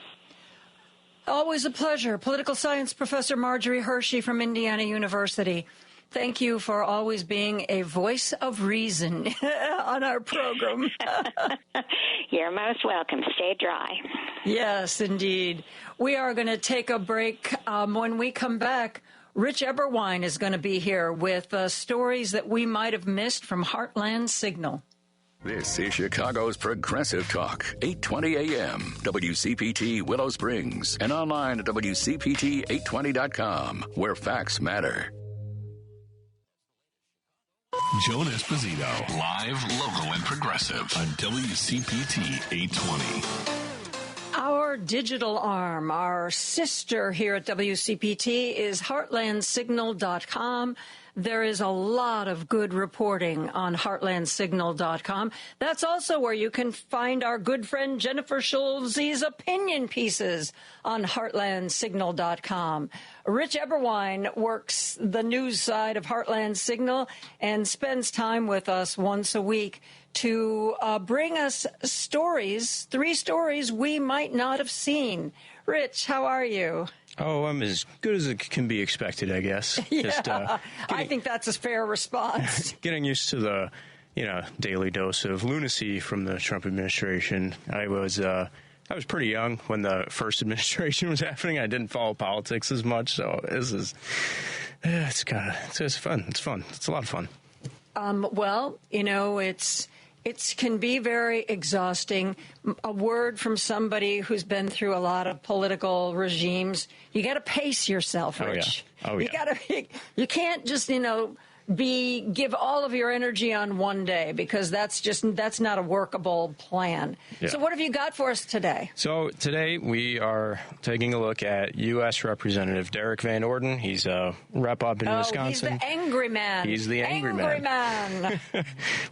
Always a pleasure. Political science professor Marjorie Hershey from Indiana University. Thank you for always being a voice of reason on our program. You're most welcome. Stay dry. Yes, indeed. We are going to take a break. When we come back, Rich Eberwein is going to be here with stories that we might have missed from Heartland Signal. This is Chicago's Progressive Talk, 820 AM, WCPT Willow Springs, and online at WCPT820.com, where facts matter. Joan Esposito, live, local, and progressive on WCPT 820. Our digital arm, our sister here at WCPT, is heartlandsignal.com. There is a lot of good reporting on heartlandsignal.com. That's also where you can find our good friend Jennifer Schulze's opinion pieces on heartlandsignal.com. Rich Eberwein works the news side of Heartland Signal and spends time with us once a week to bring us stories, 3 stories we might not have seen. Rich, how are you? Oh, I'm as good as it can be expected, I guess. Yeah, I think that's a fair response. Getting used to the, daily dose of lunacy from the Trump administration. I was pretty young when the first administration was happening. I didn't follow politics as much, so it's fun. It's fun. It's a lot of fun. It can be very exhausting. A word from somebody who's been through a lot of political regimes. You got to pace yourself, Rich. Oh yeah. You can't just, give all of your energy on one day, because that's not a workable plan. Yeah. So what have you got for us today? So today we are taking a look at U.S. Representative Derek Van Orden. He's a rep up in Wisconsin. He's the angry man. He's the angry man.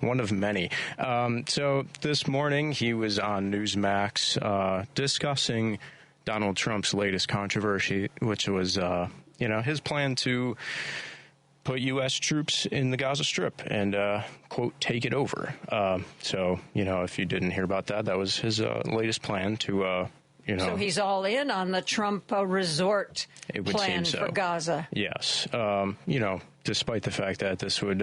One of many. So this morning he was on Newsmax discussing Donald Trump's latest controversy, which was, his plan to put U.S. troops in the Gaza Strip and, quote, take it over. So, if you didn't hear about that, that was his latest plan to, So he's all in on the Trump resort plan for Gaza. Yes. Despite the fact that this would,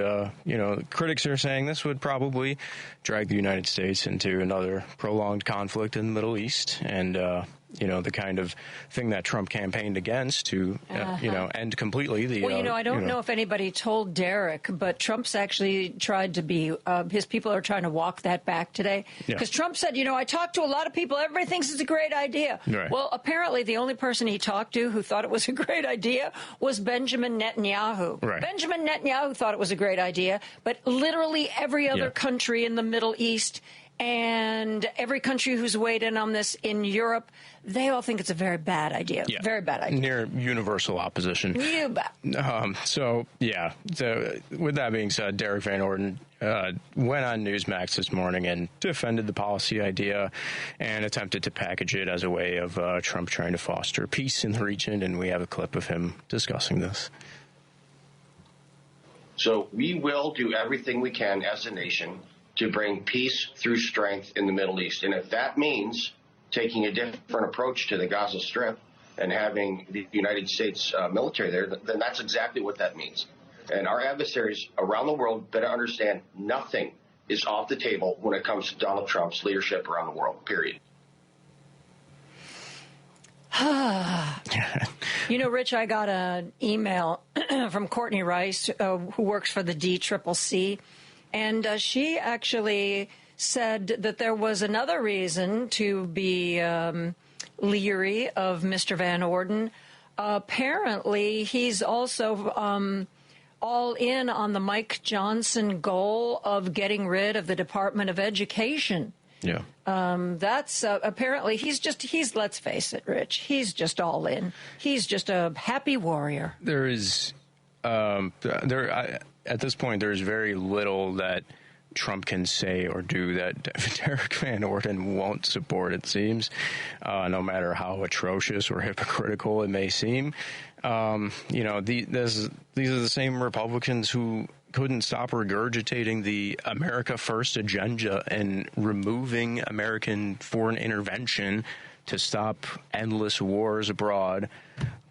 critics are saying this would probably drag the United States into another prolonged conflict in the Middle East and, the kind of thing that Trump campaigned against to, end completely the... Well, I don't know if anybody told Derek, but Trump's actually tried to be... his people are trying to walk that back today. Because Trump said, I talked to a lot of people. Everybody thinks it's a great idea. Right. Well, apparently the only person he talked to who thought it was a great idea was Benjamin Netanyahu. Right. Benjamin Netanyahu thought it was a great idea, but literally every other country in the Middle East and every country who's weighed in on this in Europe, they all think it's a very bad idea. Yeah. Very bad idea. Near universal opposition. You bet. So with that being said, Derek Van Orden went on Newsmax this morning and defended the policy idea and attempted to package it as a way of Trump trying to foster peace in the region. And we have a clip of him discussing this. So we will do everything we can as a nation to bring peace through strength in the Middle East. And if that means taking a different approach to the Gaza Strip and having the United States military there, then that's exactly what that means. And our adversaries around the world better understand nothing is off the table when it comes to Donald Trump's leadership around the world, period. Rich, I got an email from Courtney Rice, who works for the DCCC, and she actually said that there was another reason to be leery of Mr. Van Orden. Apparently, he's also all in on the Mike Johnson goal of getting rid of the Department of Education. Yeah. That's apparently let's face it, Rich, he's just all in. He's just a happy warrior. There is, at this point, there's very little that Trump can say or do that Derek Van Orden won't support, it seems, no matter how atrocious or hypocritical it may seem. These are the same Republicans who couldn't stop regurgitating the America First agenda and removing American foreign intervention to stop endless wars abroad.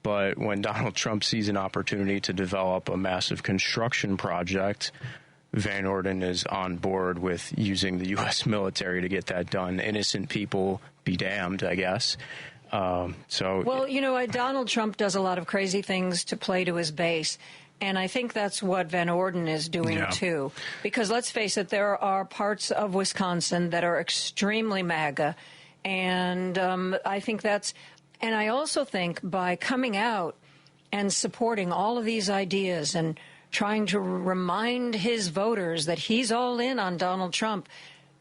But when Donald Trump sees an opportunity to develop a massive construction project, Van Orden is on board with using the U.S. military to get that done. Innocent people be damned, I guess. Donald Trump does a lot of crazy things to play to his base. And I think that's what Van Orden is doing, too. Because let's face it, there are parts of Wisconsin that are extremely MAGA. And I think that's... And I also think by coming out and supporting all of these ideas and trying to remind his voters that he's all in on Donald Trump,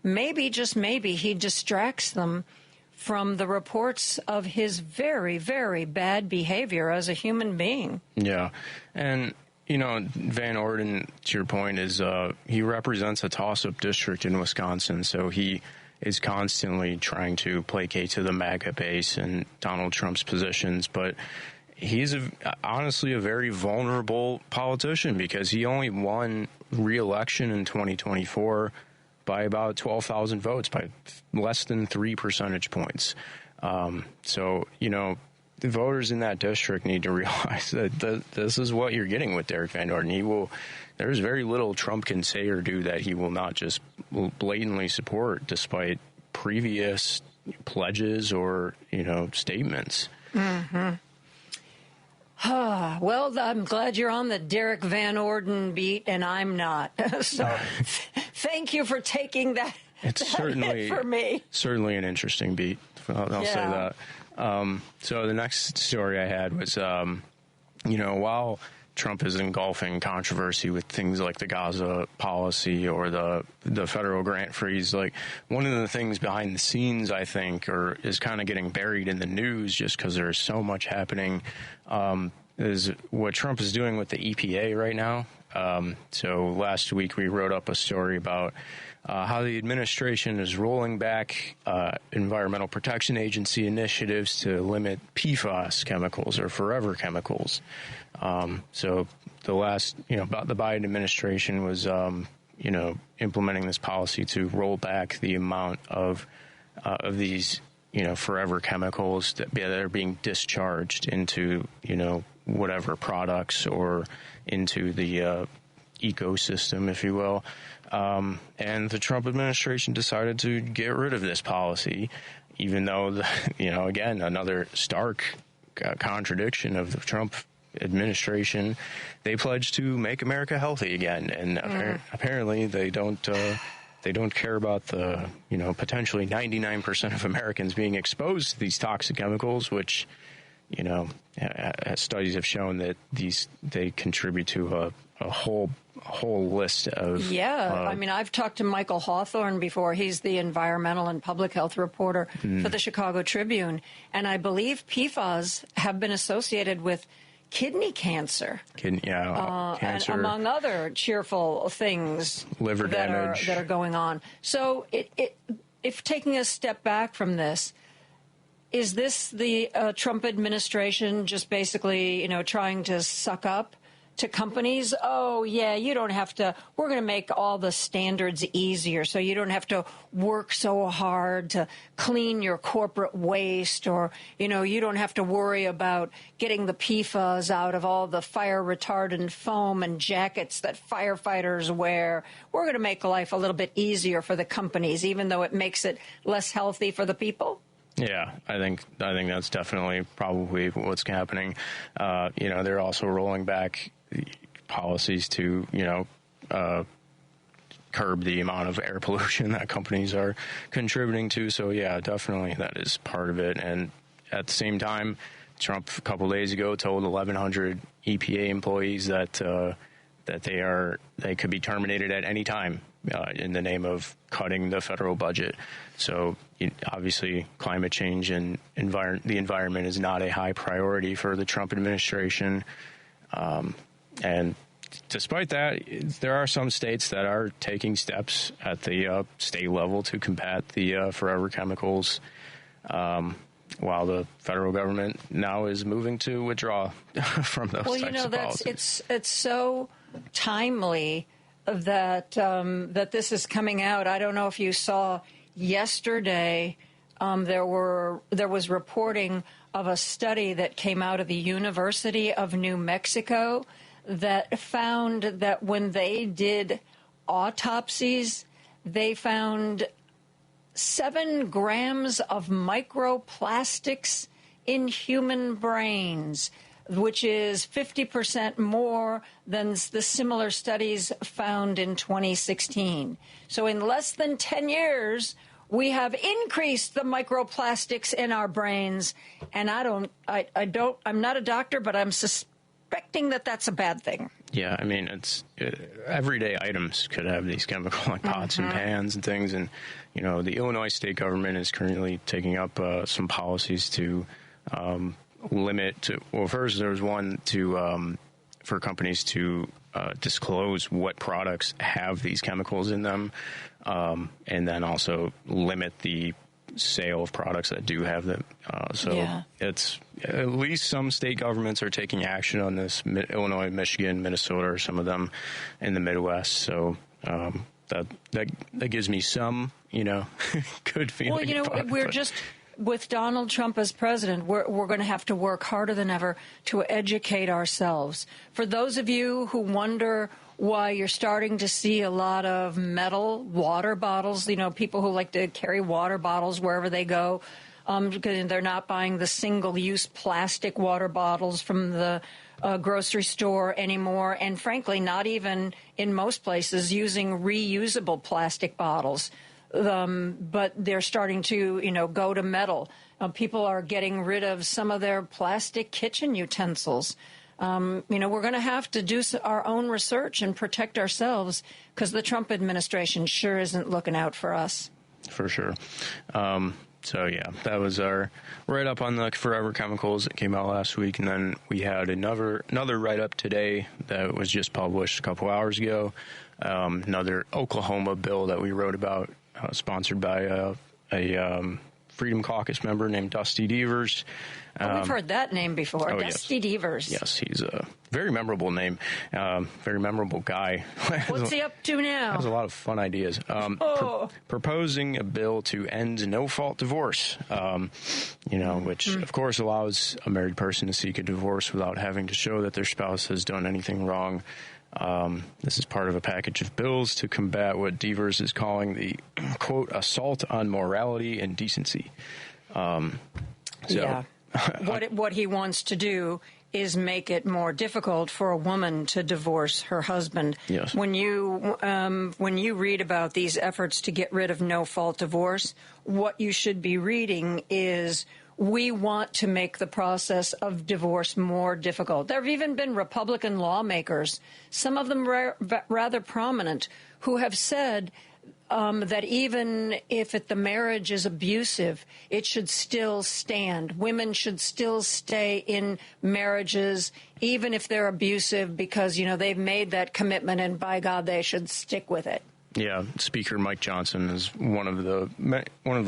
maybe, just maybe, he distracts them from the reports of his very, very bad behavior as a human being. Yeah. And... Van Orden, to your point, is he represents a toss-up district in Wisconsin, so he is constantly trying to placate to the MAGA base and Donald Trump's positions, but he's honestly a very vulnerable politician because he only won re-election in 2024 by about 12,000 votes, by less than 3 percentage points. So, the voters in that district need to realize that this is what you're getting with Derek Van Orden. There's very little Trump can say or do that he will not just blatantly support, despite previous pledges or, statements. Mm-hmm. Well, I'm glad you're on the Derek Van Orden beat, and I'm not. So thank you for taking that. It's certainly for me. Certainly an interesting beat. I'll say that. So the next story I had was, while Trump is engulfing controversy with things like the Gaza policy or the federal grant freeze, like one of the things behind the scenes, I think, is kind of getting buried in the news just because there's so much happening, is what Trump is doing with the EPA right now. So last week we wrote up a story about how the administration is rolling back Environmental Protection Agency initiatives to limit PFAS chemicals or forever chemicals. So the Biden administration was, implementing this policy to roll back the amount of these, forever chemicals that are being discharged into, whatever products or into the ecosystem, if you will. And the Trump administration decided to get rid of this policy, even though, again, another stark contradiction of the Trump administration. They pledged to make America healthy again, and apparently they don't care about the potentially 99% of Americans being exposed to these toxic chemicals, which studies have shown that they contribute to a whole list of. I mean, I've talked to Michael Hawthorne before. He's the environmental and public health reporter for the Chicago Tribune, and I believe PFAS have been associated with kidney cancer, cancer, and among other cheerful things, liver damage that are going on. So, if taking a step back from this, is this the Trump administration just basically, trying to suck up to companies? Oh, yeah, you don't have to. We're going to make all the standards easier so you don't have to work so hard to clean your corporate waste, or, you don't have to worry about getting the PFAS out of all the fire retardant foam and jackets that firefighters wear. We're going to make life a little bit easier for the companies, even though it makes it less healthy for the people. Yeah, I think that's definitely probably what's happening. They're also rolling back policies to, curb the amount of air pollution that companies are contributing to. So, yeah, definitely that is part of it. And at the same time, Trump a couple of days ago told 1,100 EPA employees that they could be terminated at any time in the name of cutting the federal budget. So obviously climate change and the environment is not a high priority for the Trump administration. And despite that, there are some states that are taking steps at the state level to combat the forever chemicals, while the federal government now is moving to withdraw from those types of policies. It's so timely that that this is coming out. I don't know if you saw yesterday, there was reporting of a study that came out of the University of New Mexico that found that when they did autopsies, they found 7 grams of microplastics in human brains, which is 50% more than the similar studies found in 2016. So in less than 10 years, we have increased the microplastics in our brains. And I'm not a doctor, but I'm suspecting that that's a bad thing. Yeah, I mean, it's everyday items could have these chemicals, like pots and pans and things. And, the Illinois state government is currently taking up some policies to limit to, well, first there was one to for companies to disclose what products have these chemicals in them, and then also limit the sale of products that do have them. It's at least some state governments are taking action on this. Illinois, Michigan, Minnesota are some of them in the Midwest. So that gives me some, good feeling. Well, we're just with Donald Trump as president, we're going to have to work harder than ever to educate ourselves. For those of you who wonder why you're starting to see a lot of metal water bottles, people who like to carry water bottles wherever they go, because they're not buying the single-use plastic water bottles from the grocery store anymore, and frankly, not even in most places using reusable plastic bottles. But they're starting to, go to metal. People are getting rid of some of their plastic kitchen utensils. We're going to have to do our own research and protect ourselves because the Trump administration sure isn't looking out for us. For sure. That was our write-up on the forever chemicals that came out last week. And then we had another write-up today that was just published a couple hours ago. Another Oklahoma bill that we wrote about, sponsored by a Freedom Caucus member named Dusty Devers. We've heard that name before, Dusty Devers. Yes, he's a very memorable name, very memorable guy. What's he up to now? Has a lot of fun ideas. Proposing a bill to end no-fault divorce, which, of course, allows a married person to seek a divorce without having to show that their spouse has done anything wrong. This is part of a package of bills to combat what Devers is calling the, quote, assault on morality and decency. What he wants to do is make it more difficult for a woman to divorce her husband. Yes. When you read about these efforts to get rid of no-fault divorce, what you should be reading is we want to make the process of divorce more difficult. There have even been Republican lawmakers, some of them rather prominent, who have said that even if the marriage is abusive, it should still stand. Women should still stay in marriages, even if they're abusive, because, they've made that commitment, and by God, they should stick with it. Yeah, Speaker Mike Johnson is one of the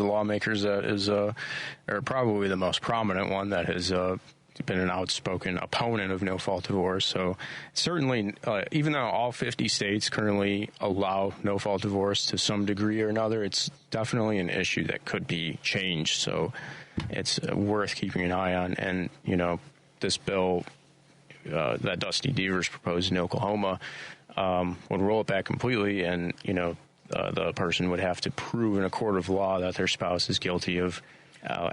lawmakers that is, or probably the most prominent one that has been an outspoken opponent of no-fault divorce. So certainly, even though all 50 states currently allow no-fault divorce to some degree or another, it's definitely an issue that could be changed. So it's worth keeping an eye on. And, this bill that Dusty Devers proposed in Oklahoma would roll it back completely, and, the person would have to prove in a court of law that their spouse is guilty of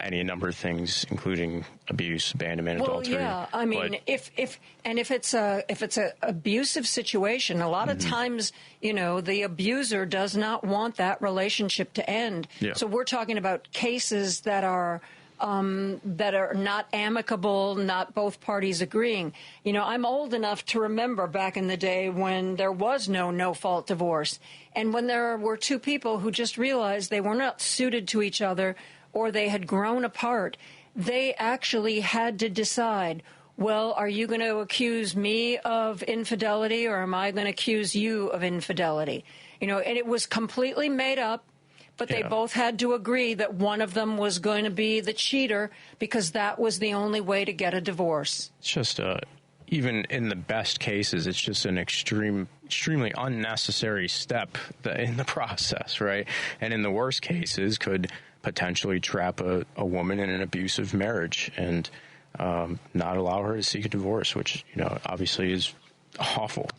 any number of things, including abuse, abandonment, adultery. Yeah, I mean, if it's a abusive situation, a lot of times, the abuser does not want that relationship to end. Yeah. So we're talking about cases that are not amicable, not both parties agreeing. I'm old enough to remember back in the day when there was no-fault divorce, and when there were two people who just realized they were not suited to each other, or they had grown apart, they actually had to decide, well, are you going to accuse me of infidelity, or am I going to accuse you of infidelity? And it was completely made up, but they both had to agree that one of them was going to be the cheater because that was the only way to get a divorce. It's just even in the best cases, it's just an extremely unnecessary step in the process, right? And in the worst cases, could potentially trap a woman in an abusive marriage and not allow her to seek a divorce, which, obviously is awful.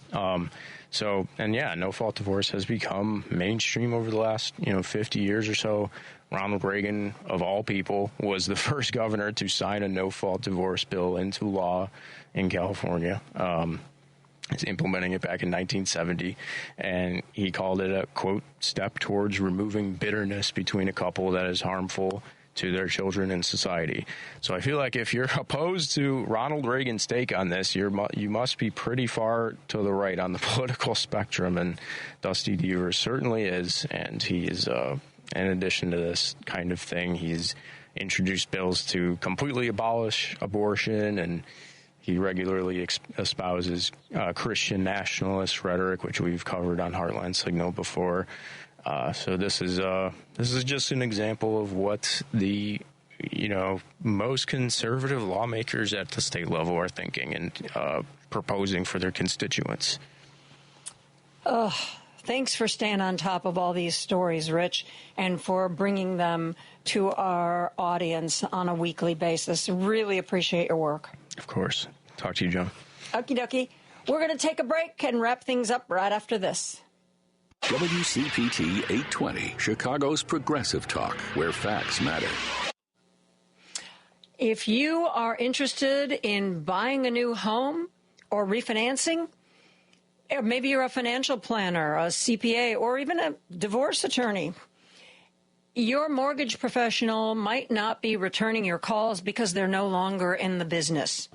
No-fault divorce has become mainstream over the last, 50 years or so. Ronald Reagan, of all people, was the first governor to sign a no-fault divorce bill into law in California. He's implementing it back in 1970, and he called it a, quote, step towards removing bitterness between a couple that is harmful to their children and society. So I feel like if you're opposed to Ronald Reagan's take on this, you must be pretty far to the right on the political spectrum, and Dusty Devers certainly is, and he is, in addition to this kind of thing, he's introduced bills to completely abolish abortion, and He regularly espouses Christian nationalist rhetoric, which we've covered on Heartland Signal before. So this is just an example of what the most conservative lawmakers at the state level are thinking and proposing for their constituents. Thanks for staying on top of all these stories, Rich, and for bringing them to our audience on a weekly basis. Really appreciate your work. Of course. Talk to you, Joan. Okie dokie. We're going to take a break and wrap things up right after this. WCPT 820, Chicago's Progressive Talk, where facts matter. If you are interested in buying a new home or refinancing, or maybe you're a financial planner, a CPA, or even a divorce attorney, your mortgage professional might not be returning your calls because they're no longer in the business.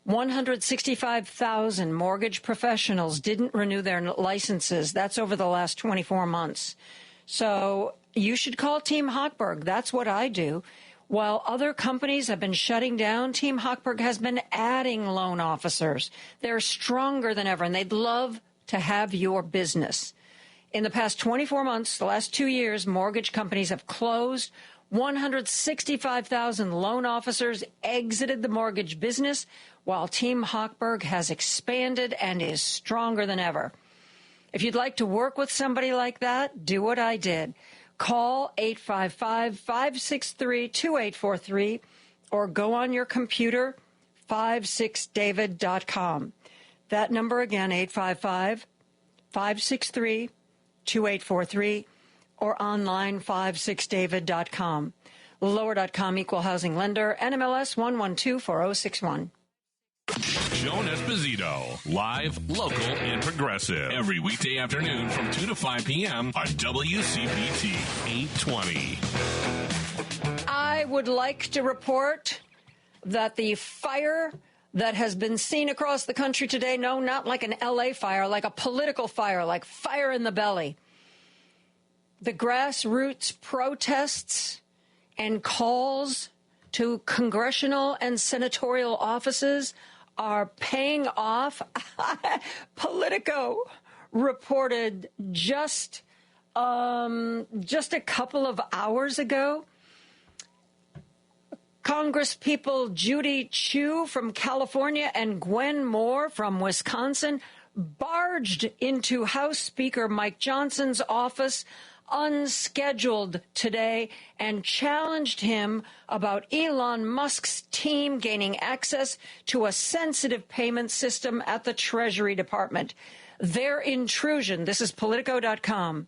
165,000 mortgage professionals didn't renew their licenses. That's over the last 24 months. So you should call Team Hochberg. That's what I do. While other companies have been shutting down, Team Hochberg has been adding loan officers. They're stronger than ever, and they'd love to have your business. In the past 24 months, the last 2 years, mortgage companies have closed. 165,000 loan officers exited the mortgage business, while Team Hochberg has expanded and is stronger than ever. If you'd like to work with somebody like that, do what I did. Call 855-563-2843 or go on your computer, 56david.com. That number again, 855-563-2843 or online, 56david.com. Lower.com, equal housing lender, NMLS 1124061. Joan Esposito, live, local, and progressive. Every weekday afternoon from 2 to 5 p.m. on WCPT 820. I would like to report that the fire that has been seen across the country today, no, not like an LA fire, like a political fire, like fire in the belly. The grassroots protests and calls to congressional and senatorial offices are paying off. Politico reported just a couple of hours ago, Congresspeople Judy Chu from California and Gwen Moore from Wisconsin barged into House Speaker Mike Johnson's office unscheduled today and challenged him about Elon Musk's team gaining access to a sensitive payment system at the Treasury Department. Their intrusion, this is Politico.com,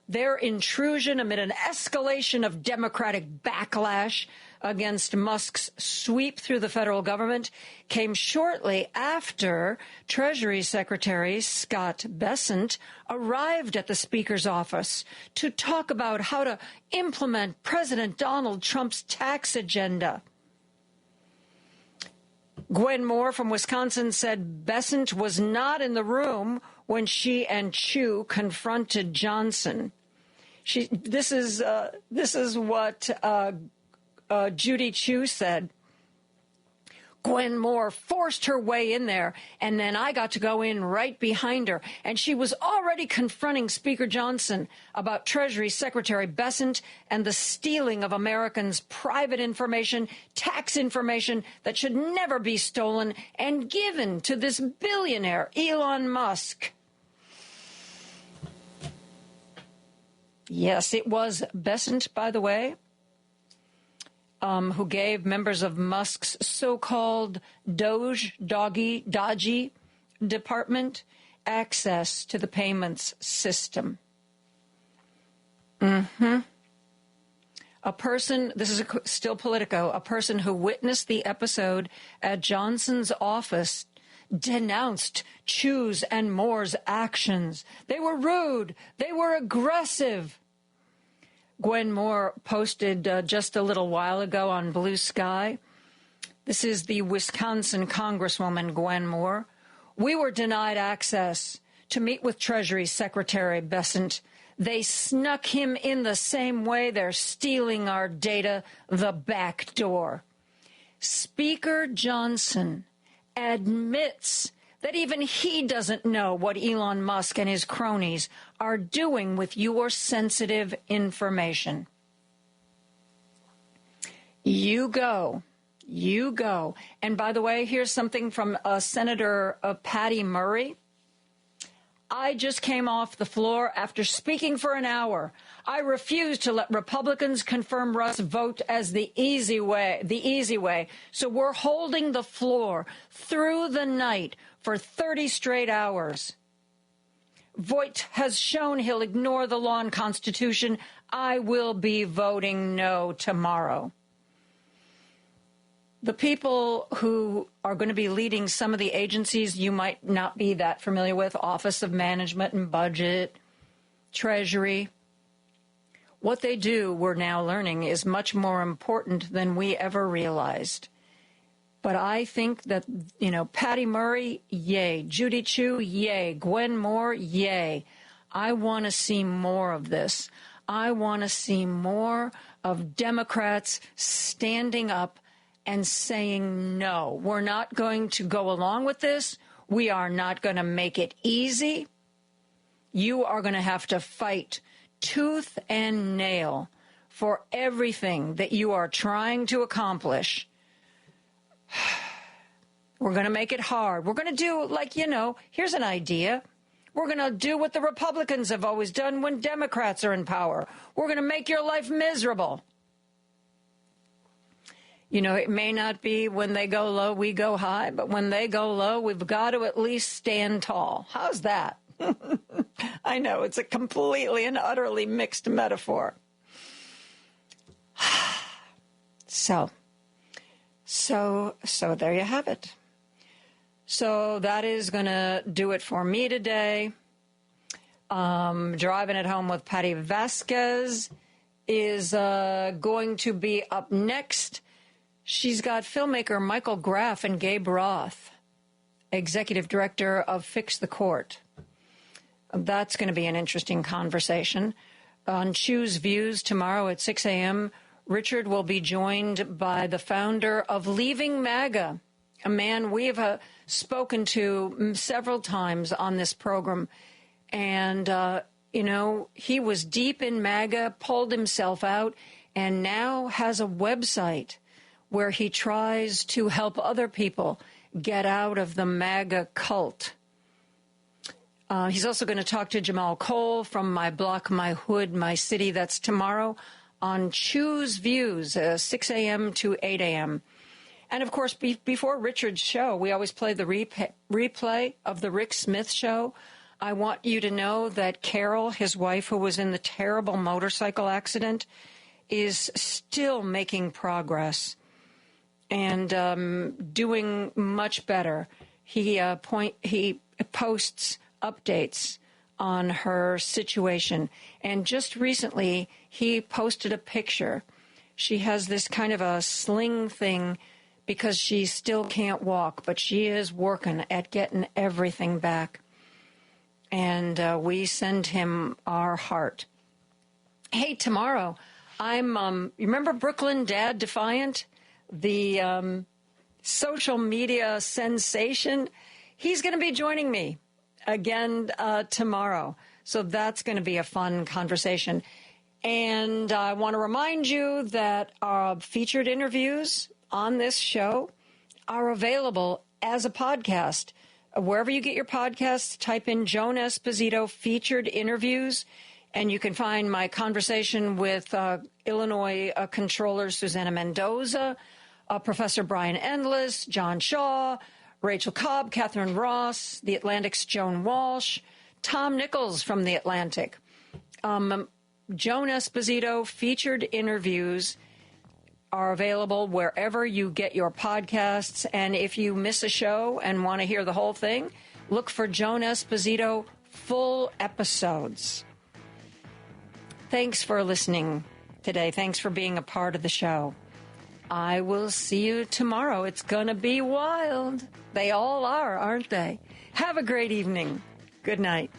their intrusion amid an escalation of Democratic backlash against Musk's sweep through the federal government came shortly after Treasury Secretary Scott Bessent arrived at the Speaker's office to talk about how to implement President Donald Trump's tax agenda. Gwen Moore from Wisconsin said Bessent was not in the room when she and Chu confronted Johnson. This is what Judy Chu said. Gwen Moore forced her way in there, and then I got to go in right behind her. And she was already confronting Speaker Johnson about Treasury Secretary Bessent and the stealing of Americans' private information, tax information that should never be stolen and given to this billionaire, Elon Musk. Yes, it was Bessent, by the way, who gave members of Musk's so-called dodgy department access to the payments system. A person, this is still Politico, a person who witnessed the episode at Johnson's office denounced Chu's and Moore's actions. They were rude. They were aggressive. Gwen Moore posted just a little while ago on Blue Sky. This is the Wisconsin Congresswoman Gwen Moore. We were denied access to meet with Treasury Secretary Bessent. They snuck him in the same way they're stealing our data, the back door. Speaker Johnson admits that even he doesn't know what Elon Musk and his cronies are doing with your sensitive information. You go. And by the way, here's something from Senator Patty Murray. I just came off the floor after speaking for an hour. I refuse to let Republicans confirm Russ' vote as the easy way. So we're holding the floor through the night for 30 straight hours. Voigt has shown he'll ignore the law and Constitution. I will be voting no tomorrow. The people who are going to be leading some of the agencies you might not be that familiar with, Office of Management and Budget, Treasury, what they do, we're now learning, is much more important than we ever realized. But I think that, Patty Murray, yay. Judy Chu, yay. Gwen Moore, yay. I want to see more of this. I want to see more of Democrats standing up and saying, no, we're not going to go along with this. We are not going to make it easy. You are going to have to fight tooth and nail for everything that you are trying to accomplish. We're going to make it hard. We're going to do here's an idea. We're going to do what the Republicans have always done when Democrats are in power. We're going to make your life miserable. It may not be when they go low, we go high, but when they go low, we've got to at least stand tall. How's that? I know it's a completely and utterly mixed metaphor. So there you have it. So that is going to do it for me today. Driving it home with Patty Vasquez is going to be up next. She's got filmmaker Michael Graff and Gabe Roth, executive director of Fix the Court. That's going to be an interesting conversation. On Choose Views tomorrow at 6 a.m., Richard will be joined by the founder of Leaving MAGA, a man we have spoken to several times on this program. And, he was deep in MAGA, pulled himself out, and now has a website where he tries to help other people get out of the MAGA cult. He's also going to talk to Jamal Cole from My Block, My Hood, My City. That's tomorrow on Choose Views, 6 a.m. to 8 a.m. And, of course, before Richard's show, we always play the replay of the Rick Smith show. I want you to know that Carol, his wife, who was in the terrible motorcycle accident, is still making progress and doing much better. He posts updates on her situation. And just recently, he posted a picture. She has this kind of a sling thing because she still can't walk, but she is working at getting everything back. And we send him our heart. Hey, tomorrow, you remember Brooklyn Dad Defiant? The social media sensation? He's going to be joining me again tomorrow. So that's going to be a fun conversation. And I want to remind you that our featured interviews on this show are available as a podcast. Wherever you get your podcasts, type in Joan Esposito featured interviews, and you can find my conversation with Illinois Controller Susana Mendoza, Professor Brian Endless, John Shaw, Rachel Cobb, Catherine Ross, The Atlantic's Joan Walsh, Tom Nichols from The Atlantic. Joan Esposito featured interviews are available wherever you get your podcasts. And if you miss a show and want to hear the whole thing, look for Joan Esposito full episodes. Thanks for listening today. Thanks for being a part of the show. I will see you tomorrow. It's going to be wild. They all are, aren't they? Have a great evening. Good night.